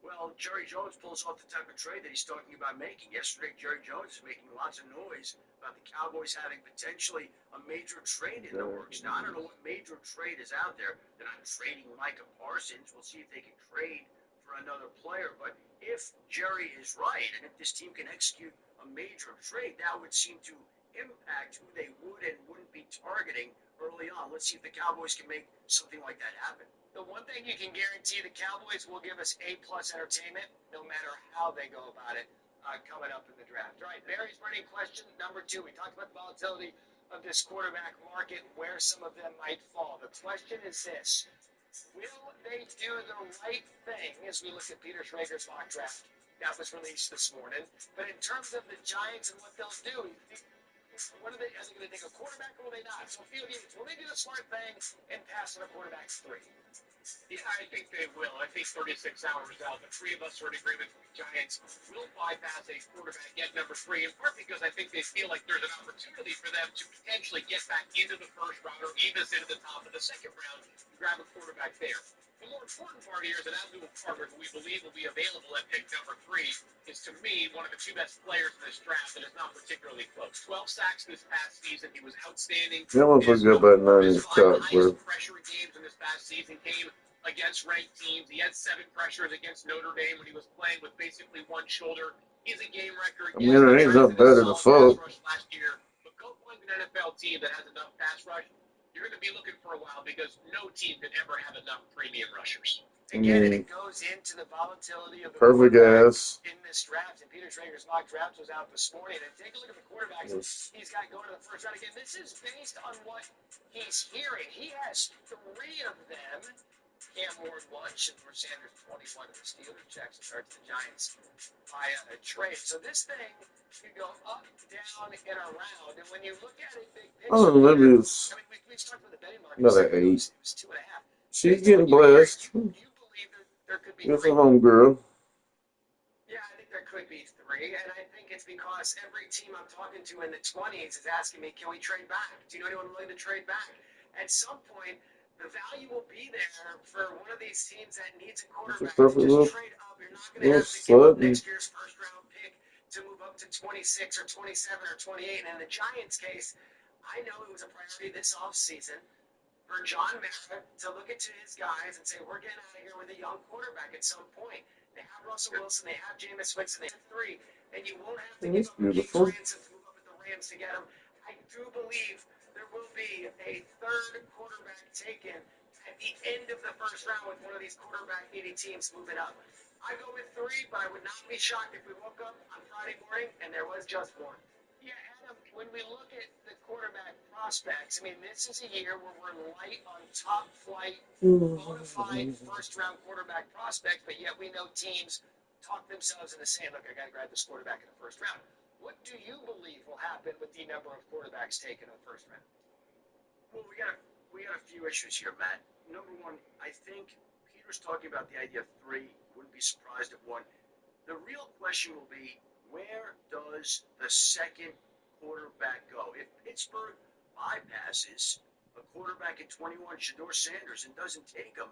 Well, Jerry Jones pulls off the type of trade that he's talking about making. Yesterday, Jerry Jones is making lots of noise about the Cowboys having potentially a major trade in the works. Now, I don't know what major trade is out there. They're not trading Micah Parsons. We'll see if they can trade for another player. But if Jerry is right, and if this team can execute a major trade, that would seem to impact who they would and wouldn't be targeting early on. Let's see if the Cowboys can make something like that happen. The one thing you can guarantee, the Cowboys will give us A-plus entertainment no matter how they go about it coming up in the draft. All right, Barry's burning question number 2. We talked about the volatility of this quarterback market, where some of them might fall. The question is this: will they do the right thing as we look at Peter Schrager's mock draft that was released this morning? But in terms of the Giants and what they'll do, what are they going to take a quarterback or will they not? So Field Yates, will they do the smart thing and pass on a quarterback 3? Yeah, I think they will. I think 36 hours out, the three of us are in agreement with the Giants will bypass a quarterback at number 3, in part because I think they feel like there's an opportunity for them to potentially get back into the first round or even into the top of the second round and grab a quarterback there. The more important part here is that Abdul Carter, who we believe will be available at pick number 3, is to me one of the 2 best players in this draft, and is not particularly close. 12 sacks this past season. He was outstanding. That one forget about 90's top, bro. Pressure games in this past season came against ranked teams. He had 7 pressures against Notre Dame when he was playing with basically one shoulder. He's a game record. I mean, it ain't nothing better than fuck. Last year, but go find an NFL team that has enough pass rush. You're going to be looking for a while because no team could ever have enough premium rushers. Again, and it goes into the volatility of the Perfect ass. in this draft. And Peter Schrager's mock draft was out this morning. And take a look at the quarterbacks he's got going to the first round. Again, this is based on what he's hearing. He has 3 of them. Cam Ward 1, Shedeur Sanders 21 of the Steelers checks and starts the Giants via a trade. So this thing could go up, down, and around. And when you look at it big picture, Oh, maybe it's we start with the betting market. another 8. It was 2.5. She's getting blessed. It's a home girl. Yeah, I think there could be 3, and I think it's because every team I'm talking to in the 20s is asking me, can we trade back? Do you know anyone willing to trade back? At some point, the value will be there for one of these teams that needs a quarterback to just trade up. You're not going to have to give up next year's first-round pick to move up to 26 or 27 or 28. And in the Giants' case, I know it was a priority this offseason for John Mara to look into his guys and say, we're getting out of here with a young quarterback at some point. They have Russell Wilson, they have Jameis Winston, they have 3, and you won't have to give up Keith Ransom to move up with the Rams to get him. I do believe there will be a 3rd quarterback taken at the end of the first round with one of these quarterback-needy teams moving up. I go with 3, but I would not be shocked if we woke up on Friday morning and there was just 1. Yeah, Adam, when we look at the quarterback prospects, I mean, this is a year where we're light on top-flight, bona fide first-round quarterback prospects, but yet we know teams talk themselves into saying, look, I got to grab this quarterback in the first round. What do you believe will happen with the number of quarterbacks taken in the first round? Well, we got a few issues here, Matt. Number 1, I think Peter's talking about the idea of 3. Wouldn't be surprised at 1. The real question will be, where does the second quarterback go? If Pittsburgh bypasses a quarterback at 21, Shedeur Sanders, and doesn't take him,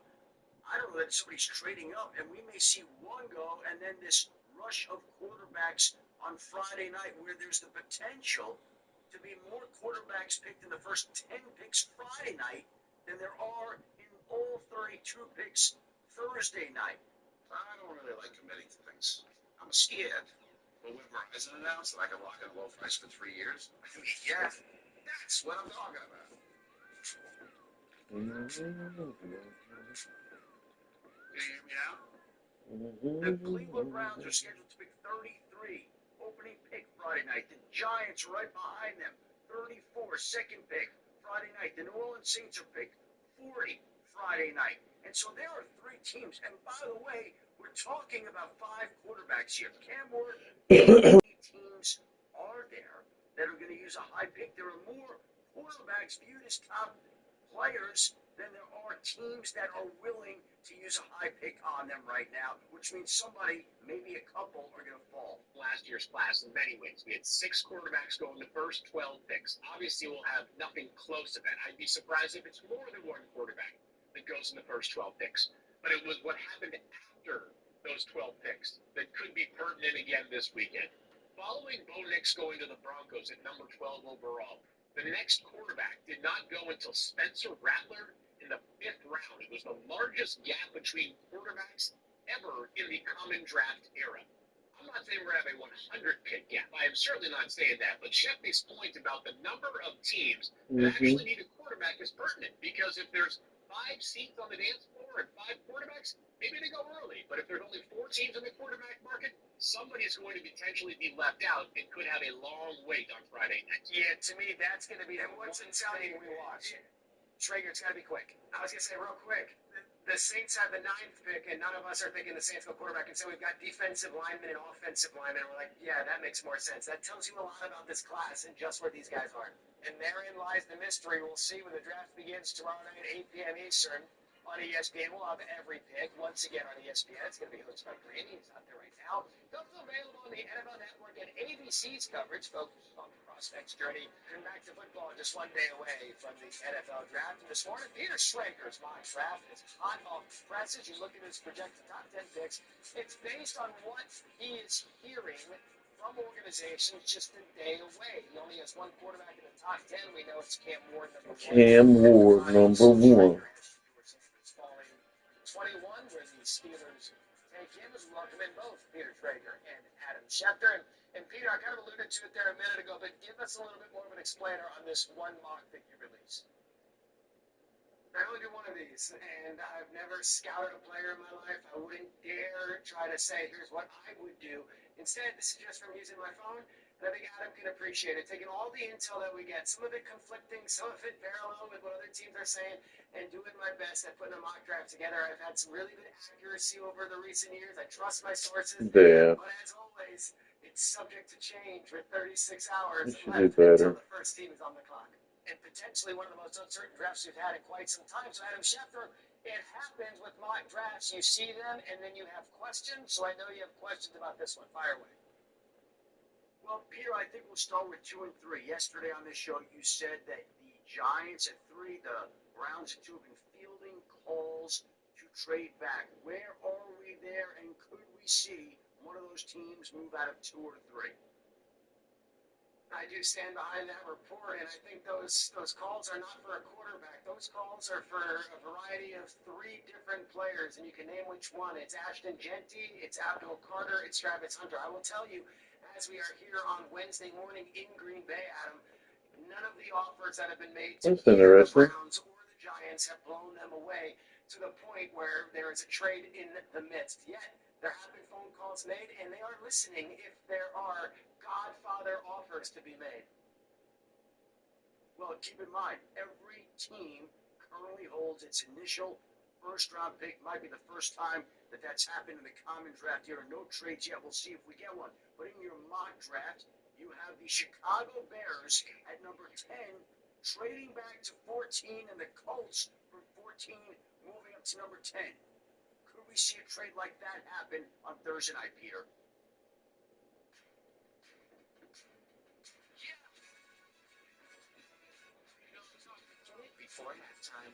I don't know that somebody's trading up, and we may see 1 go, and then this rush of quarterbacks on Friday night where there's the potential to be more quarterbacks picked in the first 10 picks Friday night than there are in all 32 picks Thursday night. I don't really like committing to things. I'm scared. But when Verizon announced that I could lock in a low price for 3 years, I mean, yeah, that's what I'm talking about. Can you hear me now? The Cleveland Browns are scheduled to pick 33, opening pick Friday night. The Giants are right behind them, 34, second pick Friday night. The New Orleans Saints are picked 40 Friday night. And so there are 3 teams. And by the way, we're talking about 5 quarterbacks here. Cam Ward, 8 teams are there that are going to use a high pick. There are more quarterbacks viewed as top players than there are teams that are willing to use a high pick on them right now, which means somebody, maybe a couple, are going to fall. Last year's class in many ways. We had 6 quarterbacks go in the first 12 picks. Obviously, we'll have nothing close to that. I'd be surprised if it's more than 1 quarterback that goes in the first 12 picks. But it was what happened after the those 12 picks that could be pertinent again this weekend. Following Bo Nix going to the Broncos at number 12 overall, the next quarterback did not go until Spencer Rattler in the 5th round. It was the largest gap between quarterbacks ever in the common draft era. I'm not saying we're going to have a 100-pick gap. I am certainly not saying that. But Shepney's point about the number of teams that actually need a quarterback is pertinent, because if there's 5 seats on the dance floor and 5 quarterbacks, maybe they go early. But if there's only 4 teams in the quarterback market, somebody is going to potentially be left out and could have a long wait on Friday night. Yeah, to me, that's going to be the one thing we watch. Schrager, it's got to be quick. I was going to say real quick, the Saints have the 9th pick, and none of us are thinking the Saints go quarterback, and so we've got defensive linemen and offensive linemen. We're like, yeah, that makes more sense. That tells you a lot about this class and just where these guys are. And therein lies the mystery. We'll see when the draft begins tomorrow night at 8 p.m. Eastern on ESPN. We'll have every pick once again on ESPN. It's going to be hosted by Grady. He's out there right now. It's also available on the NFL Network and ABC's coverage focuses on the prospects journey. And back to football, just one day away from the NFL draft. And this morning, Peter Schrager's mock draft is hot off the press. As you look at his projected top 10 picks, it's based on what he is hearing from organizations just a day away. He only has 1 quarterback in the top 10. We know it's Cam Ward, number 1. Cam Ward, number 1. 21, where the Steelers take him, as we welcome in both Peter Schrager and Adam Schefter. And Peter, I kind of alluded to it there a minute ago, but give us a little bit more of an explainer on this one mock that you released. I only do one of these, and I've never scouted a player in my life. I wouldn't dare try to say, here's what I would do. Instead, this is just from using my phone, and I think Adam can appreciate it. Taking all the intel that we get, some of it conflicting, some of it parallel with what other teams are saying, and doing my best at putting a mock draft together. I've had some really good accuracy over the recent years. I trust my sources. Yeah. But as always, it's subject to change with 36 hours You should left do better. until the first team is on the clock. And potentially one of the most uncertain drafts we've had in quite some time. So, Adam Schefter, it happens with mock drafts. You see them, and then you have questions. So I know you have questions about this one. Fire away. Well, Peter, I think we'll start with 2 and 3. Yesterday on this show, you said that the Giants at 3, the Browns at 2 have been fielding calls to trade back. Where are we there, and could we see one of those teams move out of 2 or 3? I do stand behind that report, and I think those calls are not for a quarterback. Those calls are for a variety of 3 different players, and you can name which one. It's Ashton Genty, it's Abdul Carter, it's Travis Hunter. I will tell you, as we are here on Wednesday morning in Green Bay, Adam, none of the offers that have been made to either the Browns or the Giants have blown them away to the point where there is a trade in the midst. Yet, there have been phone calls made, and they are listening if there are Godfather offers to be made. Well, keep in mind, every team currently holds its initial first-round pick. Might be the first time that that's happened in the common draft here. No trades yet. We'll see if we get one. But in your mock draft, you have the Chicago Bears at number 10, trading back to 14, and the Colts from 14 moving up to number 10. Could we see a trade like that happen on Thursday night, Peter? Before halftime,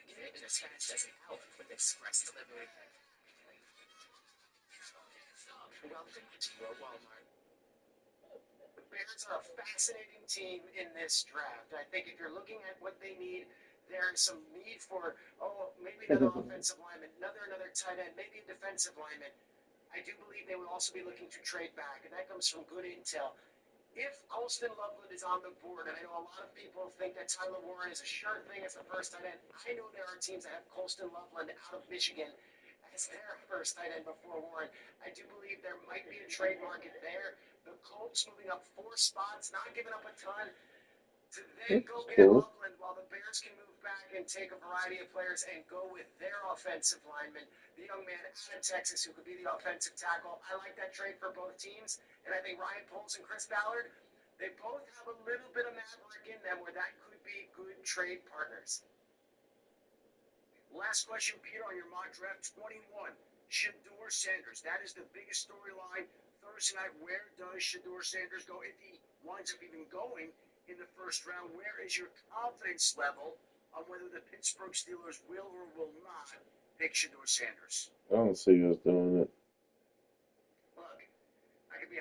get it in as fast as an hour with express delivery. Welcome to your Walmart. The Bears are a fascinating team in this draft. I think if you're looking at what they need, there is some need for, maybe another offensive lineman, another tight end, maybe a defensive lineman. I do believe they would also be looking to trade back, and that comes from good intel. If Colston Loveland is on the board, and I know a lot of people think that Tyler Warren is a sure thing as the first tight end, I know there are teams that have Colston Loveland out of Michigan as their first tight end before Warren. I do believe there might be a trade market there. The Colts moving up 4 spots, not giving up a ton, to then go get Loveland while the Bears can move back and take a variety of players and go with their offensive lineman, the young man out of Texas who could be the offensive tackle. I like that trade for both teams, and I think Ryan Poles and Chris Ballard, they both have a little bit of maverick in them where that could be good trade partners. Last question, Peter, on your mock draft 21. Shedeur Sanders. That is the biggest storyline Thursday night. Where does Shedeur Sanders go? If he winds up even going in the first round, where is your confidence level on whether the Pittsburgh Steelers will or will not pick Shedeur Sanders? I don't see us doing it.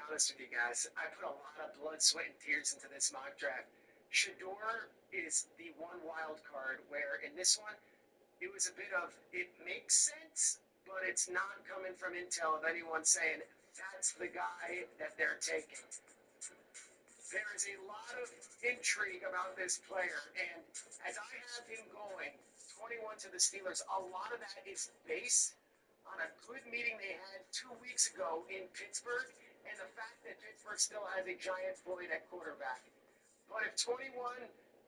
honest with you guys. I put a lot of blood, sweat, and tears into this mock draft. Shador is the one wild card where in this one, it was a bit of, it makes sense, but it's not coming from intel of anyone saying that's the guy that they're taking. There is a lot of intrigue about this player, and as I have him going 21 to the Steelers, a lot of that is based on a good meeting they had 2 weeks ago in Pittsburgh, and the fact that Pittsburgh still has a giant void at quarterback. But if 21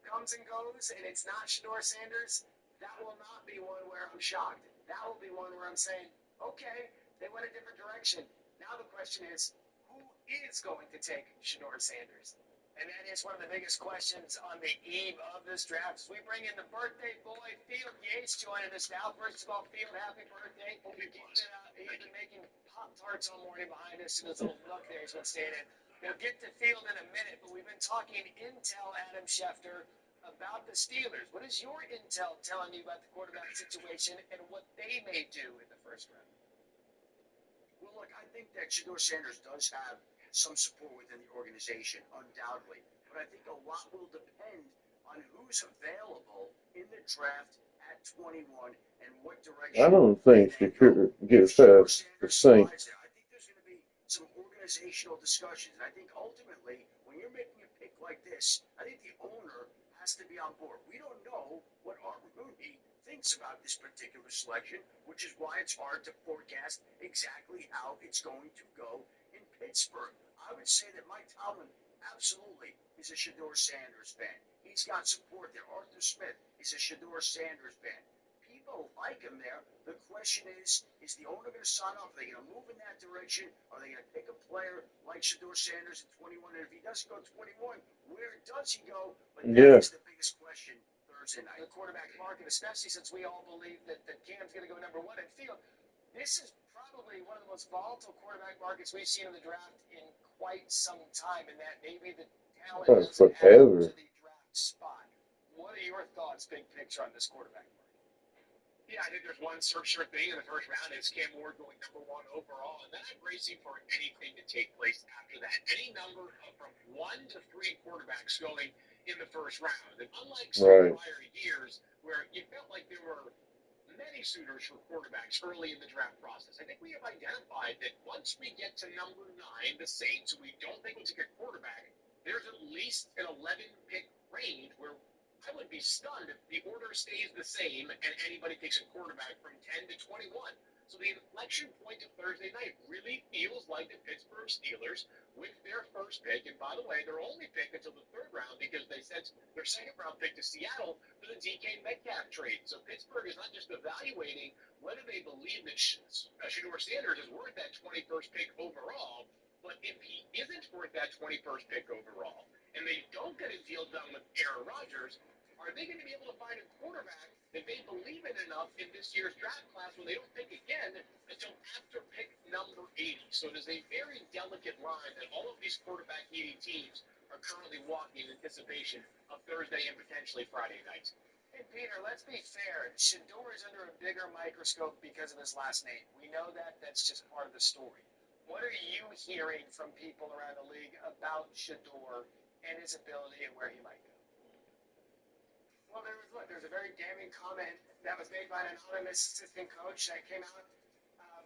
comes and goes and it's not Shador Sanders, that will not be one where I'm shocked. That will be one where I'm saying, okay, they went a different direction. Now the question is, who is going to take Shador Sanders? And that is one of the biggest questions on the eve of this draft. As we bring in the birthday boy, Field Yates, joining us now. First of all, Field, happy birthday. He's been making Pop-Tarts all morning behind us in his little nook there. He's been staying in. We'll get to Field in a minute, but we've been talking intel, Adam Schefter, about the Steelers. What is your intel telling you about the quarterback situation and what they may do in the first round? Well, look, I think that Shador Sanders does have some support within the organization, undoubtedly. But I think a lot will depend on who's available in the draft at 21 and what direction. I don't think Shakir gets past the Saints. I think there's going to be some organizational discussions. And I think ultimately, when you're making a pick like this, I think the owner has to be on board. We don't know what Art Rooney thinks about this particular selection, which is why it's hard to forecast exactly how it's going to go in Pittsburgh. I would say that Mike Tomlin absolutely is a Shador Sanders fan. He's got support there. Arthur Smith is a Shador Sanders fan. People like him there. The question is the owner going to sign off? Are they going to move in that direction? Are they going to pick a player like Shador Sanders at 21? And if he doesn't go 21, where does he go? But that is the biggest question Thursday night. The quarterback market, especially since we all believe that Cam's going to go number one in Field. This is probably one of the most volatile quarterback markets we've seen in the draft in quite some time, and that maybe the talent doesn't add up to the draft spot. What are your thoughts, big picture, on this quarterback market? Yeah, I think there's one sure thing in the first round is Cam Ward going number one overall, and then I'm racing for anything to take place after that. Any number of from 1 to 3 quarterbacks going in the first round. And unlike some prior years where you felt like there were many suitors for quarterbacks early in the draft process, I think we have identified that once we get to number 9, the Saints, who we don't think will take a quarterback, there's at least an 11-pick range where I would be stunned if the order stays the same and anybody takes a quarterback from 10 to 21. So the inflection point of Thursday night really feels like the Pittsburgh Steelers with their first pick. And by the way, their only pick until the third round because they sent their second-round pick to Seattle for the DK Metcalf trade. So Pittsburgh is not just evaluating whether they believe that Shador Sanders is worth that 21st pick overall, but if he isn't worth that 21st pick overall, and they don't get a deal done with Aaron Rodgers, are they going to be able to find a quarterback that they believe in enough in this year's draft class when they don't pick again until after pick number 80? So it is a very delicate line that all of these quarterback-needing teams are currently walking in anticipation of Thursday and potentially Friday night. Hey, Peter, let's be fair. Shador is under a bigger microscope because of his last name. We know that. That's just part of the story. What are you hearing from people around the league about Shador and his ability and where he might go? Well, there's a very damning comment that was made by an anonymous assistant coach that came out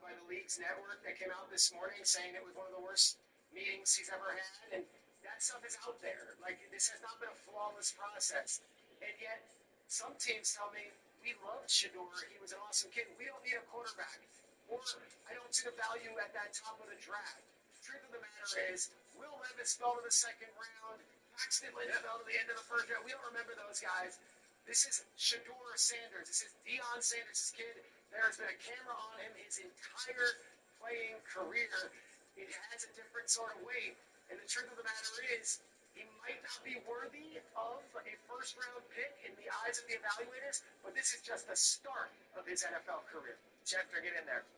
by the league's network that came out this morning saying it was one of the worst meetings he's ever had, and that stuff is out there. Like, this has not been a flawless process, and yet some teams tell me, we loved Shador, he was an awesome kid, we don't need a quarterback, or I don't see the value at that top of the draft. The truth of the matter is, Will Levis fell to the second round, Paxton Lynch fell to the end of the first round. We don't remember those guys. This is Shador Sanders. This is Deion Sanders' kid. There's been a camera on him his entire playing career. It has a different sort of weight. And the truth of the matter is, he might not be worthy of a first-round pick in the eyes of the evaluators, but this is just the start of his NFL career. Schefter, get in there.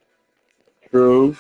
True.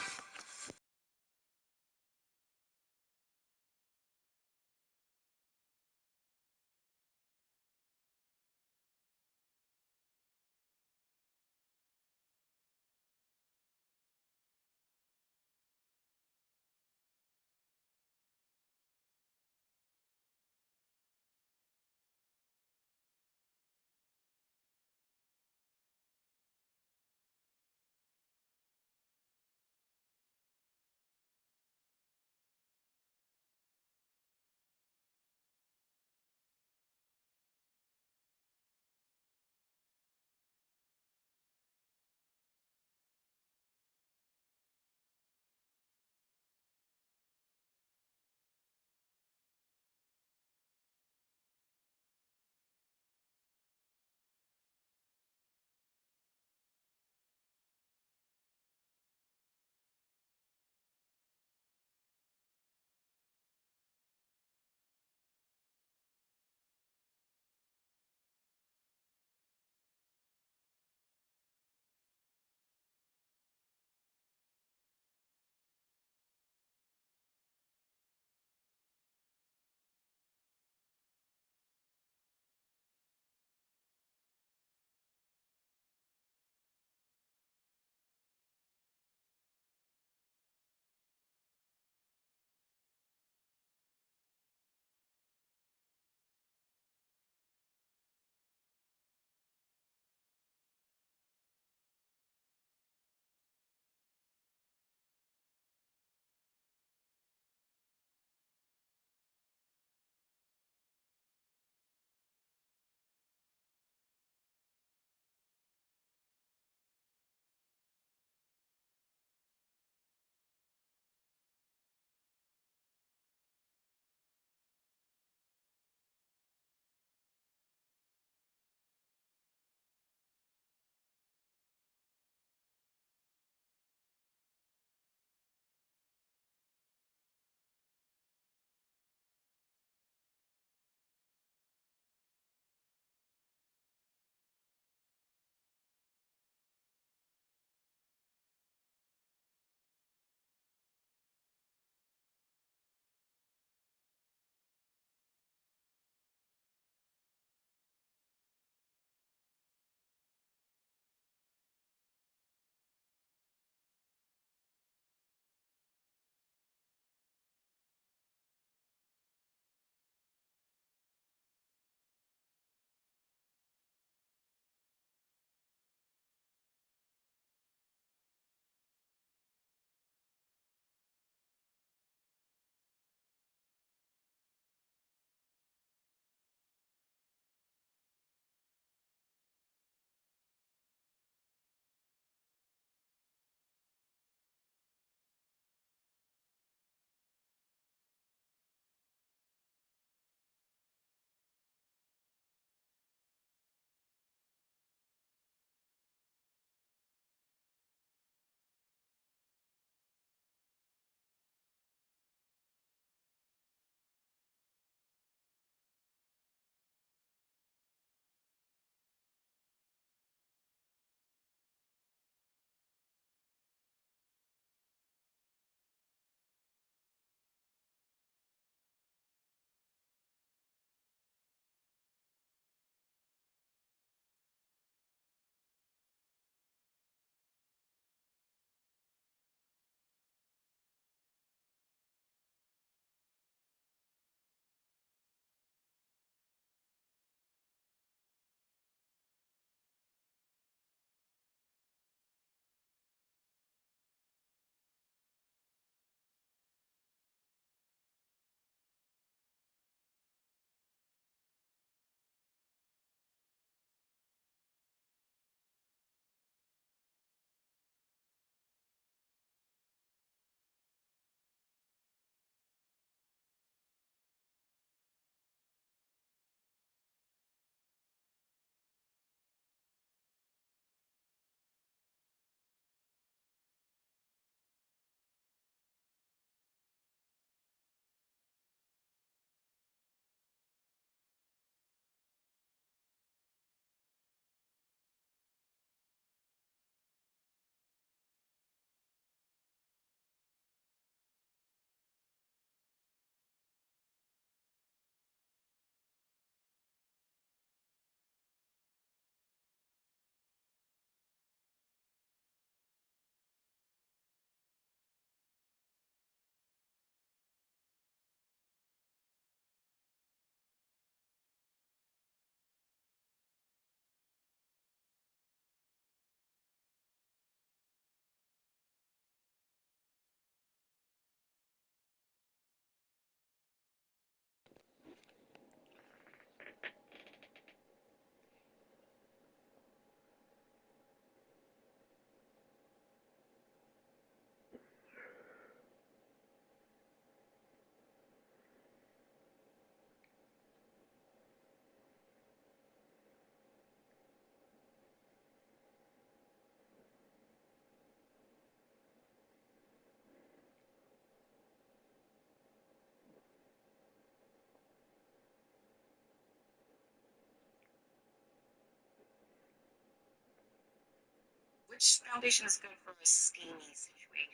Which foundation is good for a steamy situation?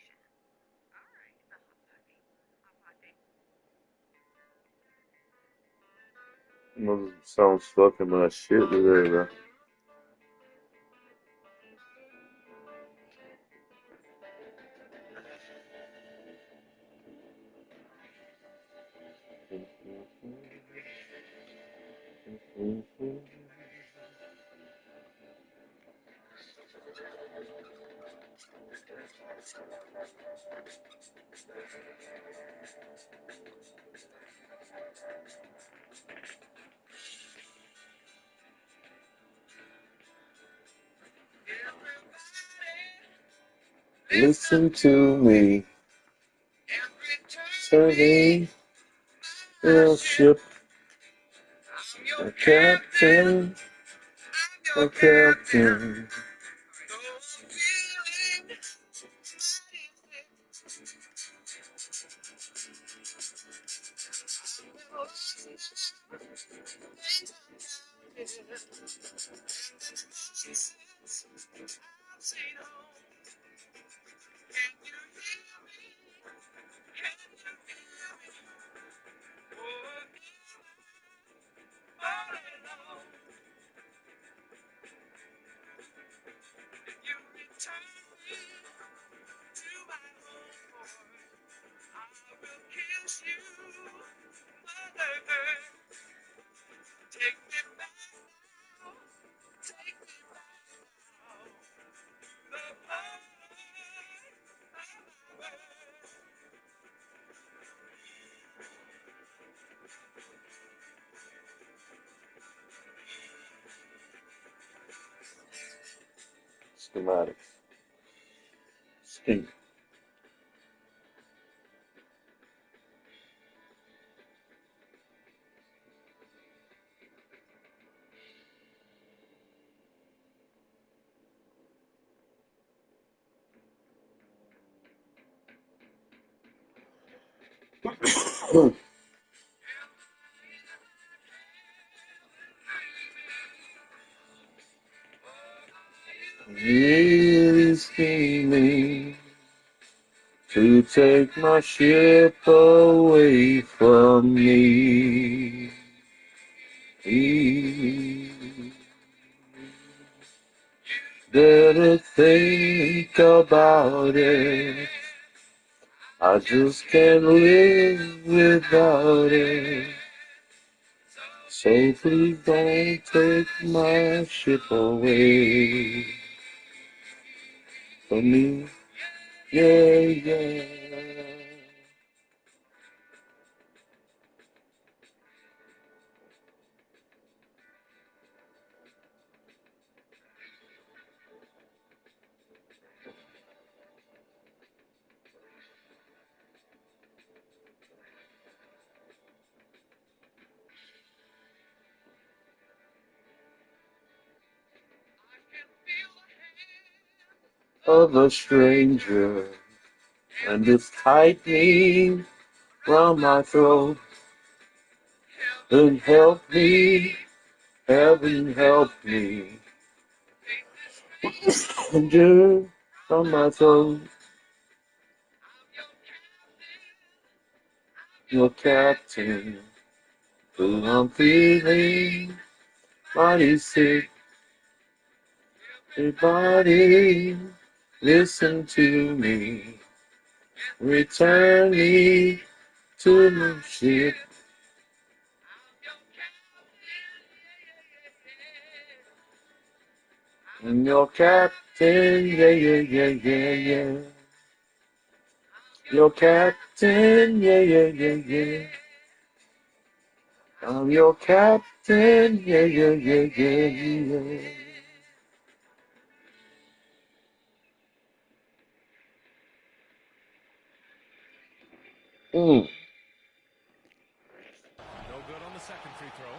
Someone stuck in my shit today. Listen to me. Turning your ship. The captain. The captain. Schematics. Scheme. Really scheming to take my ship away from me. Better think about it. I just can't live without it. So please don't take my ship away from me. Yeah, yeah. Of a stranger, and it's tightening round my throat. And help me, heaven help me. Stranger from my throat. Your captain, who I'm feeling mighty sick. Everybody, listen to me. Return me to my ship. I'm your captain, yeah, yeah, yeah, yeah, yeah. Your captain, yeah, yeah, yeah, yeah. I'm your captain, yeah, yeah, yeah, yeah, yeah. No good on the second free throw.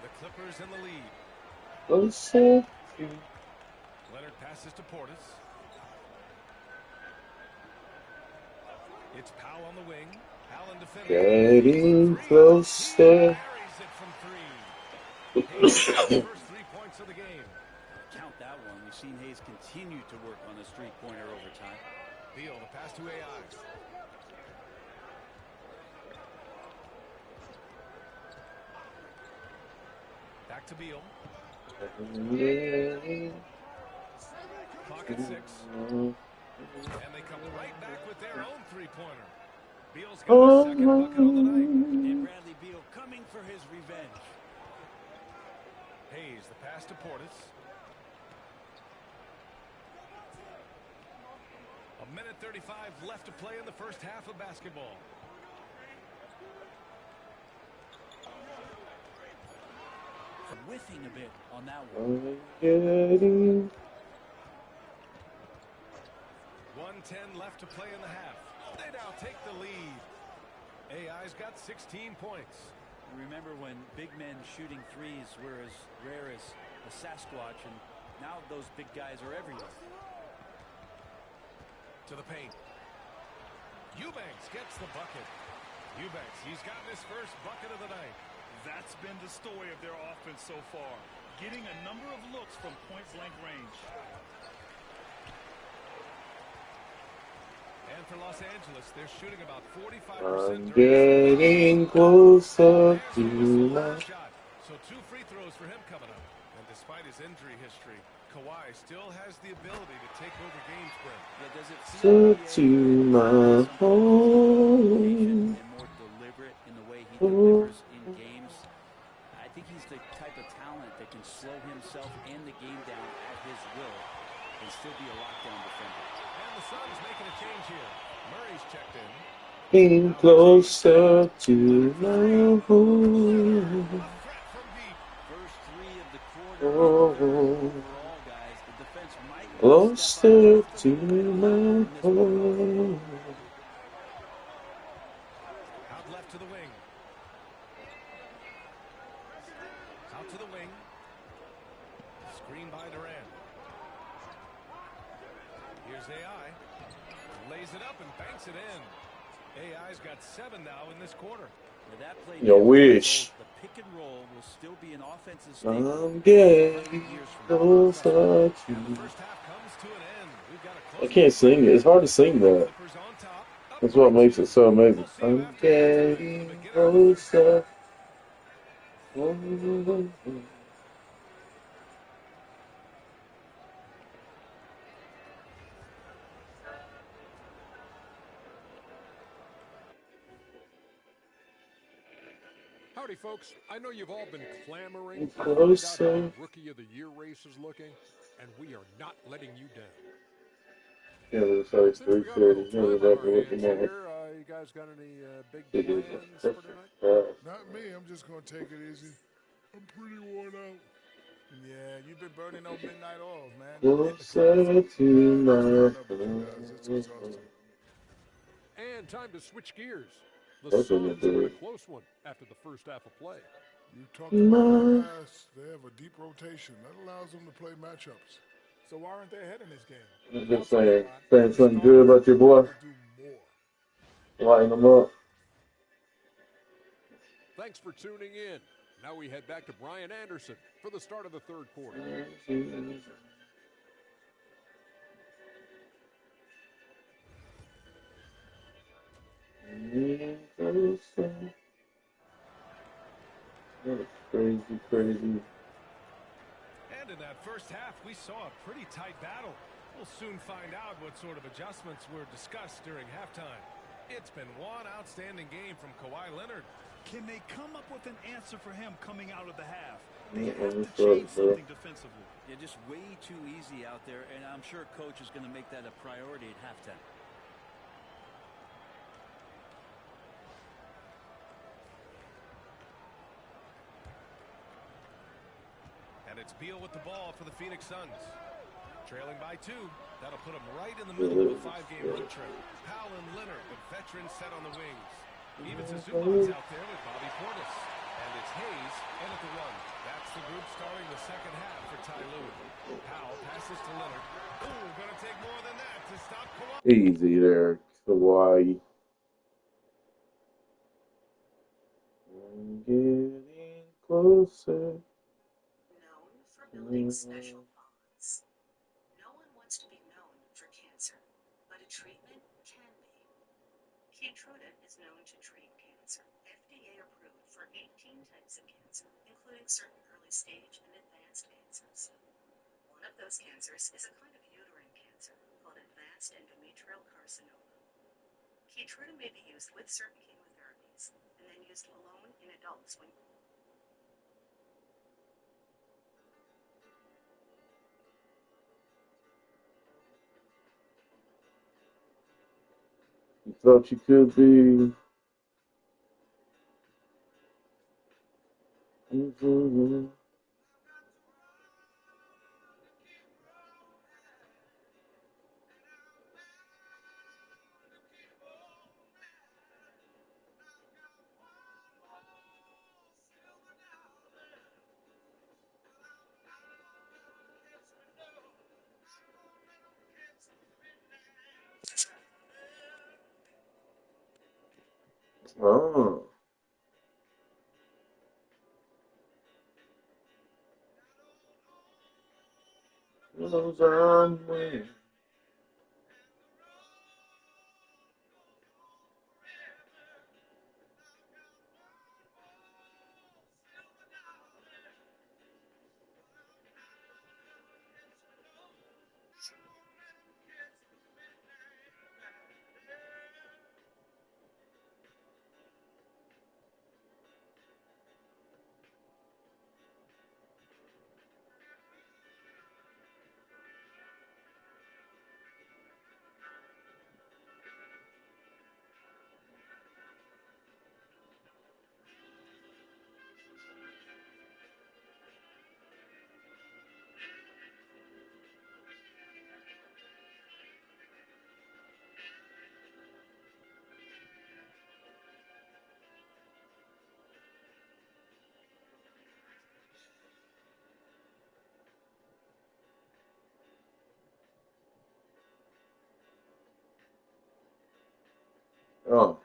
The Clippers in the lead. Leonard passes to Portis. It's Powell on the wing. Allen defending. Getting closer. Buries it from three. Hayes the first 3 points of the game. Count that one. We've seen Hayes continue to work on the three-pointer over time. Beal, the pass to AI. Back to Beal. Clock at 6. And they come right back with their own three-pointer. Beal's got his second bucket on the night. And Bradley Beal coming for his revenge. Hayes, the pass to Portis. A minute 35 left to play in the first half of basketball. Whiffing a bit on that one. 1:10 left to play in the half. They now take the lead. AI's got 16 points. Remember when big men shooting threes were as rare as a Sasquatch, and now those big guys are everywhere. To the paint. Eubanks gets the bucket. Eubanks, he's gotten his first bucket of the night. That's been the story of their offense so far, getting a number of looks from point-blank range. And for Los Angeles, they're shooting about 45%. I'm getting closer to my shot. So 2 free throws for him coming up. And despite his injury history, Kawhi still has the ability to take over games for him. Yeah, does it feel to my home. And more deliberate in the way he delivers in games? I think he's the type of talent that can slow himself and the game down at his will and still be a lockdown defender. And the Suns making a change here. Murray's checked in. Getting closer to my home. First 3 of the quarter overall, guys. The defense might Closer to my home. Out left to the wing. Out to the wing. Screen by Durant. Here's AI. Lays it up and banks it in. AI's got 7 now in this quarter. That play You wish. the pick and roll will still be an offensive I'm getting closer to. I can't sing it. It's hard to sing that. That's what makes it so amazing. I'm getting closer. Howdy, folks. I know you've all been clamoring for Closer. how Rookie of the Year race is looking, and we are not letting you down. Yeah, it's like 3:30. Here, you guys got any big plans for tonight? Not me. I'm just going to take it easy. I'm pretty worn out. Yeah, you've been burning those midnight oils, man. Closer to my home. And time to switch gears. The That's Suns what were a close one after the first half of play. You talked about the past. They have a deep rotation. That allows them to play matchups. So why aren't they ahead in this game? I'm just saying something good about your boy. Lighten them up. Thanks for tuning in. Now we head back to Brian Anderson for the start of the third quarter. That's crazy. And in that first half, we saw a pretty tight battle. We'll soon find out what sort of adjustments were discussed during halftime. It's been one outstanding game from Kawhi Leonard. Can they come up with an answer for him coming out of the half? They have to change something defensively. Yeah, just way too easy out there, and I'm sure Coach is going to make that a priority at halftime. And it's Beal with the ball for the Phoenix Suns. Trailing by 2. That'll put them right in the middle of a 5-game road trip. Powell and Leonard, the veterans, set on the wings. Even Zubac's out there with Bobby Portis. And it's Hayes in at the 1. That's the group starting the second half for Ty Lue. Powell passes to Leonard. Ooh, gonna take more than that to stop Kawhi. Easy there, Kawhi. I'm getting closer. Known for building special bonds. No one wants 18 types of cancer, including certain early stage and advanced cancers. One of those cancers is a kind of uterine cancer called advanced endometrial carcinoma. Keytruda may be used with certain chemotherapies and then used alone in adults when You thought you could be. Oh. Those are me. Oh.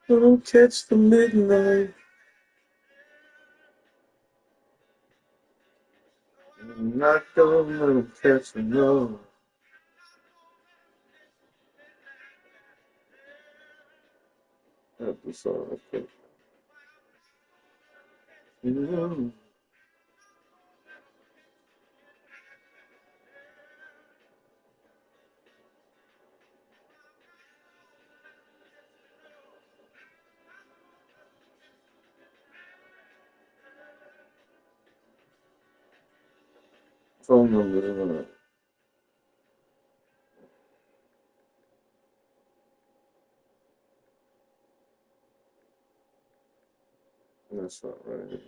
Don't catch the midnight. Not gonna catch no. That's the song I picked. Phone number. That's not right.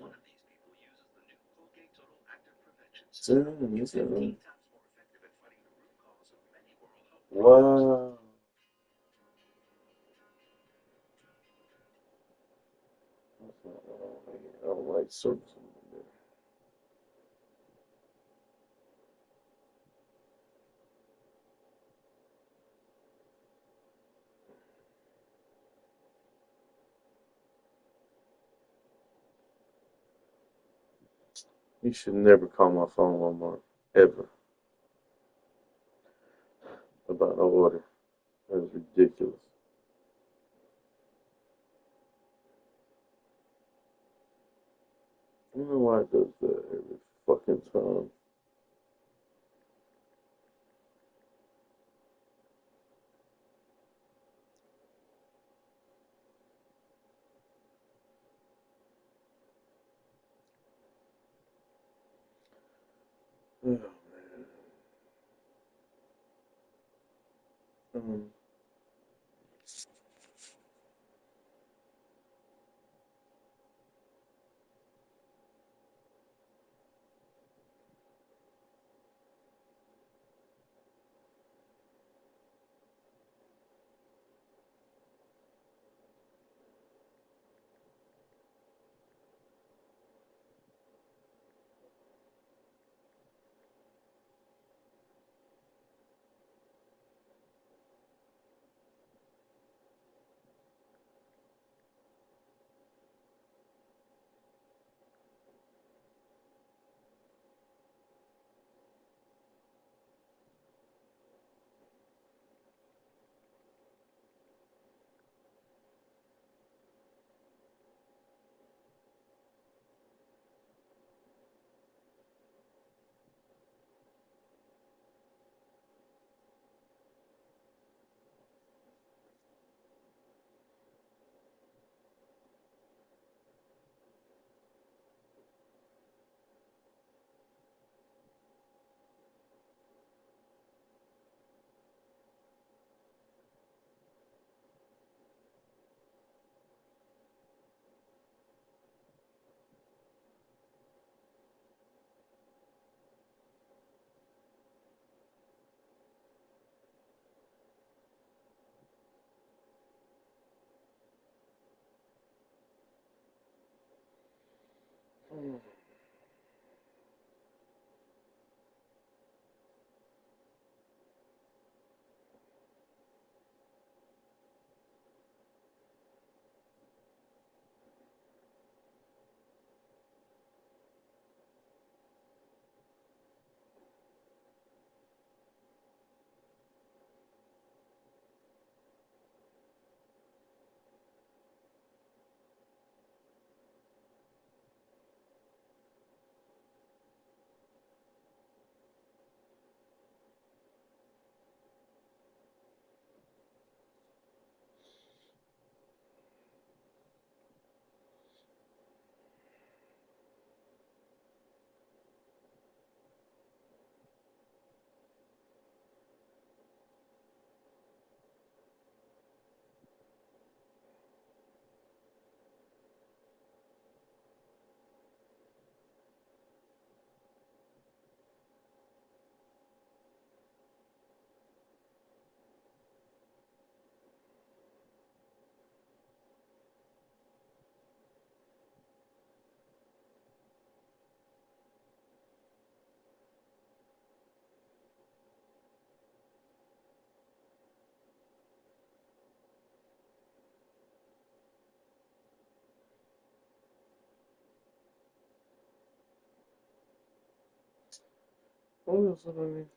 Wow. I don't like certain. You should never call my phone Walmart ever about no order. That is ridiculous. I don't know why it does that every fucking time. Oh man. Um, What is it?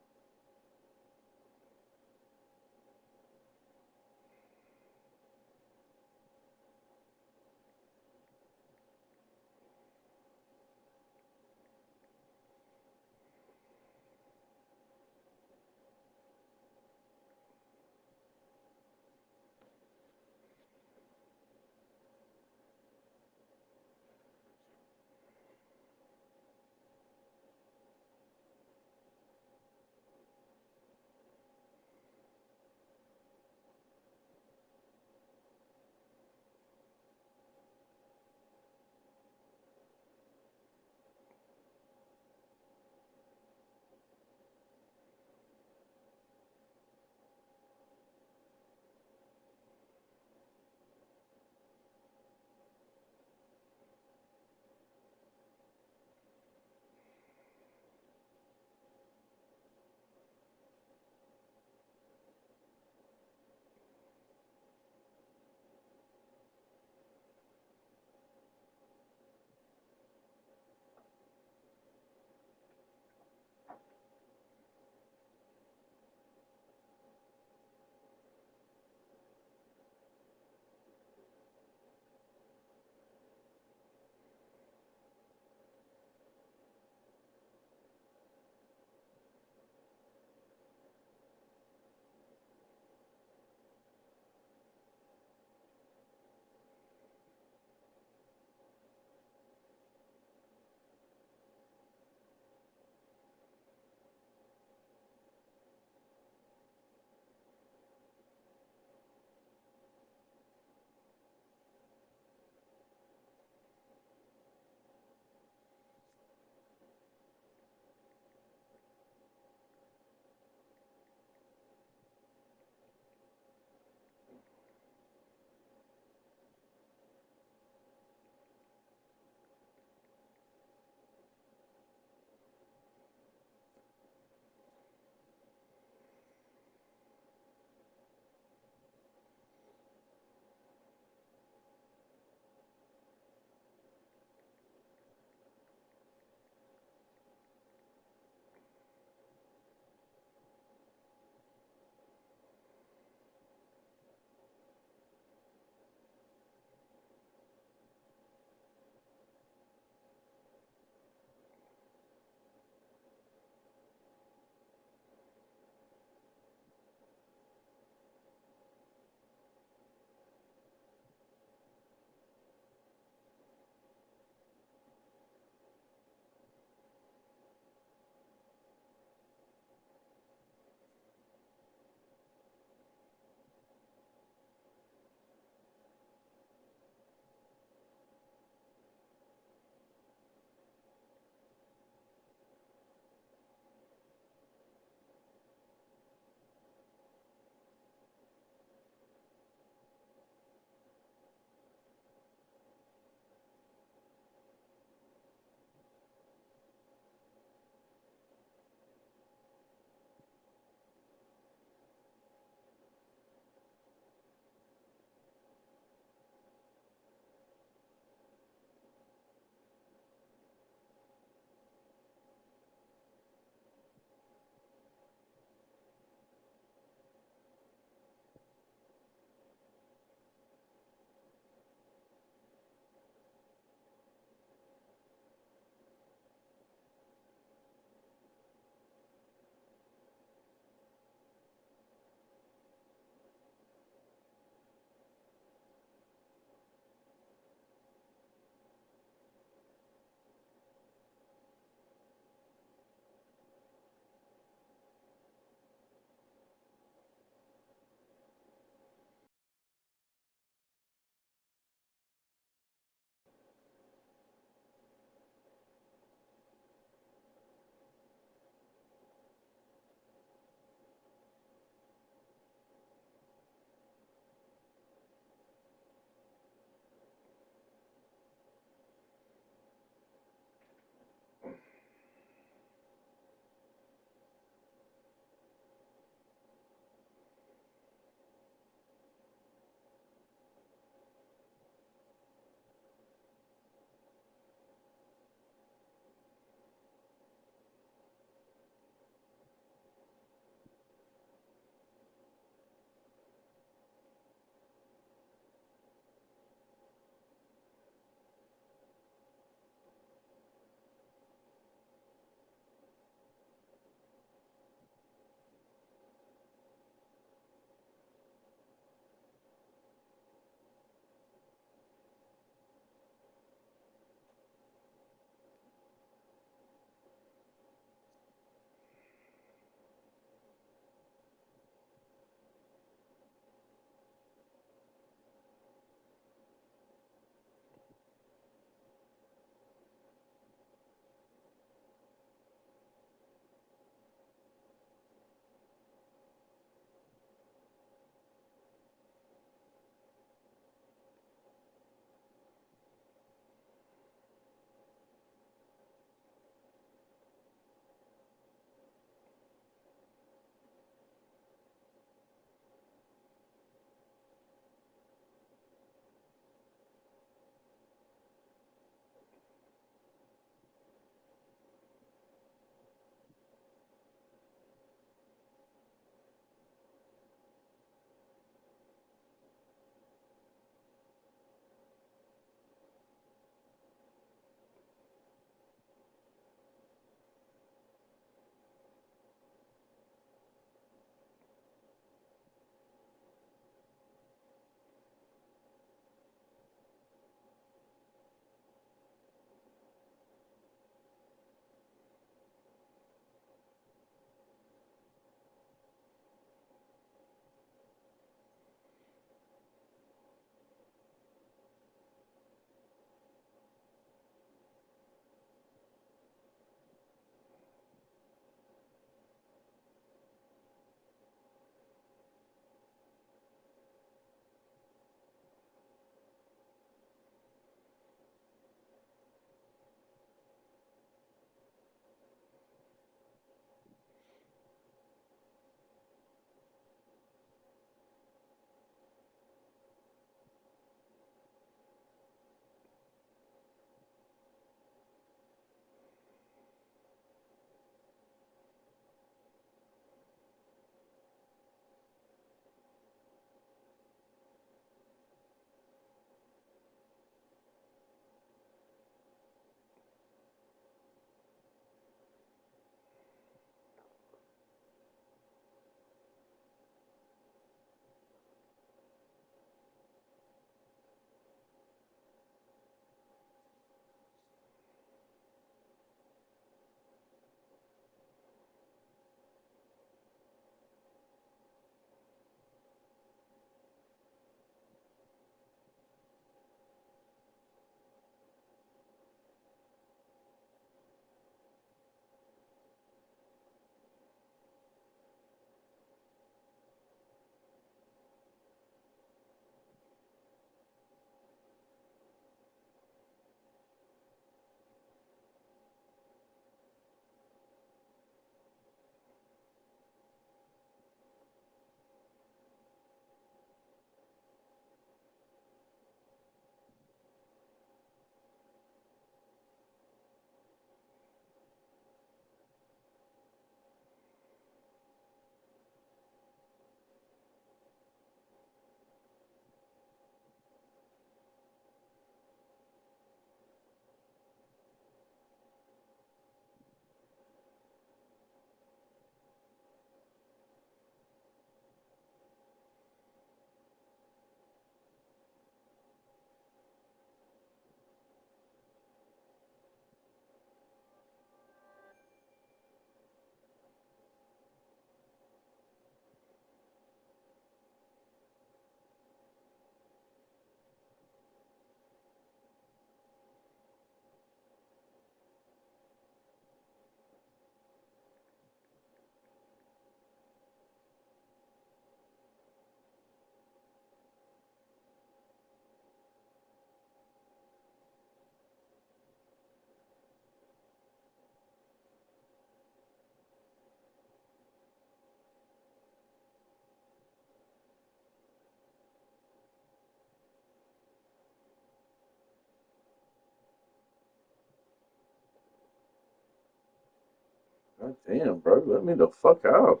God damn, bro. Let me the fuck out.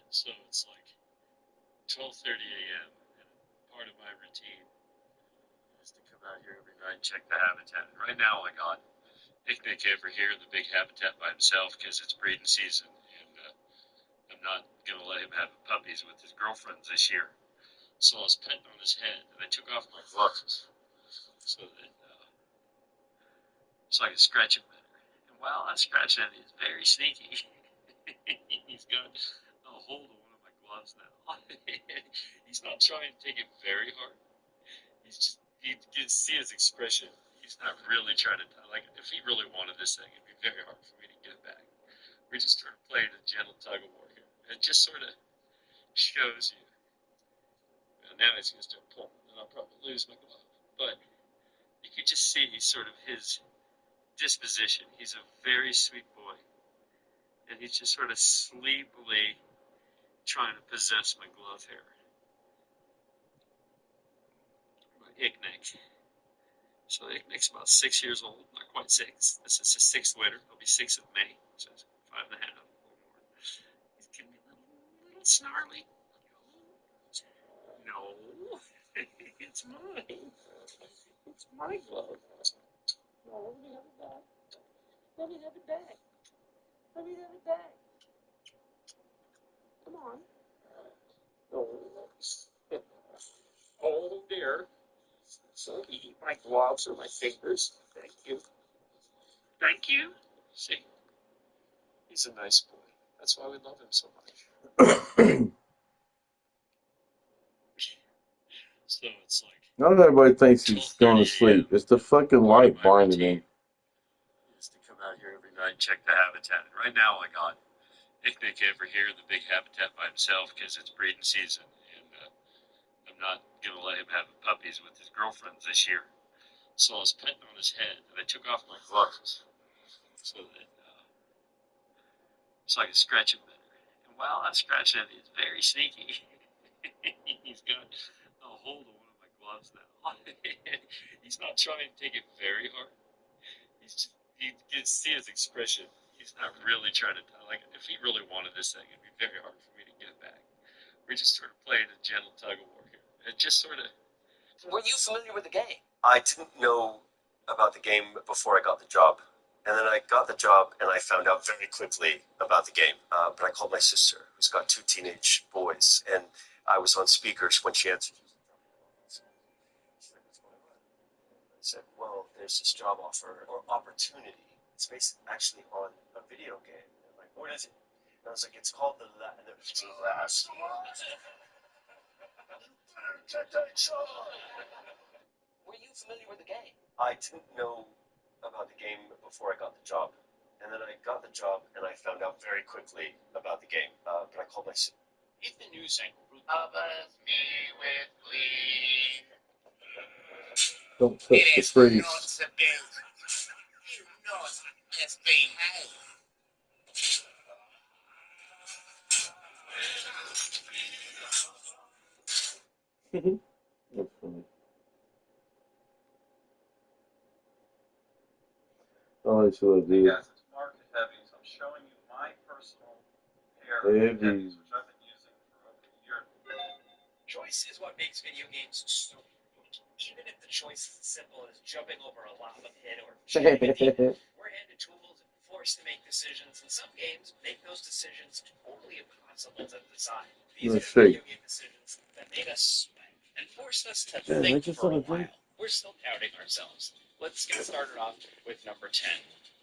So it's like 12:30 a.m. and part of my routine is to come out here every night and check the habitat. Right now I got Picnic over here in the big habitat by himself because it's breeding season, and I'm not going to let him have puppies with his girlfriends this year. So I was petting on his head, and I took off my gloves so that so I could scratch him better. And while I'm scratching him, he's very sneaky. He's got a hold of one of my gloves now. He's not trying to take it very hard. He's just, you can see his expression. He's not really trying to, like, if he really wanted this thing, it'd be very hard for me to get it back. We just sort of playing a gentle tug of war here. It just sort of shows you. Well, now he's going to start pulling, and I'll probably lose my glove. But you can just see sort of his disposition. He's a very sweet boy. And he's just sort of sleepily trying to possess my glove hair. My Icknick. So Icknick's about 6 years old, not quite 6. This is his 6th winter. He'll be 6 in May, so 5 and a half. He's getting a little snarly. No, it's mine. It's my glove. No, let me have it back. Let me have it back. Let me have it back. Come on. Oh, oh dear. So he eat my gloves or my fingers. Thank you. Thank you. See, he's a nice boy. That's why we love him so much. So it's like. Not everybody thinks he's going to sleep. It's the fucking light blinding him. Is to come out here every night and check the habitat. Right now I got Picnic over here in the big habitat by himself because it's breeding season, and I'm not going to let him have puppies with his girlfriends this year. So I was petting on his head, and I took off my gloves so that so I could scratch him better. And while I'm scratching him, he's very sneaky. He's got a hold of one of my gloves now. He's not trying to take it very hard. He's just, you can see his expression. He's not really trying to, like, if he really wanted this thing, it'd be very hard for me to get it back. We're just sort of playing a gentle tug of war here. It just sort of. Were you familiar with the game? I didn't know about the game before I got the job. And then I got the job and I found out very quickly about the game. But I called my sister, who's got 2 teenage boys, and I was on speakers when she answered. I said, well, there's this job offer or opportunity. It's based actually on a video game. And I'm like, what is it? And I was like, it's called The Last. Were you familiar with the game? I didn't know about the game before I got the job. And then I got the job and I found out very quickly about the game. But I called my sister. If the news cycle covers me with glee. Don't touch the trees. You not misbehave. That's funny. Oh, it's what I did. Guys, it's Market Heavies. I'm showing you my personal pair of heavies, which I've been using for over a year. Choice is what makes video games so good. Even if the choice is as simple as jumping over a lava pit or shooting a demon, we're handed tools and forced to make decisions. And some games make those decisions totally impossible to decide. These are video game decisions that made us sweat and forced us to think for a while. We're still counting ourselves. Let's get started off with number 10.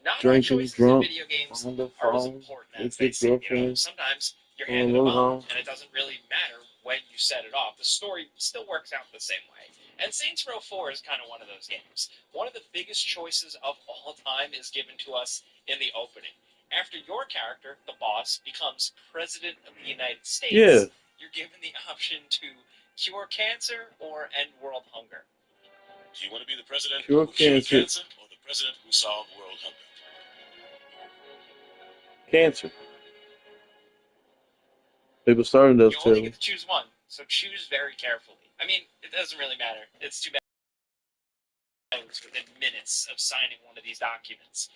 Not all choices in video games are as important as they seem. Sometimes you're handed a bomb, and it doesn't really matter when you set it off. The story still works out the same way. And Saints Row 4 is kind of one of those games. One of the biggest choices of all time is given to us in the opening. After your character, the boss, becomes president of the United States, you're given the option to cure cancer or end world hunger. Do you want to be the president Cure who cured cancer. cancer or the president who solved world hunger? Cancer. People starting those You only too. get to choose one, so choose very carefully. I mean, it doesn't really matter. It's too bad. Within minutes of signing one of these documents,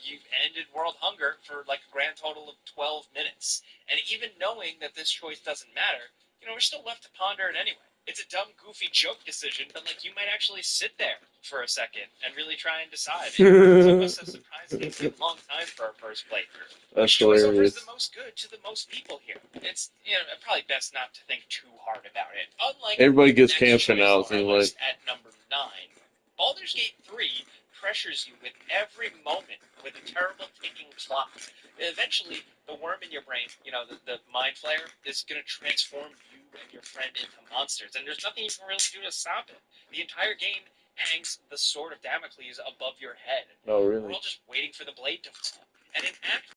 you've ended world hunger for like a grand total of 12 minutes. And even knowing that this choice doesn't matter, we're still left to ponder it anyway. It's a dumb, goofy joke decision, but like you might actually sit there for a second and really try and decide. Some of us have surprisingly taken a long time for our first playthrough. That's Which choice offers hilarious. the most good to the most people here? It's probably best not to think too hard about it. Unlike Everybody the gets next cancer choice now, on it our seems like. list at number 9. Baldur's Gate 3 pressures you with every moment with a terrible ticking clock. Eventually, the worm in your brain, the mind flayer, is going to transform you and your friend into monsters, and there's nothing you can really do to stop it. The entire game hangs the sword of Damocles above your head. Oh, really? We're all just waiting for the blade to fall. And in Act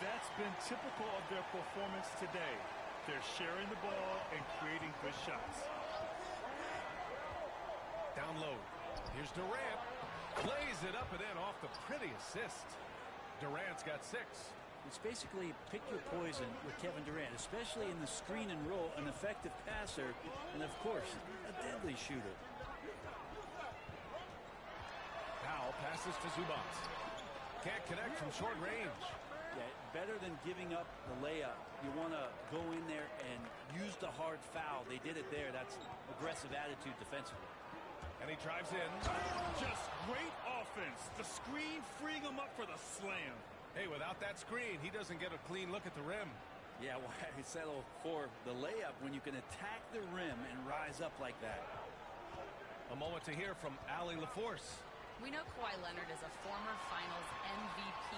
That's been typical of their performance today. They're sharing the ball and creating good shots. Down low. Here's Durant. Lays it up and in off the pretty assist. Durant's got 6. It's basically pick your poison with Kevin Durant, especially in the screen and roll, an effective passer, and of course, a deadly shooter. Powell passes to Zubac. Can't connect from short range. Yeah, better than giving up the layup. You want to go in there and use the hard foul. They did it there. That's aggressive attitude defensively. And he drives in. Just great offense. The screen freeing him up for the slam. Hey, without that screen, he doesn't get a clean look at the rim. Yeah, why settle for the layup when you can attack the rim and rise up like that? A moment to hear from Allie LaForce. We know Kawhi Leonard is a former Finals MVP.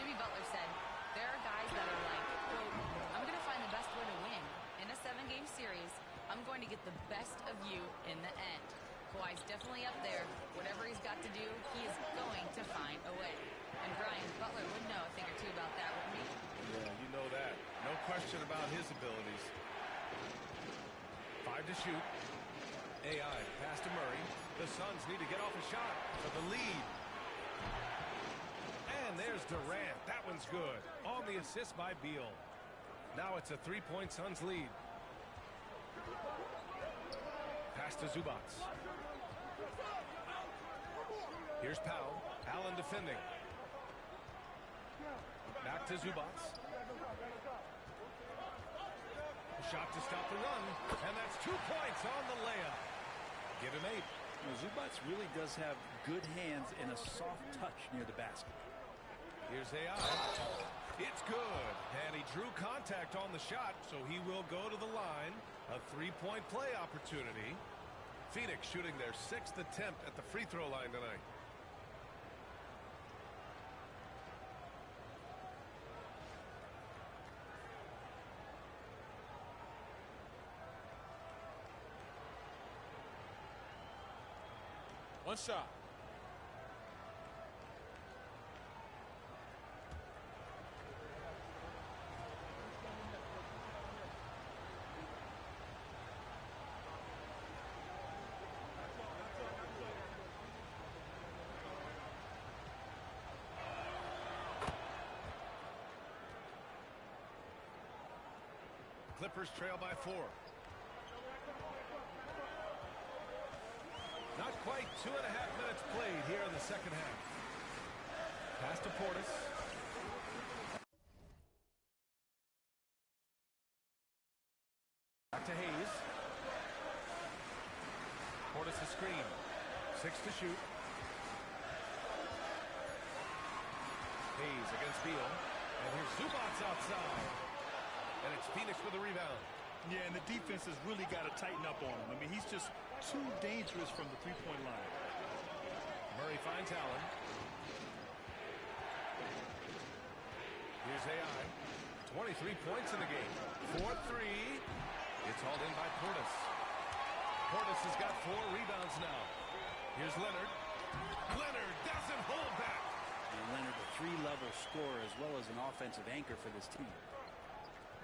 Jimmy Butler said, there are guys that are like, quote, I'm going to find the best way to win. In a 7-game series, I'm going to get the best of you in the end. Kawhi's definitely up there. Whatever he's got to do, he is going to find a way. And Brian, Butler would know a thing or two about that, wouldn't he? Yeah, you know that. No question about his abilities. 5 to shoot. AI pass to Murray. The Suns need to get off a shot for the lead. And there's Durant. That one's good. On the assist by Beal. Now it's a 3-point Suns lead. Pass to Zubac. Here's Powell. Allen defending. Back to Zubac. A shot to stop the run. And that's 2 points on the layup. Give him 8. Well, Zubac really does have good hands and a soft touch near the basket. Here's AI. It's good. And he drew contact on the shot, so he will go to the line. A 3-point play opportunity. Phoenix shooting their 6th attempt at the free throw line tonight. One shot. Clippers trail by 4. Not quite 2.5 minutes played here in the second half. Pass to Portis. Back to Hayes. Portis a screen. 6 to shoot. Hayes against Beal. And here's Zubac outside. And it's Phoenix with the rebound. Yeah, and the defense has really got to tighten up on him. I mean, he's just too dangerous from the three-point line. Murray finds Allen. Here's AI. 23 points in the game. 4-3. It's hauled in by Portis. Portis has got 4 rebounds now. Here's Leonard. Leonard doesn't hold back. And Leonard, a 3-level scorer as well as an offensive anchor for this team.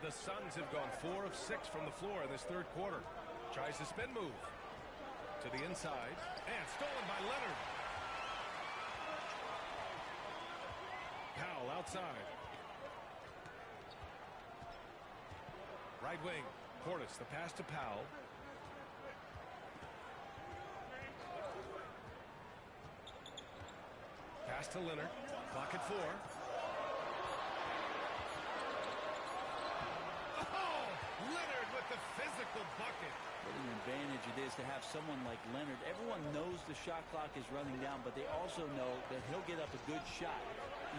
The Suns have gone 4 of 6 from the floor in this third quarter. Tries the spin move. To the inside. And stolen by Leonard. Powell outside. Right wing. Portis, the pass to Powell. Pass to Leonard. Clock at 4. Leonard with the physical bucket. What an advantage it is to have someone like Leonard. Everyone knows the shot clock is running down, but they also know that he'll get up a good shot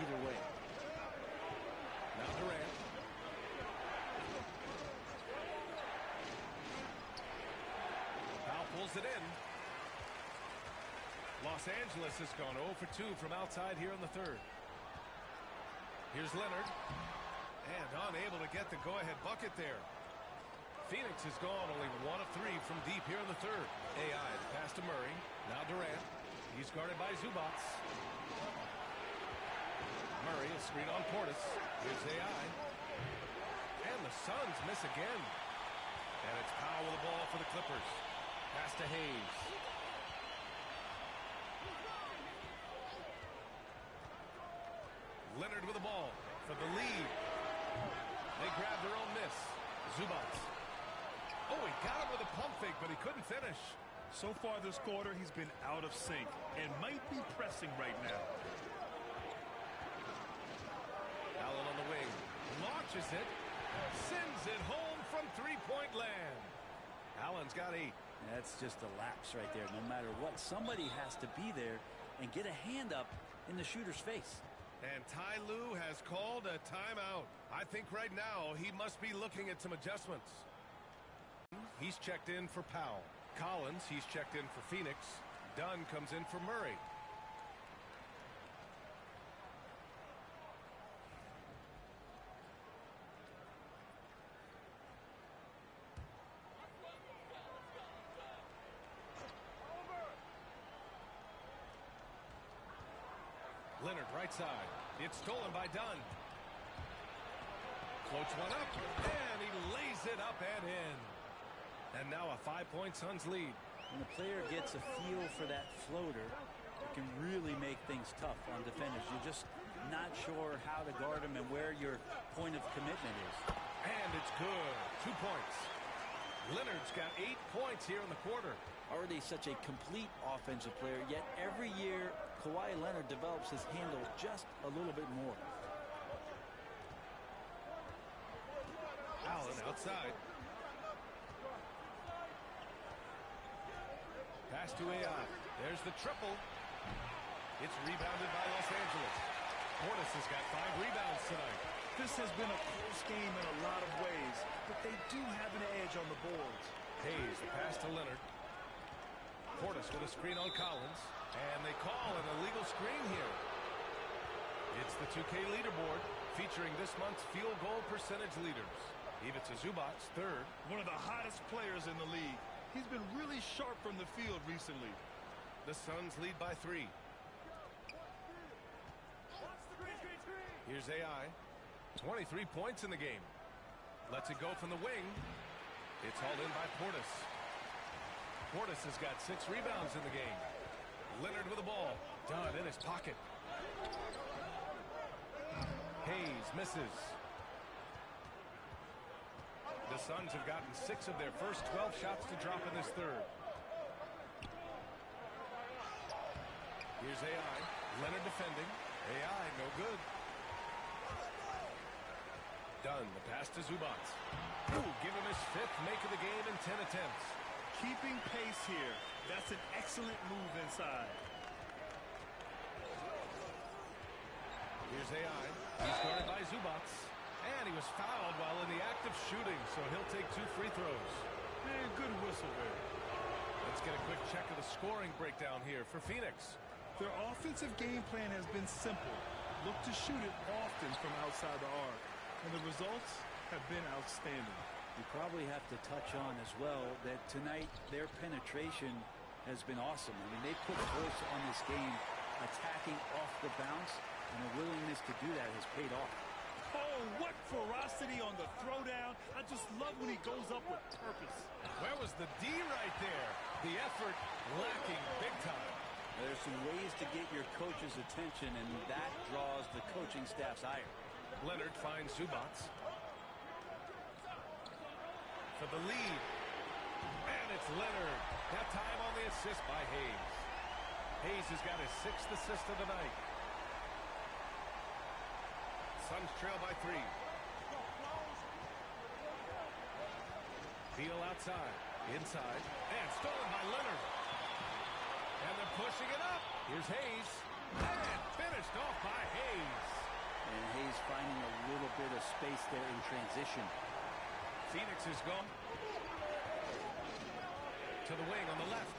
either way. Now Durant. Powell pulls it in. Los Angeles has gone 0 for 2 from outside here in the third. Here's Leonard. And unable to get the go-ahead bucket there. Phoenix has gone only 1 of 3 from deep here in the third. AI, the pass to Murray. Now Durant. He's guarded by Zubac. Murray, a screen on Portis. Here's AI. And the Suns miss again. And it's Powell with the ball for the Clippers. Pass to Hayes. Leonard with the ball for the lead. They grab their own miss. Zubac. Oh, he got him with a pump fake, but he couldn't finish. So far this quarter, he's been out of sync and might be pressing right now. Allen on the wing. Launches it. Sends it home from three-point land. Allen's got 8. That's just a lapse right there. No matter what, somebody has to be there and get a hand up in the shooter's face. And Ty Lue has called a timeout. I think right now he must be looking at some adjustments. He's checked in for Powell. Collins, he's checked in for Phoenix. Dunn comes in for Murray. Leonard right side. It's stolen by Dunn. Floats one up, and he lays it up and in. And now a 5-point Suns lead. When the player gets a feel for that floater, it can really make things tough on defenders. You're just not sure how to guard them and where your point of commitment is. And it's good. 2 points. Leonard's got 8 points here in the quarter. Already such a complete offensive player, yet every year Kawhi Leonard develops his handle just a little bit more. Allen outside. Pass to AI. There's the triple. It's rebounded by Los Angeles. Portis has got 5 rebounds tonight. This has been a close game in a lot of ways, but they do have an edge on the boards. Hayes, the pass to Leonard. Portis with a screen on Collins. And they call an illegal screen here. It's the 2K leaderboard featuring this month's field goal percentage leaders. Ivica Zubac, third. One of the hottest players in the league. He's been really sharp from the field recently. The Suns lead by 3. Here's AI. 23 points in the game. Lets it go from the wing. It's hauled in by Portis. Portis has got 6 rebounds in the game. Leonard with the ball. Dunn in his pocket. Hayes misses. The Suns have gotten 6 of their first 12 shots to drop in this third. Here's AI. Leonard defending. AI no good. Dunn, the pass to Zubac. Ooh, give him his 5th make of the game in 10 attempts. Keeping pace here. That's an excellent move inside. Here's AI. He's guarded by Zubac. And he was fouled while in the act of shooting, so he'll take 2 free throws. And good whistle there. Let's get a quick check of the scoring breakdown here for Phoenix. Their offensive game plan has been simple. Look to shoot it often from outside the arc. And the results have been outstanding. You probably have to touch on as well that tonight their penetration has been awesome. I mean, they put force on this game, attacking off the bounce, and the willingness to do that has paid off. Oh, what ferocity on the throwdown. I just love when he goes up with purpose. Where was the D right there? The effort lacking big time. There's some ways to get your coach's attention, and that draws the coaching staff's ire. Leonard finds Zubac. For the lead. And it's Leonard. That time on the assist by Hayes. Hayes has got his 6th assist of the night. Suns trail by 3. Beal outside. Inside. And stolen by Leonard. And they're pushing it up. Here's Hayes. And finished off by Hayes. And Hayes finding a little bit of space there in transition. Phoenix is gone. To the wing on the left.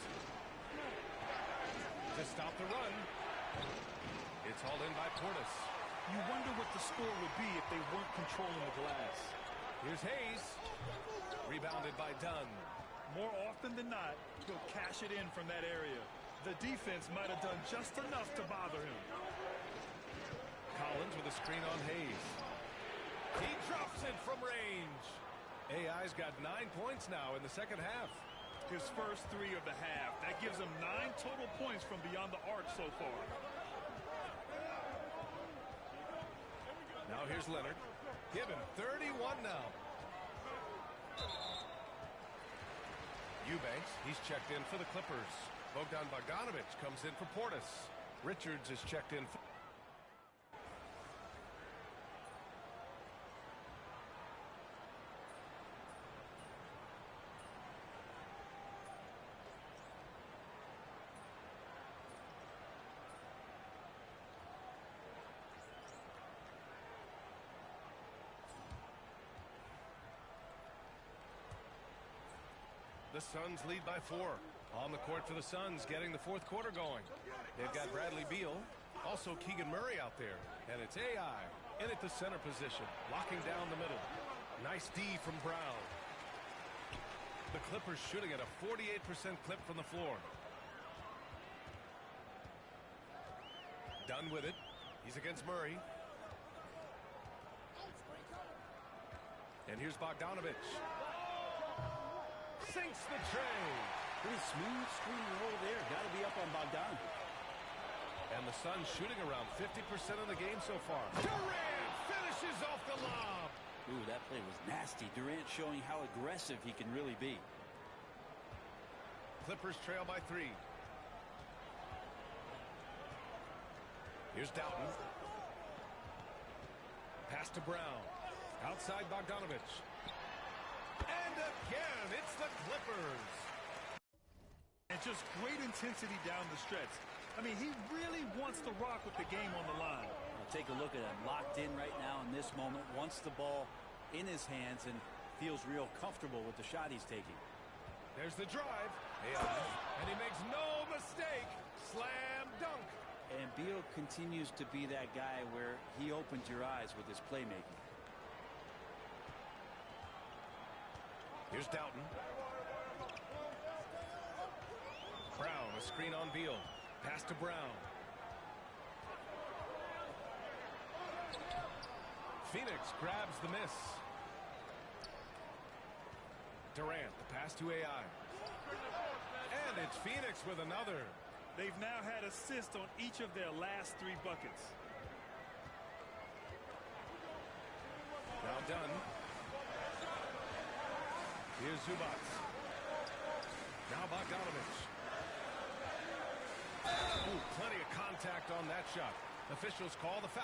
To stop the run. It's hauled in by Portis. You wonder what the score would be if they weren't controlling the glass. Here's Hayes. Rebounded by Dunn. More often than not, he'll cash it in from that area. The defense might have done just enough to bother him. Collins with a screen on Hayes. He drops it from range. AI's got 9 points now in the second half. His first 3 of the half. That gives him 9 total points from beyond the arc so far. Now here's Leonard. Give him 31 now. Eubanks, he's checked in for the Clippers. Bogdan Bogdanovic comes in for Portis. Richards is checked in for... The Suns lead by 4. On the court for the Suns, getting the fourth quarter going. They've got Bradley Beal, also Keegan Murray out there. And it's AI in at the center position, locking down the middle. Nice D from Brown. The Clippers shooting at a 48% clip from the floor. Done with it. He's against Murray. And here's Bogdanovich. Sinks the tray. Pretty smooth screen roll there. Got to be up on Bogdan. And the Suns shooting around 50% of the game so far. Durant finishes off the lob. Ooh, that play was nasty. Durant showing how aggressive he can really be. Clippers trail by 3. Here's Doughton. Pass to Brown. Outside Bogdanovich. And again, it's the Clippers. And just great intensity down the stretch. I mean, he really wants to rock with the game on the line. Well, take a look at him. Locked in right now in this moment. Wants the ball in his hands and feels real comfortable with the shot he's taking. There's the drive. And he makes no mistake. Slam dunk. And Beal continues to be that guy where he opens your eyes with his playmaking. Here's Doughton. Brown, a screen on Beal. Pass to Brown. Phoenix grabs the miss. Durant, the pass to AI. And it's Phoenix with another. They've now had assists on each of their last 3 buckets. Now done. Here's Zubac. Now Bogdanovich. Ooh, plenty of contact on that shot. Officials call the foul.